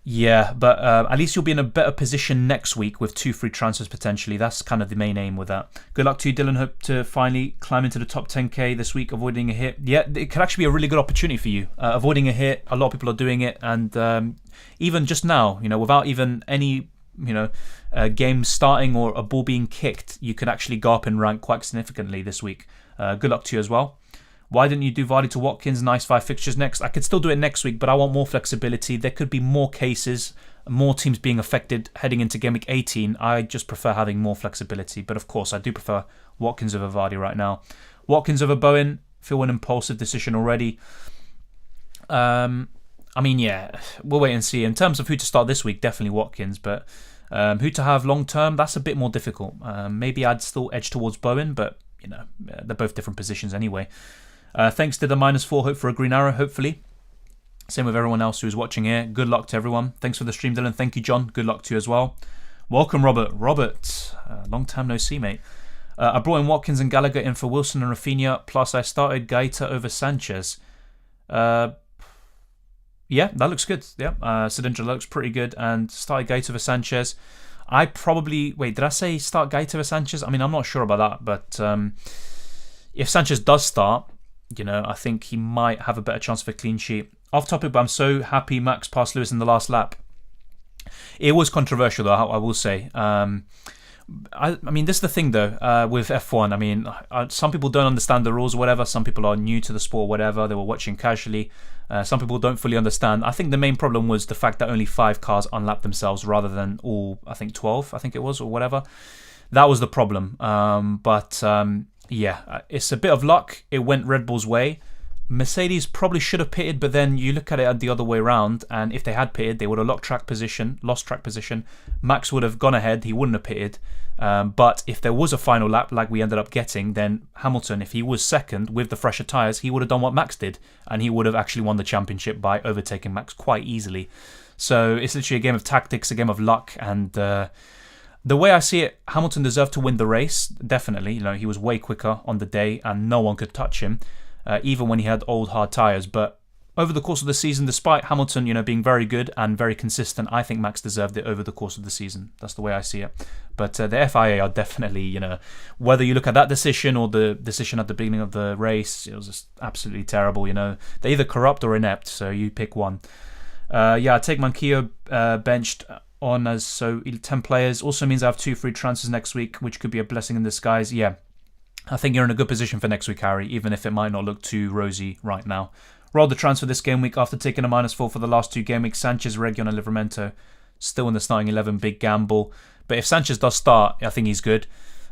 Yeah, but at least you'll be in a better position next week with 2 free transfers potentially. That's kind of the main aim with that. Good luck to you, Dylan. Hope to finally climb into the top 10k this week, avoiding a hit. Yeah, it could actually be a really good opportunity for you. Avoiding a hit, a lot of people are doing it, and even just now, without even any games starting or a ball being kicked, you could actually go up in rank quite significantly this week. Good luck to you as well. Why didn't you do Vardy to Watkins? Nice 5 fixtures next. I could still do it next week, but I want more flexibility. There could be more cases, more teams being affected heading into Game Week 18. I just prefer having more flexibility. But of course, I do prefer Watkins over Vardy right now. Watkins over Bowen. Feel an impulsive decision already. We'll wait and see. In terms of who to start this week, definitely Watkins. But who to have long term, that's a bit more difficult. Maybe I'd still edge towards Bowen, but they're both different positions anyway. Thanks to the -4. Hope for a green arrow, hopefully. Same with everyone else who's watching here. Good luck to everyone. Thanks for the stream, Dylan. Thank you, John. Good luck to you as well. Welcome, Robert. Robert, long time no see, mate. I brought in Watkins and Gallagher in for Wilson and Rafinha, plus I started Gaeta over Sanchez. Yeah, that looks good. Yeah, Sidindra looks pretty good, and started Gaeta over Sanchez. Did I say start Gaeta over Sanchez? I'm not sure about that, but if Sanchez does start, I think he might have a better chance of a clean sheet. Off topic, but I'm so happy Max passed Lewis in the last lap. It was controversial, though, I will say. This is the thing, though, with F1. Some people don't understand the rules or whatever. Some people are new to the sport or whatever. They were watching casually. Some people don't fully understand. I think the main problem was the fact that only 5 cars unlapped themselves rather than all, 12, it was, or whatever. That was the problem. It's a bit of luck. It went Red Bull's way. Mercedes probably should have pitted, but then you look at it the other way around, and if they had pitted, they would have lost track position. Max would have gone ahead. He wouldn't have pitted. But if there was a final lap like we ended up getting, then Hamilton, if he was second with the fresher tyres, he would have done what Max did, and he would have actually won the championship by overtaking Max quite easily. So it's literally a game of tactics, a game of luck, and the way I see it, Hamilton deserved to win the race, definitely. He was way quicker on the day, and no one could touch him. Even when he had old hard tyres. But over the course of the season, despite Hamilton being very good and very consistent, I think Max deserved it over the course of the season. That's the way I see it. But the FIA are definitely, whether you look at that decision or the decision at the beginning of the race, it was just absolutely terrible. They're either corrupt or inept, so you pick one. I take Manquillo benched on as 10 players. Also means I have 2 free transfers next week, which could be a blessing in disguise. Yeah. I think you're in a good position for next week, Harry, even if it might not look too rosy right now. Rolled the transfer this game week after taking a -4 for the last 2 game weeks. Sanchez, Region and Livramento still in the starting 11, big gamble. But if Sanchez does start, I think he's good.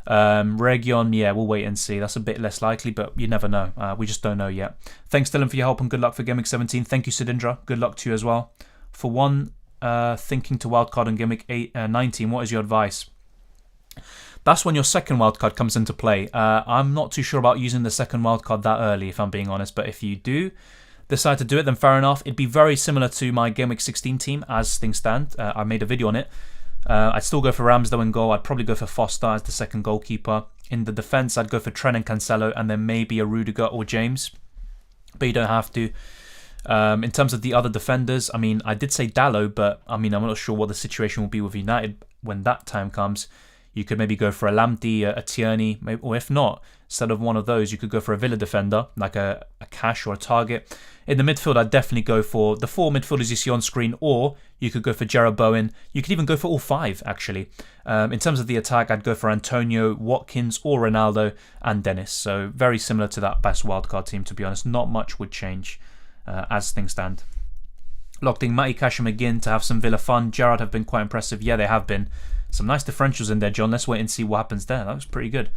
Region, we'll wait and see. That's a bit less likely, but you never know. We just don't know yet. Thanks, Dylan, for your help and good luck for Game Week 17. Thank you, Sidindra. Good luck to you as well. For one, thinking to wildcard on Game Week 19, what is your advice? That's when your second wildcard comes into play. I'm not too sure about using the second wildcard that early, if I'm being honest. But if you do decide to do it, then fair enough. It'd be very similar to my Game Week 16 team as things stand. I made a video on it. I'd still go for Ramsdale in goal. I'd probably go for Foster as the second goalkeeper. In the defence, I'd go for Trent and Cancelo, and then maybe a Rudiger or James. But you don't have to. In terms of the other defenders, I did say Dallo, but I'm not sure what the situation will be with United when that time comes. You could maybe go for a Lamptey, a Tierney, or if not, instead of one of those, you could go for a Villa defender, like a Cash or a Target. In the midfield, I'd definitely go for the 4 midfielders you see on screen, or you could go for Jarrod Bowen. You could even go for all 5, actually. In terms of the attack, I'd go for Antonio, Watkins, or Ronaldo, and Dennis. So very similar to that best wildcard team, to be honest. Not much would change as things stand. Locked in Matty, Cash and McGinn to have some Villa fun. Jarrod have been quite impressive. Yeah, they have been. Some nice differentials in there, John. Let's wait and see what happens there. That was pretty good.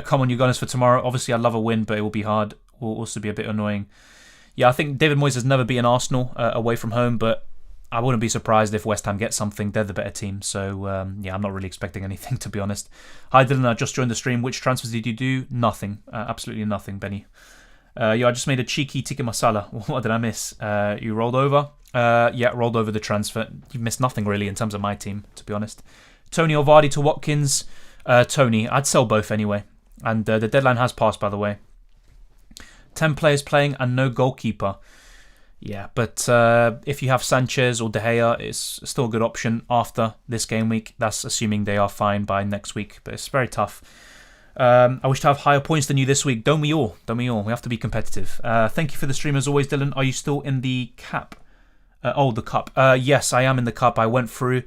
Come on, you Gunners, for tomorrow. Obviously, I'd love a win, but it will be hard. Will also be a bit annoying. Yeah, I think David Moyes has never beaten Arsenal away from home, but I wouldn't be surprised if West Ham get something. They're the better team. So, I'm not really expecting anything, to be honest. Hi, Dylan. I just joined the stream. Which transfers did you do? Nothing. Absolutely nothing, Benny. I just made a cheeky tikka masala. What did I miss? You rolled over? Rolled over the transfer. You missed nothing really in terms of my team, to be honest. Tony or Vardy to Watkins. Tony. I'd sell both anyway. And the deadline has passed, by the way. 10 players playing and no goalkeeper. Yeah, but if you have Sanchez or De Gea, it's still a good option after this game week. That's assuming they are fine by next week, but it's very tough. I wish to have higher points than you this week. Don't we all? We have to be competitive. Thank you for the stream as always, Dylan. Are you still in the cap? The cup. Yes, I am in the cup. I went through.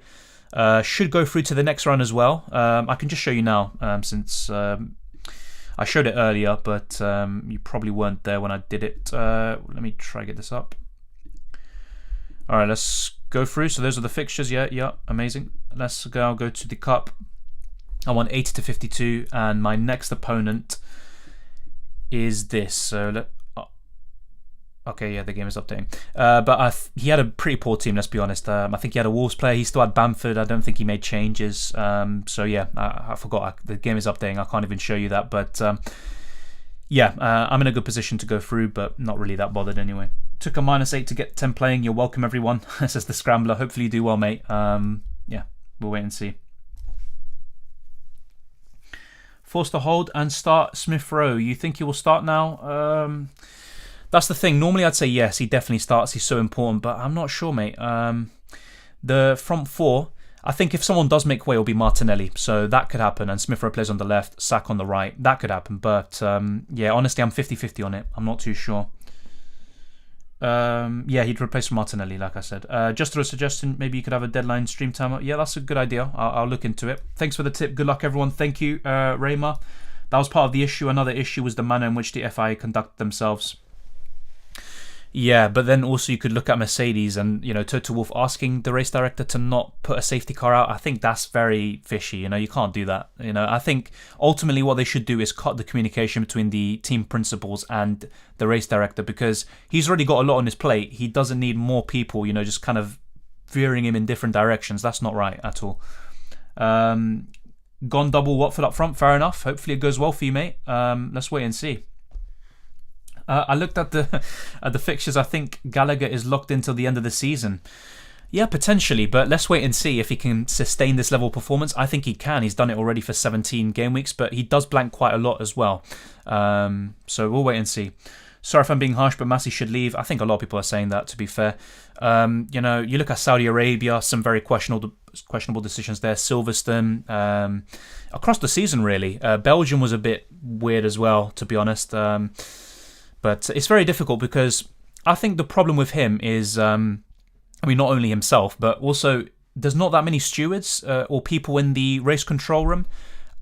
should go through to the next round as well. I can just show you now, since I showed it earlier, but you probably weren't there when I did it. Let me try to get this up. All right, let's go through. So those are the fixtures. Yeah, amazing. Let's go. I'll go to the cup. I want 80 to 52, and my next opponent is this. So okay, yeah, the game is updating. But he had a pretty poor team, let's be honest. I think he had a Wolves player. He still had Bamford. I don't think he made changes. So yeah, I forgot. The game is updating. I can't even show you that. But yeah, I'm in a good position to go through, but not really that bothered anyway. Took a -8 to get 10 playing. You're welcome, everyone. Says the Scrambler. Hopefully you do well, mate. Yeah, we'll wait and see. Forced to hold and start Smith Rowe. You think he will start now? That's the thing. Normally I'd say yes, he definitely starts. He's so important, but I'm not sure, mate. The front four, I think if someone does make way, it'll be Martinelli. So that could happen. And Smith Rowe plays on the left, Saka on the right. That could happen. But yeah, honestly, I'm 50-50 on it. I'm not too sure. Yeah, he'd replace Martinelli, like I said. Just through a suggestion, maybe you could have a deadline stream timer. Yeah, that's a good idea. I'll look into it. Thanks for the tip. Good luck, everyone. Thank you, Rayma. That was part of the issue. Another issue was the manner in which the FIA conduct themselves. Yeah, but then also you could look at Mercedes and, Toto Wolff asking the race director to not put a safety car out. I think that's very fishy. You can't do that. I think ultimately what they should do is cut the communication between the team principals and the race director, because he's already got a lot on his plate. He doesn't need more people, just kind of veering him in different directions. That's not right at all. Gone double Watford up front. Fair enough. Hopefully it goes well for you, mate. Let's wait and see. I looked at the fixtures. I think Gallagher is locked until the end of the season. Yeah, potentially, but let's wait and see if he can sustain this level of performance. I think he can. He's done it already for 17 game weeks, but he does blank quite a lot as well. So we'll wait and see. Sorry if I'm being harsh, but Messi should leave. I think a lot of people are saying that, to be fair. You look at Saudi Arabia, some very questionable decisions there. Silverstone, across the season, really. Belgium was a bit weird as well, to be honest. But it's very difficult because I think the problem with him is, not only himself, but also there's not that many stewards or people in the race control room.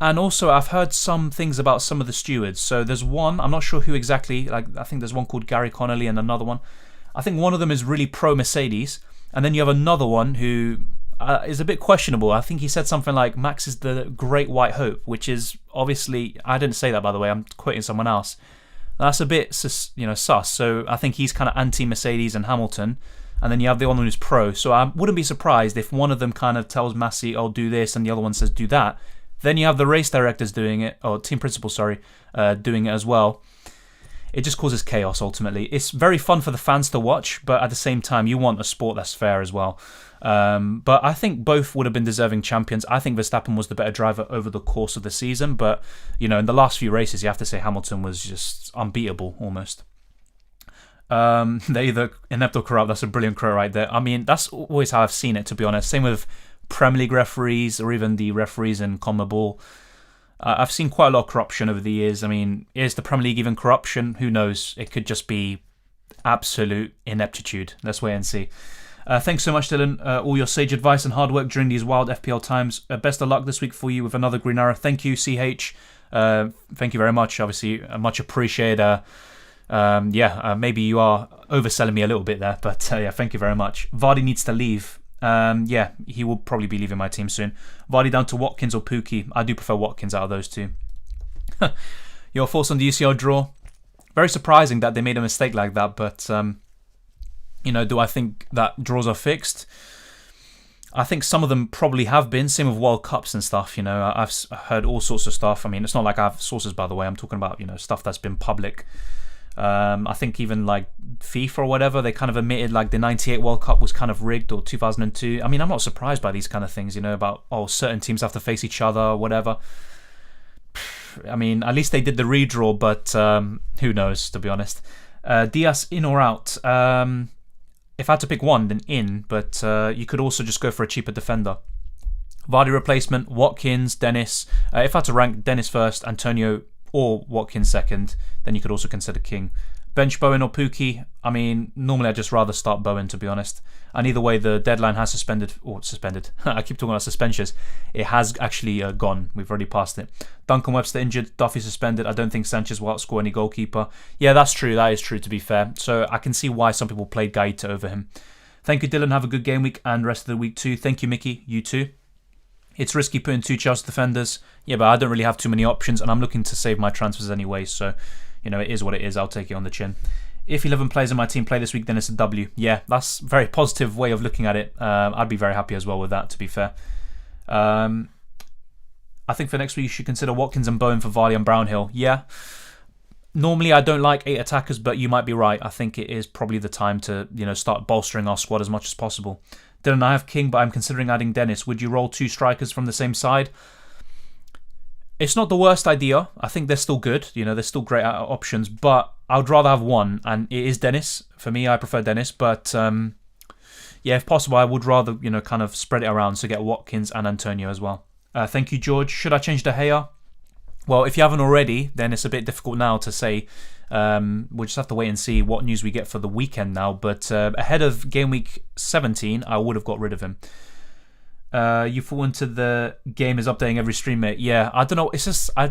And also I've heard some things about some of the stewards. So there's one, I'm not sure who exactly, I think there's one called Gary Connolly and another one. I think one of them is really pro-Mercedes. And then you have another one who is a bit questionable. I think he said something like Max is the great white hope, which is obviously, I didn't say that, by the way, I'm quoting someone else. That's a bit, sus. So I think he's kind of anti-Mercedes and Hamilton. And then you have the one who's pro. So I wouldn't be surprised if one of them kind of tells Massey, "Oh, do this," and the other one says, "Do that." Then you have the race directors doing it, or team principals, doing it as well. It just causes chaos, ultimately. It's very fun for the fans to watch, but at the same time, you want a sport that's fair as well. But I think both would have been deserving champions. I think Verstappen was the better driver over the course of the season, but, in the last few races, you have to say Hamilton was just unbeatable, almost. They're either inept or corrupt. That's a brilliant quote right there. I mean, that's always how I've seen it, to be honest. Same with Premier League referees or even the referees in CONMEBOL. I've seen quite a lot of corruption over the years. I mean, is the Premier League even corruption? Who knows? It could just be absolute ineptitude. Let's wait and see. Thanks so much, Dylan. All your sage advice and hard work during these wild FPL times. Best of luck this week for you with another Green Arrow. Thank you, CH. Thank you very much. Obviously, much appreciated. Maybe you are overselling me a little bit there, but yeah, thank you very much. Vardy needs to leave. He will probably be leaving my team soon. Vardy down to Watkins or Pookie. I do prefer Watkins out of those two. Your thoughts on the UCL draw? Very surprising that they made a mistake like that, but do I think that draws are fixed? I think some of them probably have been. Same with World Cups and stuff. I've heard all sorts of stuff. I mean, it's not like I have sources, by the way. I'm talking about stuff that's been public. I think even like FIFA or whatever, they kind of admitted like the 98 World Cup was kind of rigged, or 2002. I mean, I'm not surprised by these kind of things, about, certain teams have to face each other or whatever. I mean, at least they did the redraw, but who knows, to be honest. Diaz in or out? If I had to pick one, then in, but you could also just go for a cheaper defender. Vardy replacement, Watkins, Dennis. If I had to rank Dennis first, Antonio or Watkins second, then you could also consider King. Bench Bowen or Pookie? I mean, normally I'd just rather start Bowen, to be honest. And either way, the deadline has suspended. I keep talking about suspensions. It has actually gone. We've already passed it. Duncan Webster injured. Duffy suspended. I don't think Sanchez will outscore any goalkeeper. Yeah, that's true. That is true, to be fair. So I can see why some people played Gaeta over him. Thank you, Dylan. Have a good game week and rest of the week too. Thank you, Mickey. You too. It's risky putting 2 Chelsea defenders. Yeah, but I don't really have too many options, and I'm looking to save my transfers anyway, so, it is what it is. I'll take it on the chin. If 11 players in my team play this week, then it's a W. Yeah, that's a very positive way of looking at it. I'd be very happy as well with that, to be fair. I think for next week, you should consider Watkins and Bowen for Vardy and Brownhill. Yeah. Normally, I don't like 8 attackers, but you might be right. I think it is probably the time to, start bolstering our squad as much as possible. Dylan, I have King, but I'm considering adding Dennis. Would you roll 2 strikers from the same side? It's not the worst idea. I think they're still good. They're still great options, but I would rather have one, and it is Dennis. For me, I prefer Dennis, but if possible, I would rather, kind of spread it around, so get Watkins and Antonio as well. Thank you, George. Should I change De Gea? Well, if you haven't already, then it's a bit difficult now to say. We'll just have to wait and see what news we get for the weekend now. But ahead of game week 17, I would have got rid of him. You fall into the game is updating every stream, mate. Yeah, I don't know. It's just I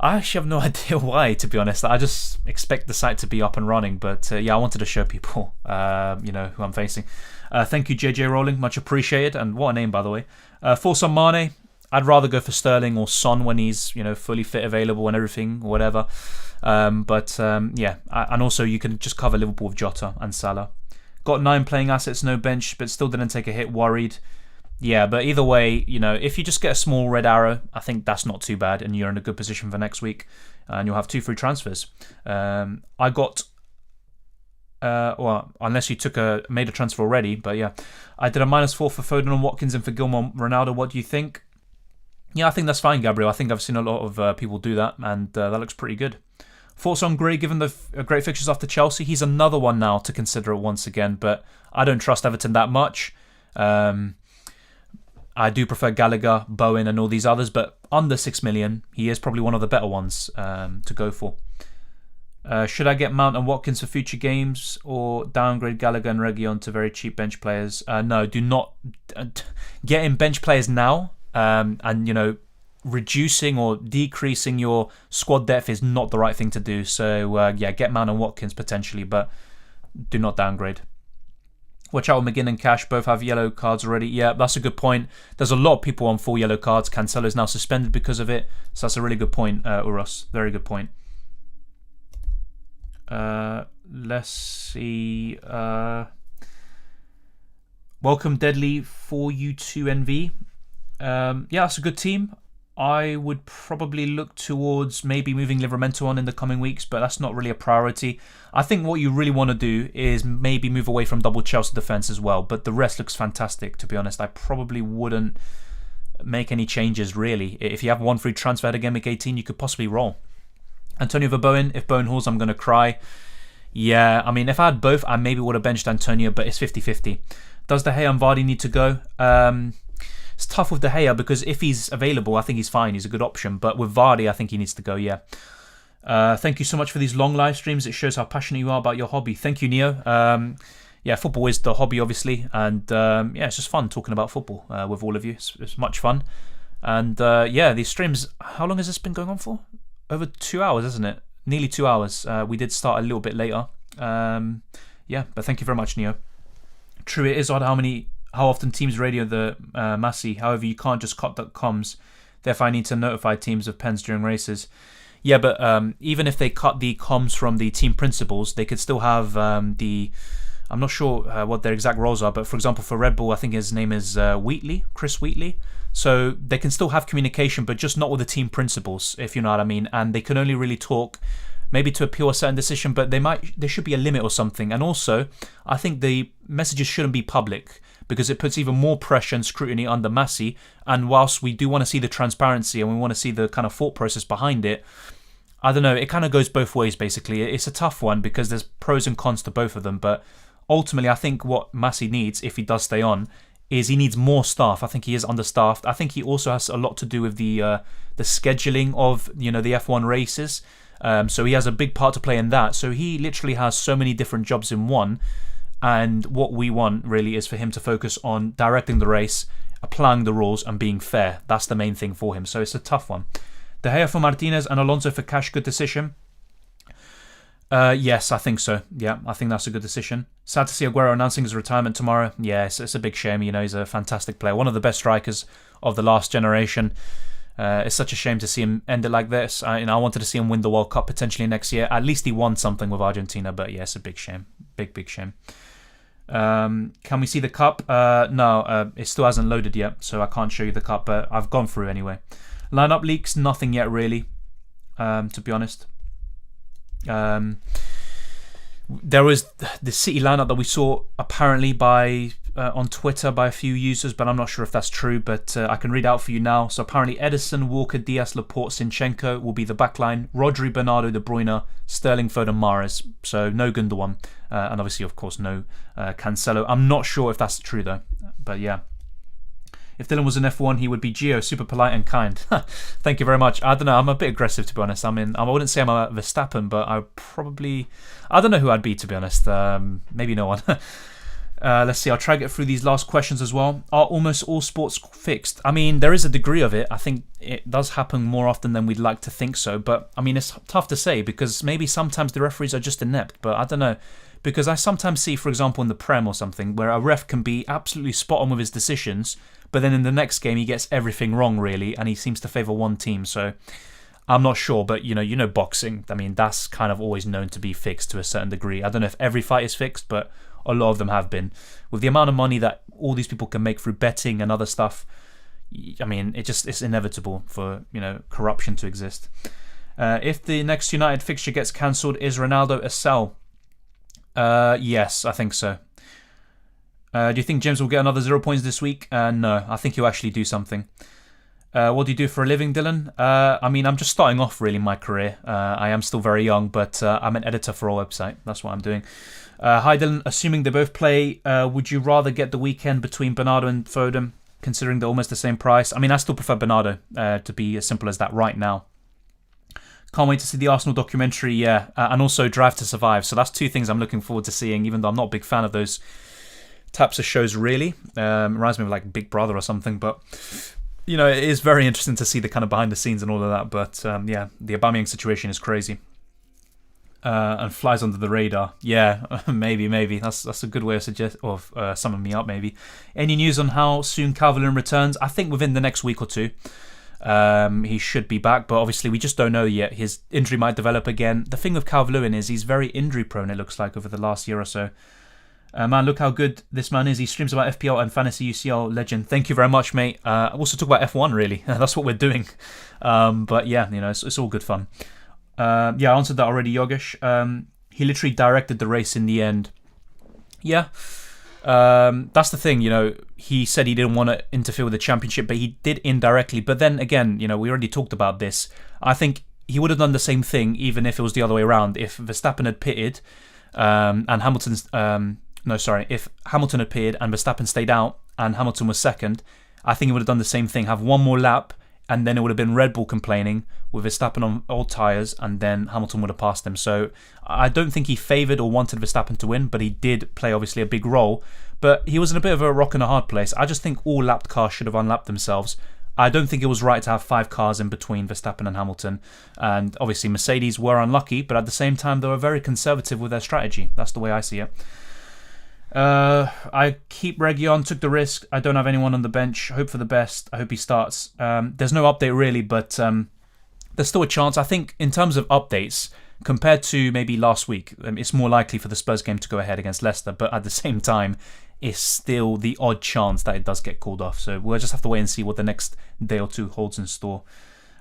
actually have no idea why, to be honest. I just expect the site to be up and running. But I wanted to show people, who I'm facing. Thank you, JJ Rowling. Much appreciated. And what a name, by the way. For some Mane, I'd rather go for Sterling or Son when he's, fully fit, available and everything, or whatever. And also you can just cover Liverpool with Jota and Salah. Got 9 playing assets, no bench, but still didn't take a hit, worried. Yeah, but either way, if you just get a small red arrow, I think that's not too bad, and you're in a good position for next week, and you'll have 2 free transfers. I got, unless you made a transfer already, but yeah, I did a -4 for Foden and Watkins and for Gilmore Ronaldo. What do you think? Yeah, I think that's fine, Gabriel. I think I've seen a lot of people do that, and that looks pretty good. Thoughts on Gray, given the great fixtures after Chelsea? He's another one now to consider it once again, but I don't trust Everton that much. I do prefer Gallagher, Bowen and all these others, but under 6 million, he is probably one of the better ones to go for. Should I get Mount and Watkins for future games or downgrade Gallagher and Reguilon to very cheap bench players? No, do not get in bench players now. And reducing or decreasing your squad depth is not the right thing to do. So get Mount and Watkins potentially, but do not downgrade. Watch out with McGinn and Cash, both have yellow cards already. Yeah, that's a good point. There's a lot of people on 4 yellow cards. Cancelo is now suspended because of it, so that's a really good point, Uros. Very good point. Let's see. Welcome Deadly for you to NV. That's a good team. I would probably look towards maybe moving Livramento on in the coming weeks, but that's not really a priority. I think what you really want to do is maybe move away from double Chelsea defence as well, but the rest looks fantastic, to be honest. I probably wouldn't make any changes, really. If you have 1 free transfer at Game Week 18, you could possibly roll. Antonio for Bowen. If Bowen hauls, I'm going to cry. Yeah, I mean, if I had both, I maybe would have benched Antonio, but it's 50-50. Does De Gea and Vardy need to go? It's tough with De Gea because if he's available, I think he's fine. He's a good option. But with Vardy, I think he needs to go, yeah. Thank you so much for these long live streams. It shows how passionate you are about your hobby. Thank you, Neo. Football is the hobby, obviously. And it's just fun talking about football with all of you. It's much fun. And these streams, how long has this been going on for? Over 2 hours, isn't it? Nearly 2 hours. We did start a little bit later. But thank you very much, Neo. True, it is odd how often teams radio the Massey. However, you can't just cut the comms. Therefore, I need to notify teams of pens during races. Yeah, but even if they cut the comms from the team principals, they could still have I'm not sure what their exact roles are, but for example, for Red Bull, I think his name is Chris Wheatley. So they can still have communication, but just not with the team principals, if you know what I mean. And they can only really talk maybe to appeal a certain decision, but there should be a limit or something. And also, I think the messages shouldn't be public because it puts even more pressure and scrutiny under Massey. And whilst we do want to see the transparency and we want to see the kind of thought process behind it, I don't know, it kind of goes both ways, basically. It's a tough one because there's pros and cons to both of them. But ultimately, I think what Massey needs, if he does stay on, is he needs more staff. I think he is understaffed. I think he also has a lot to do with the scheduling of the F1 races. So he has a big part to play in that. So he literally has so many different jobs in one. And what we want really is for him to focus on directing the race, applying the rules, and being fair. That's the main thing for him. So it's a tough one. De Gea for Martinez and Alonso for cash, good decision. Yes, I think so. Yeah, I think that's a good decision. Sad to see Aguero announcing his retirement tomorrow. Yeah, it's a big shame. He's a fantastic player. One of the best strikers of the last generation. It's such a shame to see him end it like this. I wanted to see him win the World Cup potentially next year. At least he won something with Argentina, but yeah, it's a big shame. Big shame. Can we see the cup? No, it still hasn't loaded yet, so I can't show you the cup, but I've gone through anyway. Lineup leaks, nothing yet really, to be honest. There was the City lineup that we saw apparently on Twitter by a few users, but I'm not sure if that's true, but I can read out for you now. So apparently Edison, Walker, Diaz, Laporte, Zinchenko will be the backline. Rodri, Bernardo, De Bruyne, Sterling, Foden, Mahrez. So no Gundogan, and obviously of course no Cancelo. I'm not sure if that's true though, but yeah. If Dylan was an F1, he would be Gio, super polite and kind. Thank you very much. I don't know, I'm a bit aggressive to be honest. I wouldn't say I'm a Verstappen, but I don't know who I'd be to be honest. Maybe no one. Let's see, I'll try to get through these last questions as well. Are almost all sports fixed? There is a degree of it. I think it does happen more often than we'd like to think so. But, it's tough to say because maybe sometimes the referees are just inept. But I don't know. Because I sometimes see, for example, in the Prem or something, where a ref can be absolutely spot on with his decisions, but then in the next game he gets everything wrong, really, and he seems to favour one team. So I'm not sure, but you know boxing. That's kind of always known to be fixed to a certain degree. I don't know if every fight is fixed, but a lot of them have been. With the amount of money that all these people can make through betting and other stuff, it's inevitable for corruption to exist. If the next United fixture gets cancelled, is Ronaldo a sell? Yes, I think so. Do you think James will get another 0 points this week? No, I think he'll actually do something. What do you do for a living, Dylan? I'm just starting off really my career. I am still very young, but I'm an editor for a website. That's what I'm doing. Hi Dylan, assuming they both play, would you rather get the weekend between Bernardo and Foden, considering they're almost the same price? I still prefer Bernardo, to be as simple as that right now. Can't wait to see the Arsenal documentary, yeah, and also Drive to Survive. So that's two things I'm looking forward to seeing, even though I'm not a big fan of those types of shows, really. Reminds me of like Big Brother or something, but it is very interesting to see the kind of behind the scenes and all of that. But yeah, the Aubameyang situation is crazy, and flies under the radar. Yeah, maybe that's a good way of summing me up. Maybe. Any news on how soon Calvert-Lewin returns? I think within the next week or two. He should be back, but obviously we just don't know yet. His injury might develop again. The thing with Calvert-Lewin is he's very injury prone, it looks like, over the last year or so. Man, look how good this man is. He streams about FPL and Fantasy UCL legend. Thank you very much, mate. I also talk about F1, really. That's what we're doing. But yeah, it's all good fun. Yeah, I answered that already, Yogesh. He literally directed the race in the end. Yeah. That's the thing, he said he didn't want to interfere with the championship, but he did indirectly. But then again, we already talked about this. I think he would have done the same thing even if it was the other way around. If Verstappen had pitted and if Hamilton had pitted and Verstappen stayed out and Hamilton was second, I think he would have done the same thing, have one more lap, and then it would have been Red Bull complaining with Verstappen on old tyres, and then Hamilton would have passed him. So I don't think he favoured or wanted Verstappen to win, but he did play obviously a big role. But he was in a bit of a rock and a hard place. I just think all lapped cars should have unlapped themselves. I don't think it was right to have 5 cars in between Verstappen and Hamilton. And obviously Mercedes were unlucky, but at the same time they were very conservative with their strategy. That's the way I see it. I keep Region, took the risk. I don't have anyone on the bench. Hope for the best. I hope he starts. There's no update really, but there's still a chance. I think in terms of updates, compared to maybe last week, it's more likely for the Spurs game to go ahead against Leicester, but at the same time, it's still the odd chance that it does get called off. So we'll just have to wait and see what the next day or two holds in store.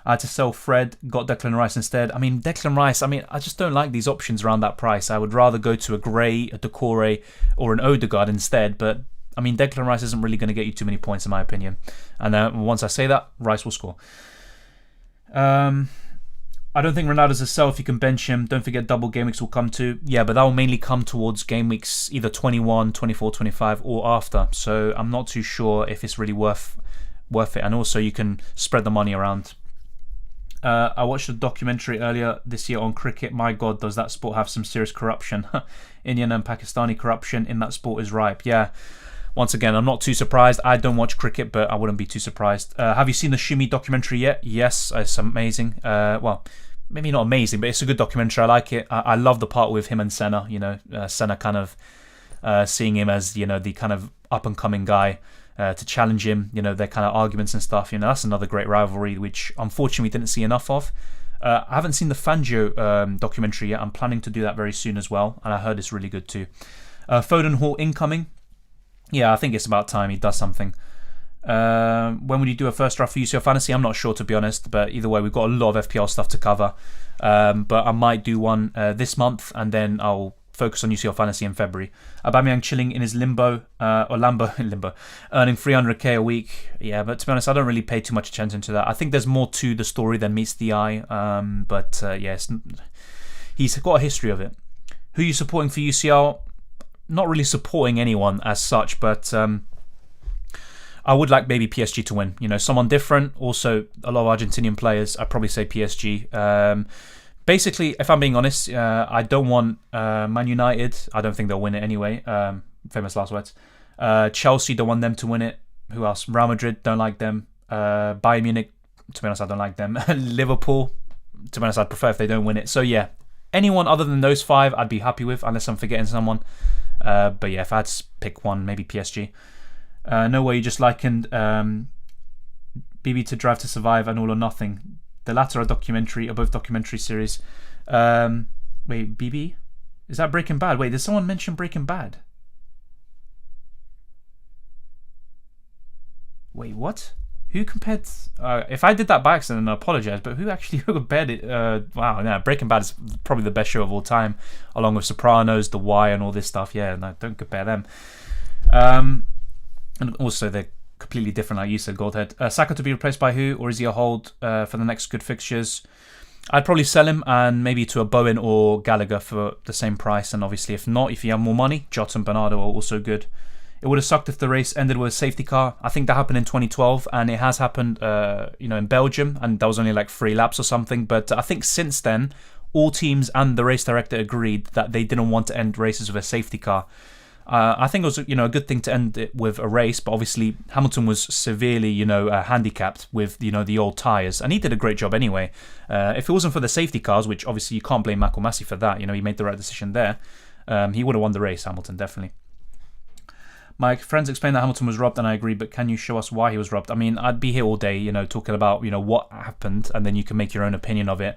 I had to sell Fred, got Declan Rice instead. Declan Rice, I just don't like these options around that price. I would rather go to a Gray, a Decore, or an Odegaard instead, but Declan Rice isn't really going to get you too many points in my opinion. And once I say that, Rice will score. I don't think Ronaldo's a sell if you can bench him. Don't forget double game weeks will come too. Yeah, but that will mainly come towards game weeks either 21, 24, 25 or after. So I'm not too sure if it's really worth it. And also you can spread the money around. I watched a documentary earlier this year on cricket. My God, does that sport have some serious corruption? Indian and Pakistani corruption in that sport is ripe. Yeah. Once again, I'm not too surprised. I don't watch cricket, but I wouldn't be too surprised. Have you seen the Shimmy documentary yet? Yes, it's amazing. Well, maybe not amazing, but it's a good documentary. I like it. I love the part with him and Senna. Senna kind of seeing him as, the kind of up-and-coming guy to challenge him, their kind of arguments and stuff. That's another great rivalry, which unfortunately we didn't see enough of. I haven't seen the Fangio documentary yet. I'm planning to do that very soon as well, and I heard it's really good too. Foden Hall incoming. Yeah, I think it's about time he does something. When would you do a first draft for UCL Fantasy? I'm not sure, to be honest, but either way, we've got a lot of FPL stuff to cover. But I might do one this month, and then I'll focus on UCL Fantasy in February. Aubameyang chilling in his limbo, earning 300k a week. Yeah, but to be honest, I don't really pay too much attention to that. I think there's more to the story than meets the eye. He's got a history of it. Who are you supporting for UCL? Not really supporting anyone as such, but I would like maybe PSG to win. Someone different. Also, a lot of Argentinian players. I'd probably say PSG. Basically, if I'm being honest, I don't want Man United. I don't think they'll win it anyway. Famous last words. Chelsea, don't want them to win it. Who else? Real Madrid, don't like them. Bayern Munich, to be honest, I don't like them. Liverpool, to be honest, I'd prefer if they don't win it. So yeah, anyone other than those five, I'd be happy with, unless I'm forgetting someone. But yeah, if I had to pick one, maybe PSG. No way you just likened BB to Drive to Survive and All or Nothing. The latter are both documentary series. Wait, BB? Is that Breaking Bad? Wait, did someone mention Breaking Bad? Wait, what? Who compared... if I did that by accident, I apologise, but who actually compared it? Wow, no, Breaking Bad is probably the best show of all time, along with Sopranos, The Wire, and all this stuff. Yeah, no, don't compare them. And also, they're completely different, like you said, Goldhead. Saka to be replaced by who? Or is he a hold for the next good fixtures? I'd probably sell him and maybe to a Bowen or Gallagher for the same price. And obviously, if not, if you have more money, Jota and Bernardo are also good. It would have sucked if the race ended with a safety car. I think that happened in 2012, and it has happened, in Belgium, and that was only like 3 laps or something. But I think since then, all teams and the race director agreed that they didn't want to end races with a safety car. I think it was, a good thing to end it with a race, but obviously Hamilton was severely, handicapped with, the old tyres, and he did a great job anyway. If it wasn't for the safety cars, which obviously you can't blame Michael Massey for that, he made the right decision there. He would have won the race, Hamilton, definitely. My friends explained that Hamilton was robbed, and I agree, but can you show us why he was robbed? I mean, I'd be here all day, talking about, what happened, and then you can make your own opinion of it.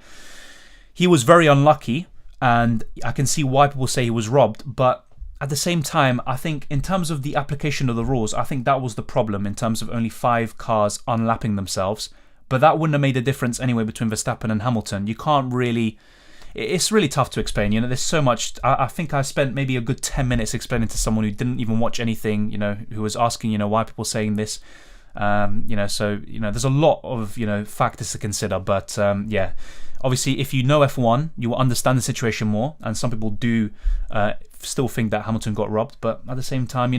He was very unlucky, and I can see why people say he was robbed, but at the same time, I think in terms of the application of the rules, I think that was the problem in terms of only 5 cars unlapping themselves, but that wouldn't have made a difference anyway between Verstappen and Hamilton. You can't really... It's really tough to explain, there's so much. I think I spent maybe a good 10 minutes explaining to someone who didn't even watch anything, who was asking, why people saying this. There's a lot of, factors to consider. But yeah, obviously, if you know F1, you will understand the situation more. And some people do still think that Hamilton got robbed. But at the same time,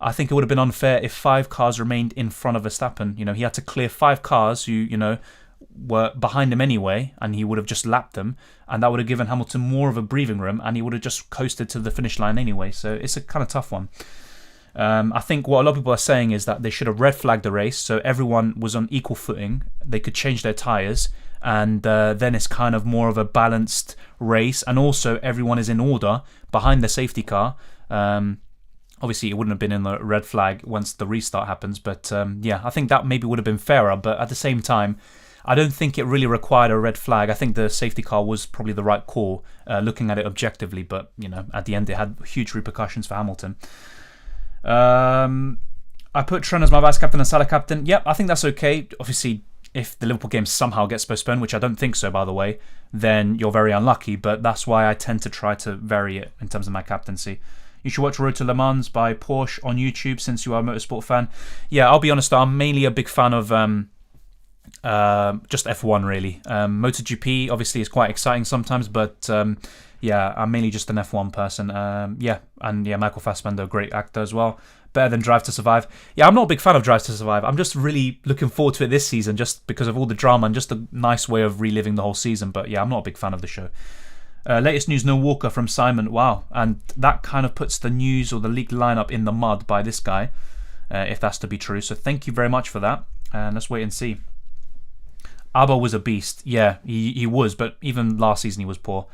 I think it would have been unfair if 5 cars remained in front of Verstappen. He had to clear 5 cars who, were behind him anyway, and he would have just lapped them, and that would have given Hamilton more of a breathing room, and he would have just coasted to the finish line anyway. So it's a kind of tough one. I think what a lot of people are saying is that they should have red flagged the race, so everyone was on equal footing. They could change their tyres, and then it's kind of more of a balanced race, and also everyone is in order behind the safety car. Obviously, it wouldn't have been in the red flag once the restart happens, but yeah, I think that maybe would have been fairer, but at the same time, I don't think it really required a red flag. I think the safety car was probably the right call, looking at it objectively, but, at the end it had huge repercussions for Hamilton. I put Trent as my vice captain and Salah captain. Yep, I think that's okay. Obviously, if the Liverpool game somehow gets postponed, which I don't think so, by the way, then you're very unlucky, but that's why I tend to try to vary it in terms of my captaincy. You should watch Road to Le Mans by Porsche on YouTube since you are a motorsport fan. Yeah, I'll be honest, I'm mainly a big fan of... Just F1 really. MotoGP obviously is quite exciting sometimes, but yeah, I'm mainly just an F1 person. Michael Fassbender, great actor as well. Better than Drive to Survive. Yeah, I'm not a big fan of Drive to Survive. I'm just really looking forward to it this season just because of all the drama and just a nice way of reliving the whole season. But yeah, I'm not a big fan of the show. Latest news, no Walker from Simon. Wow. And that kind of puts the news or the leaked lineup in the mud by this guy, if that's to be true. So thank you very much for that. And let's wait and see. Abba was a beast. Yeah, he was, but even last season he was poor.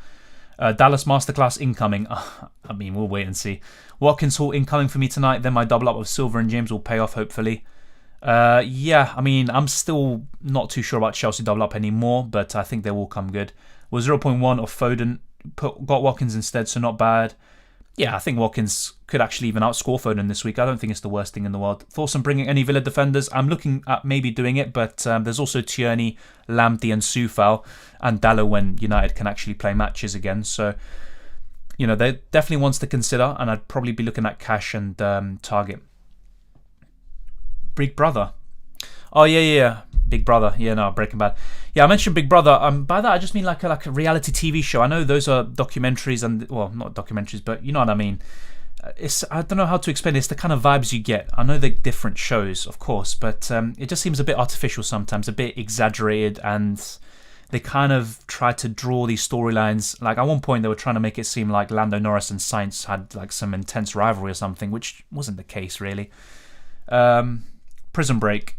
Dallas Masterclass incoming. I mean, we'll wait and see. Watkins Hall incoming for me tonight. Then my double up of Silver and James will pay off, hopefully. Yeah, I mean, I'm still not too sure about Chelsea double up anymore, but I think they will come good. Was 0.1 of Foden. Got Watkins instead, so not bad. Yeah, I think Watkins could actually even outscore Foden this week. I don't think it's the worst thing in the world. Thoughts on bringing any Villa defenders? I'm looking at maybe doing it, but there's also Tierney, Lamptey and Soufal and Dalot when United can actually play matches again. So, you know, they're definitely ones to consider, and I'd probably be looking at Cash and Target. Big Brother. Oh, yeah. Big Brother. Yeah, no, Breaking Bad. Yeah, I mentioned Big Brother. By that, I just mean like a reality TV show. I know those are documentaries and, well, not documentaries, but you know what I mean. I don't know how to explain it. It's the kind of vibes you get. I know they're different shows, of course, but it just seems a bit artificial sometimes, a bit exaggerated, and they kind of try to draw these storylines. Like at one point, they were trying to make it seem like Lando Norris and Sainz had like some intense rivalry or something, which wasn't the case really. Prison Break.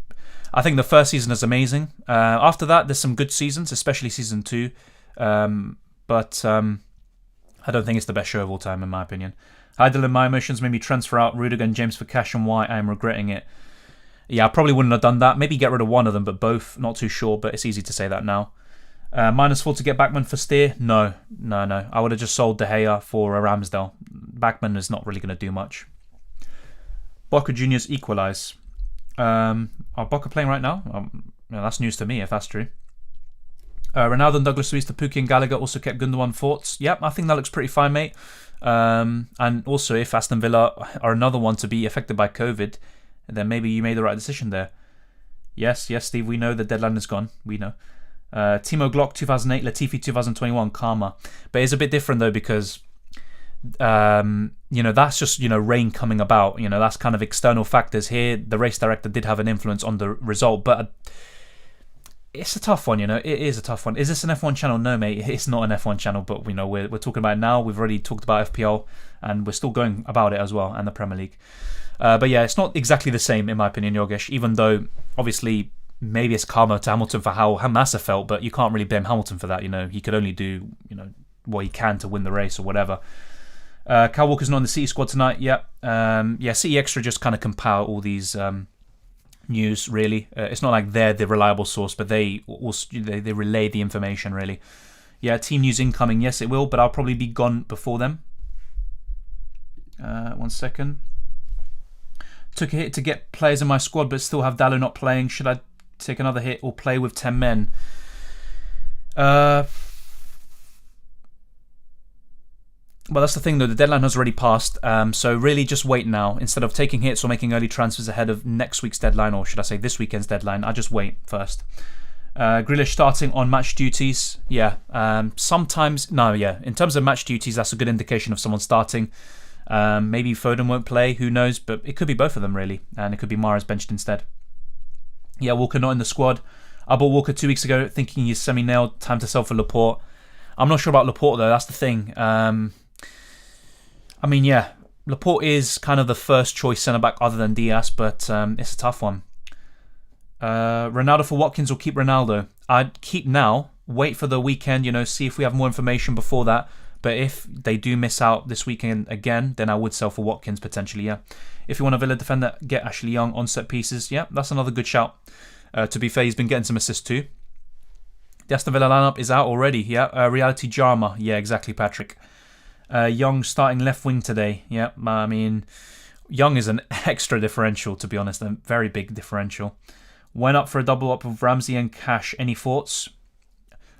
I think the first season is amazing. After that, there's some good seasons, especially season 2. But I don't think it's the best show of all time, in my opinion. Hi Dylan, my emotions made me transfer out Rudiger and James for Cash, and why I am regretting it. Yeah, I probably wouldn't have done that. Maybe get rid of one of them, but both. Not too sure, but it's easy to say that now. -4 to get Backman for Steer? No. I would have just sold De Gea for a Ramsdale. Backman is not really going to do much. Boca Juniors equalise. Are Boca playing right now? That's news to me if that's true. Ronaldo and Douglas Luiz to Pukki and Gallagher also kept Gundogan. Thoughts? Yep, I think that looks pretty fine, mate. And also, if Aston Villa are another one to be affected by COVID, then maybe you made the right decision there. Yes, Steve, we know the deadline is gone. We know. Timo Glock 2008, Latifi 2021, Karma. But it's a bit different though because that's just rain coming about. That's kind of external factors here. The race director did have an influence on the result, but it's a tough one. It is a tough one. Is this an F1 channel? No, mate, it's not an F1 channel. But we're talking about it now. We've already talked about FPL, and we're still going about it as well, and the Premier League. But yeah, it's not exactly the same in my opinion, Yogesh. Even though obviously maybe it's karma to Hamilton for how Massa felt, but you can't really blame Hamilton for that. He could only do what he can to win the race or whatever. Kyle Walker's not in the City squad tonight. Yep. City Extra just kind of compile all these news. Really, it's not like they're the reliable source, but they relay the information. Really. Yeah, team news incoming. Yes, it will, but I'll probably be gone before them. 1 second. Took a hit to get players in my squad, but still have Dalot not playing. Should I take another hit or play with 10 men? Well, that's the thing though, the deadline has already passed, so really just wait now. Instead of taking hits or making early transfers ahead of next week's deadline, or should I say this weekend's deadline, I'll just wait first. Grealish starting on match duties, yeah. In terms of match duties, that's a good indication of someone starting. Maybe Foden won't play, who knows, but it could be both of them really, and it could be Mahrez benched instead. Yeah, Walker not in the squad. I bought Walker 2 weeks ago thinking he's semi-nailed, time to sell for Laporte. I'm not sure about Laporte though, that's the thing. Laporte is kind of the first choice centre-back other than Diaz, but it's a tough one. Ronaldo for Watkins or keep Ronaldo? I'd keep now, wait for the weekend, see if we have more information before that. But if they do miss out this weekend again, then I would sell for Watkins potentially, yeah. If you want a Villa defender, get Ashley Young on set pieces. Yeah, that's another good shout. To be fair, he's been getting some assists too. The Aston Villa lineup is out already, yeah. Reality Jarma, yeah, exactly, Patrick. Young starting left wing today. Yeah, I mean, Young is an extra differential, to be honest, a very big differential. Went up for a double up with Ramsey and Cash. Any thoughts?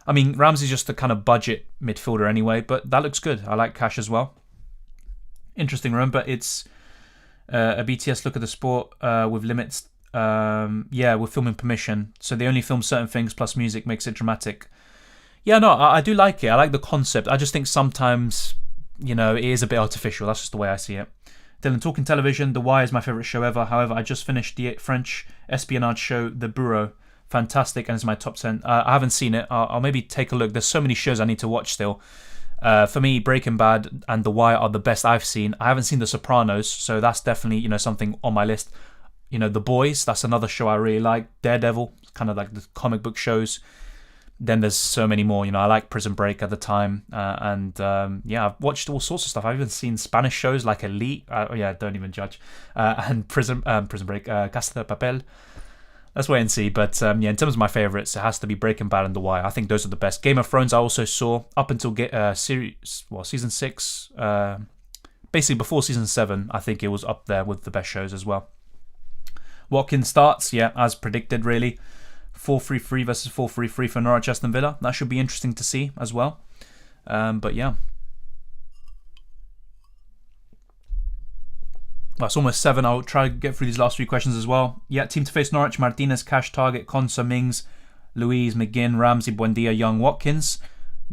I mean, Ramsey's just a kind of budget midfielder anyway, but that looks good. I like Cash as well. Interesting room, but it's a BTS look at the sport with limits Yeah, with filming permission. So they only film certain things plus music makes it dramatic. Yeah, no, I do like it. I like the concept. I just think sometimes, it is a bit artificial. That's just the way I see it. Dylan, talking television, The Wire is my favourite show ever. However, I just finished the French espionage show, The Bureau. Fantastic, and it's my top 10. I haven't seen it. I'll maybe take a look. There's so many shows I need to watch still. For me, Breaking Bad and The Wire are the best I've seen. I haven't seen The Sopranos, so that's definitely, something on my list. The Boys, that's another show I really like. Daredevil, kind of like the comic book shows. Then there's so many more. I like Prison Break at the time. I've watched all sorts of stuff. I've even seen Spanish shows like Elite. Don't even judge. And Prison Break, Casa de Papel. Let's wait and see. But in terms of my favourites, it has to be Breaking Bad and The Wire. I think those are the best. Game of Thrones I also saw up until season 6. Basically before season 7, I think it was up there with the best shows as well. Watkins starts, as predicted really. 4-3-3 versus 4-3-3 for Norwich Aston Villa. That should be interesting to see as well. Well, it's almost 7. I'll try to get through these last 3 questions as well. Team to face Norwich: Martinez, Cash, Target, Konsa, Mings, Louise, McGinn, Ramsey, Buendia, Young, Watkins.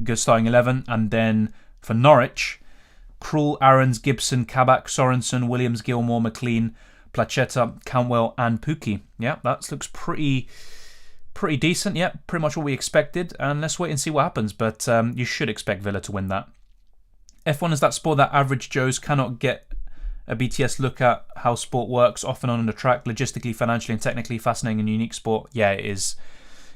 Good starting 11. And then for Norwich, Krul, Aarons, Gibson, Kabak, Sorensen, Williams, Gilmore, McLean, Placheta, Cantwell, and Pookie. That looks pretty decent. Pretty much what we expected. And let's wait and see what happens. But you should expect Villa to win that. F1 is that sport that average Joes cannot get a BTS look at how sport works off and on the track, logistically, financially, and technically. Fascinating and unique sport. It is.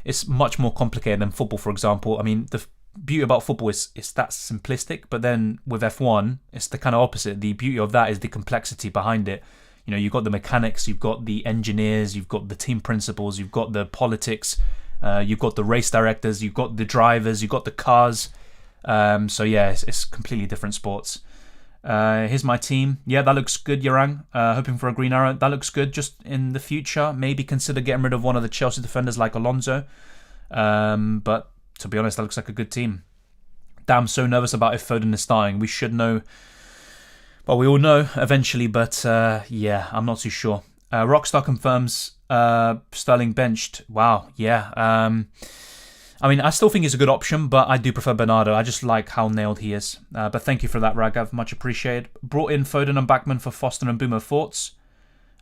It's much more complicated than football, for example. I mean, the beauty about football is that simplistic, but then with F1, it's the kind of opposite. The beauty of that is the complexity behind it. You've got the mechanics, you've got the engineers, you've got the team principals, you've got the politics, you've got the race directors, you've got the drivers, you've got the cars. It's completely different sports. Here's my team. That looks good, Yarang. Hoping for a green arrow. That looks good. Just in the future, maybe consider getting rid of one of the Chelsea defenders like Alonso. But to be honest, that looks like a good team. Damn, so nervous about if Foden is starting. We should know. Well, we all know eventually, but I'm not too sure. Rockstar confirms Sterling benched. Wow, I still think he's a good option, but I do prefer Bernardo. I just like how nailed he is. But thank you for that, Ragav. Much appreciated. Brought in Foden and Backman for Foster and Boomer. Thoughts?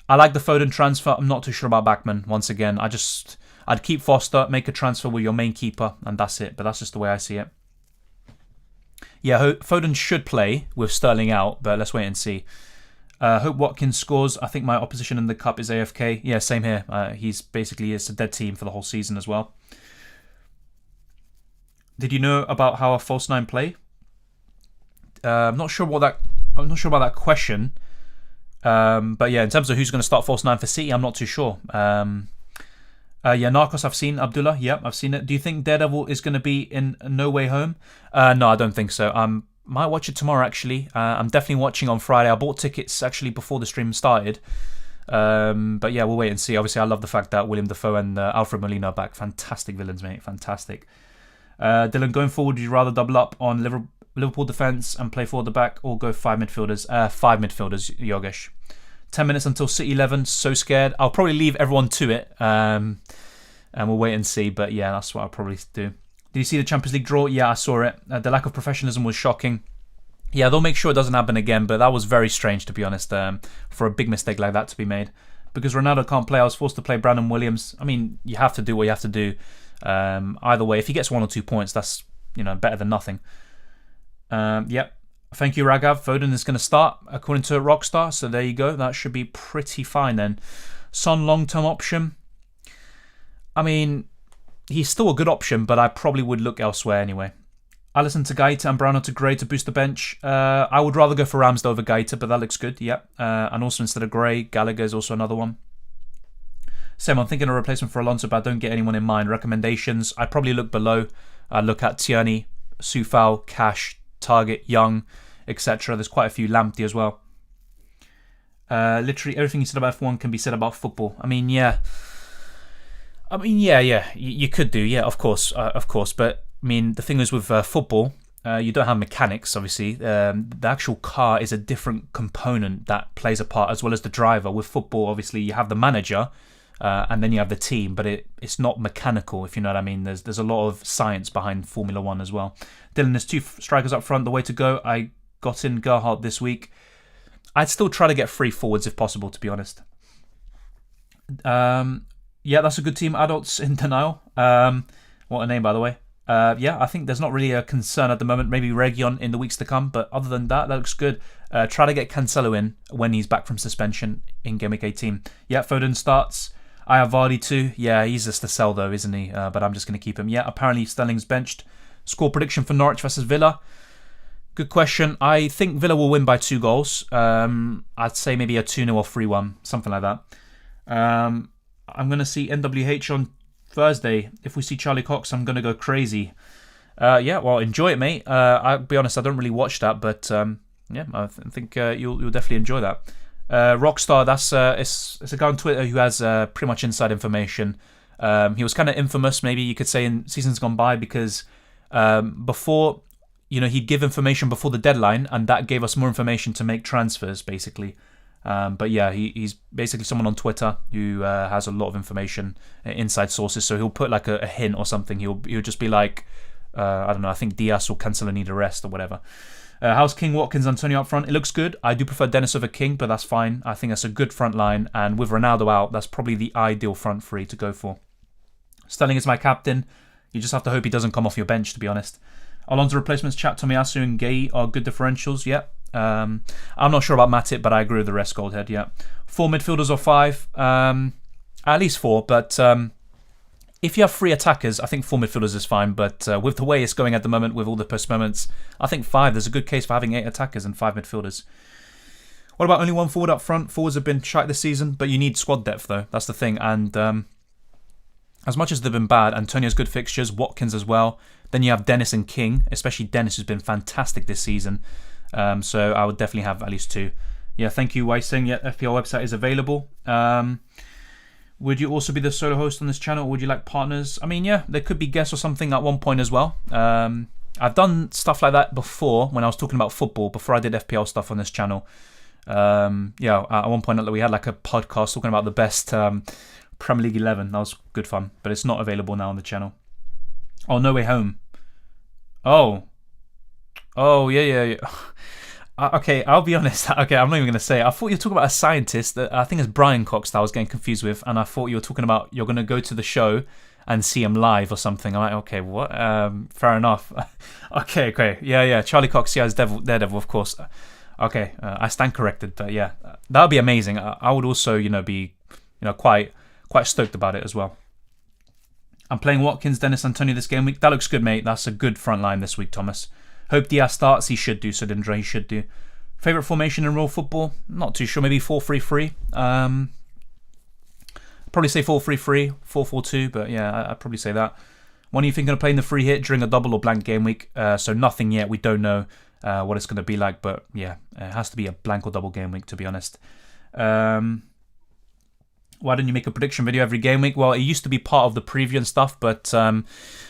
I like the Foden transfer. I'm not too sure about Backman. Once again, I'd keep Foster, make a transfer with your main keeper, and that's it. But that's just the way I see it. Foden should play with Sterling out, but let's wait and see. Hope Watkins scores. I think my opposition in the cup is AFK. Same here. He's basically a dead team for the whole season as well. Did you know about how a false 9 play? I'm not sure about that question. But in terms of who's going to start false 9 for City, I'm not too sure. Narcos, I've seen. Abdullah, I've seen it. Do you think Daredevil is going to be in No Way Home? No, I don't think so. Might watch it tomorrow, actually. I'm definitely watching on Friday. I bought tickets, actually, before the stream started. But we'll wait and see. Obviously, I love the fact that William Dafoe and Alfred Molina are back. Fantastic villains, mate. Fantastic. Dylan, going forward, would you rather double up on Liverpool defence and play forward the back, or go 5 midfielders? 5 midfielders, Yogesh. 10 minutes until City 11. So scared. I'll probably leave everyone to it. And we'll wait and see. But that's what I'll probably do. Did you see the Champions League draw? I saw it. The lack of professionalism was shocking. They'll make sure it doesn't happen again. But that was very strange, to be honest, for a big mistake like that to be made. Because Ronaldo can't play, I was forced to play Brandon Williams. I mean, you have to do what you have to do. Either way, if he gets 1 or 2 points, that's better than nothing. Thank you, Ragav. Foden is going to start according to Rockstar, so there you go. That should be pretty fine then. Son, long-term option. I mean, he's still a good option, but I probably would look elsewhere anyway. Alisson to Gaeta and Brown to Gray to boost the bench. I would rather go for Ramsdale over Gaeta, but that looks good. And also instead of Gray, Gallagher is also another one. Same, I'm thinking of a replacement for Alonso, but I don't get anyone in mind. Recommendations, I'd probably look below. I'd look at Tierney, Soufal, Cash, Target, Young, etc. There's quite a few. Lamptey as well. Literally everything you said about F1 can be said about football. You could do, of course. But the thing is with football, you don't have mechanics, obviously. The actual car is a different component that plays a part, as well as the driver. With football, obviously, you have the manager, and then you have the team, but it's not mechanical, if you know what I mean. There's a lot of science behind Formula 1 as well. Dylan, there's 2 strikers up front, the way to go. I got in Gerhardt this week. I'd still try to get 3 forwards if possible, to be honest. Yeah, that's a good team. Adults in denial. What a name, by the way. Yeah, I think there's not really a concern at the moment. Maybe Region in the weeks to come, but other than that, that looks good. Try to get Cancelo in when he's back from suspension in Game Week 18. Yeah, Foden starts. I have Vardy too. Yeah, he's just a sell though, isn't he? But I'm just going to keep him. Yeah, apparently Sterling's benched. Score prediction for Norwich versus Villa. Good question. I think Villa will win by 2 goals. I'd say maybe a 2-0 or 3-1, something like that. I'm going to see NWH on Thursday. If we see Charlie Cox, I'm going to go crazy. Yeah, well, enjoy it, mate. I'll be honest, I don't really watch that, but yeah, I think you'll definitely enjoy that. Rockstar, it's a guy on Twitter who has pretty much inside information. He was kind of infamous, maybe you could say, in seasons gone by because before, he'd give information before the deadline, and that gave us more information to make transfers, basically. But yeah, he's basically someone on Twitter who has a lot of information, inside sources. So he'll put like a hint or something. He'll just be like, I don't know, I think Diaz or Cancelo need a rest or whatever. How's King, Watkins, Antonio up front? It looks good. I do prefer Dennis over King, but that's fine. I think that's a good front line. And with Ronaldo out, that's probably the ideal front 3 to go for. Sterling is my captain. You just have to hope he doesn't come off your bench, to be honest. Alonso replacements, Chat, Tomiyasu and Gay are good differentials. Yeah. I'm not sure about Matip, but I agree with the rest, Goldhead. Yeah. 4 midfielders or 5. At least 4, but if you have 3 attackers, I think 4 midfielders is fine. But with the way it's going at the moment, with all the postponements, I think 5. There's a good case for having 8 attackers and 5 midfielders. What about only 1 forward up front? Forwards have been shite this season, but you need squad depth, though. That's the thing. And as much as they've been bad, Antonio's good fixtures, Watkins as well. Then you have Dennis and King, especially Dennis, who's been fantastic this season. So I would definitely have at least 2. Yeah, thank you, Weissing. Yeah, FPL website is available. Would you also be the solo host on this channel, or would you like partners? I mean, yeah, there could be guests or something at one point as well. I've done stuff like that before when I was talking about football, before I did FPL stuff on this channel. Yeah, at one point we had like a podcast talking about the best Premier League 11. That was good fun, but it's not available now on the channel. Oh, No Way Home. Oh, yeah. Okay, I'll be honest. Okay, I'm not even going to say it. I thought you were talking about a scientist that I think it's Brian Cox that I was getting confused with, and I thought you were talking about you're going to go to the show and see him live or something. I'm like, okay, what? Fair enough. Okay. Yeah. Charlie Cox, yeah, is Daredevil, of course. Okay, I stand corrected, but yeah, that would be amazing. I would also, be, quite stoked about it as well. I'm playing Watkins, Dennis, Antonio this game week. That looks good, mate. That's a good front line this week, Thomas. Hope Diaz starts. He should do. So Dindre, he should do. Favourite formation in real football? Not too sure. Maybe 4-3-3. Probably say 4-3-3, 4-4-2. But yeah, I'd probably say that. When are you thinking of playing the free hit during a double or blank game week? So nothing yet. We don't know what it's going to be like. But yeah, it has to be a blank or double game week, to be honest. Why don't you make a prediction video every game week? Well, it used to be part of the preview and stuff, but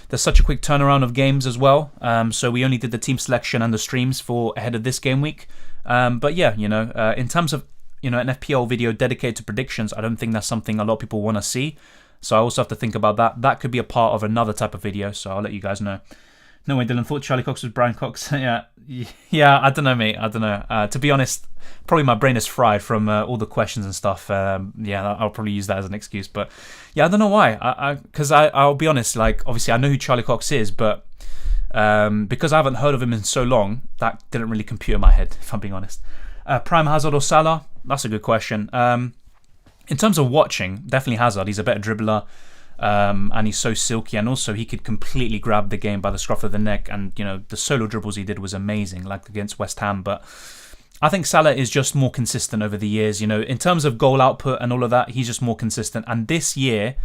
there's such a quick turnaround of games as well. So we only did the team selection and the streams for ahead of this game week. But yeah, in terms of an FPL video dedicated to predictions, I don't think that's something a lot of people want to see. So I also have to think about that. That could be a part of another type of video, so I'll let you guys know. No way, Dylan. Thought Charlie Cox was Brian Cox. Yeah, I don't know, mate. I don't know. To be honest, probably my brain is fried from all the questions and stuff. Yeah, I'll probably use that as an excuse. But yeah, I don't know why. Because I'll be honest, like, obviously I know who Charlie Cox is, but because I haven't heard of him in so long, that didn't really compute in my head, if I'm being honest. Prime Hazard or Salah? That's a good question. In terms of watching, definitely Hazard. He's a better dribbler. And he's so silky, and also he could completely grab the game by the scruff of the neck, and the solo dribbles he did was amazing, like against West Ham. But I think Salah is just more consistent over the years. In terms of goal output and all of that, he's just more consistent. And this year,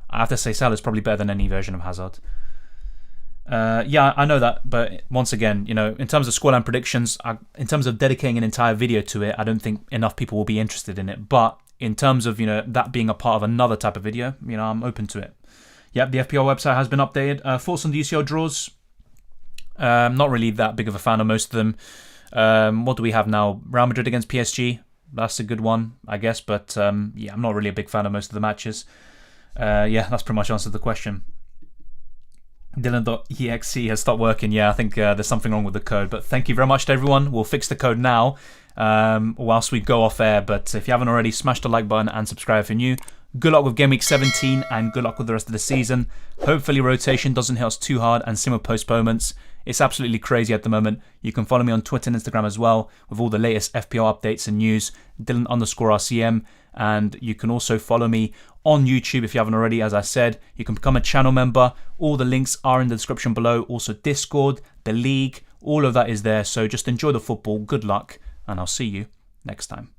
I have to say Salah's probably better than any version of Hazard. Yeah, I know that, but once again, in terms of scoreline predictions, in terms of dedicating an entire video to it, I don't think enough people will be interested in it. But in terms of, that being a part of another type of video, I'm open to it. Yep, the FPL website has been updated. Thoughts on the UCL draws? Not really that big of a fan of most of them. What do we have now? Real Madrid against PSG. That's a good one, I guess. But yeah, I'm not really a big fan of most of the matches. Yeah, that's pretty much answered the question. Dylan.exe has stopped working. Yeah, I think there's something wrong with the code. But thank you very much to everyone. We'll fix the code now whilst we go off air. But if you haven't already, smash the like button and subscribe if you're new. Good luck with Game Week 17 and good luck with the rest of the season. Hopefully rotation doesn't hit us too hard and similar postponements. It's absolutely crazy at the moment. You can follow me on Twitter and Instagram as well with all the latest FPL updates and news, Dylan_RCM. And you can also follow me on YouTube if you haven't already. As I said, you can become a channel member. All the links are in the description below. Also Discord, the league, all of that is there. So just enjoy the football. Good luck, and I'll see you next time.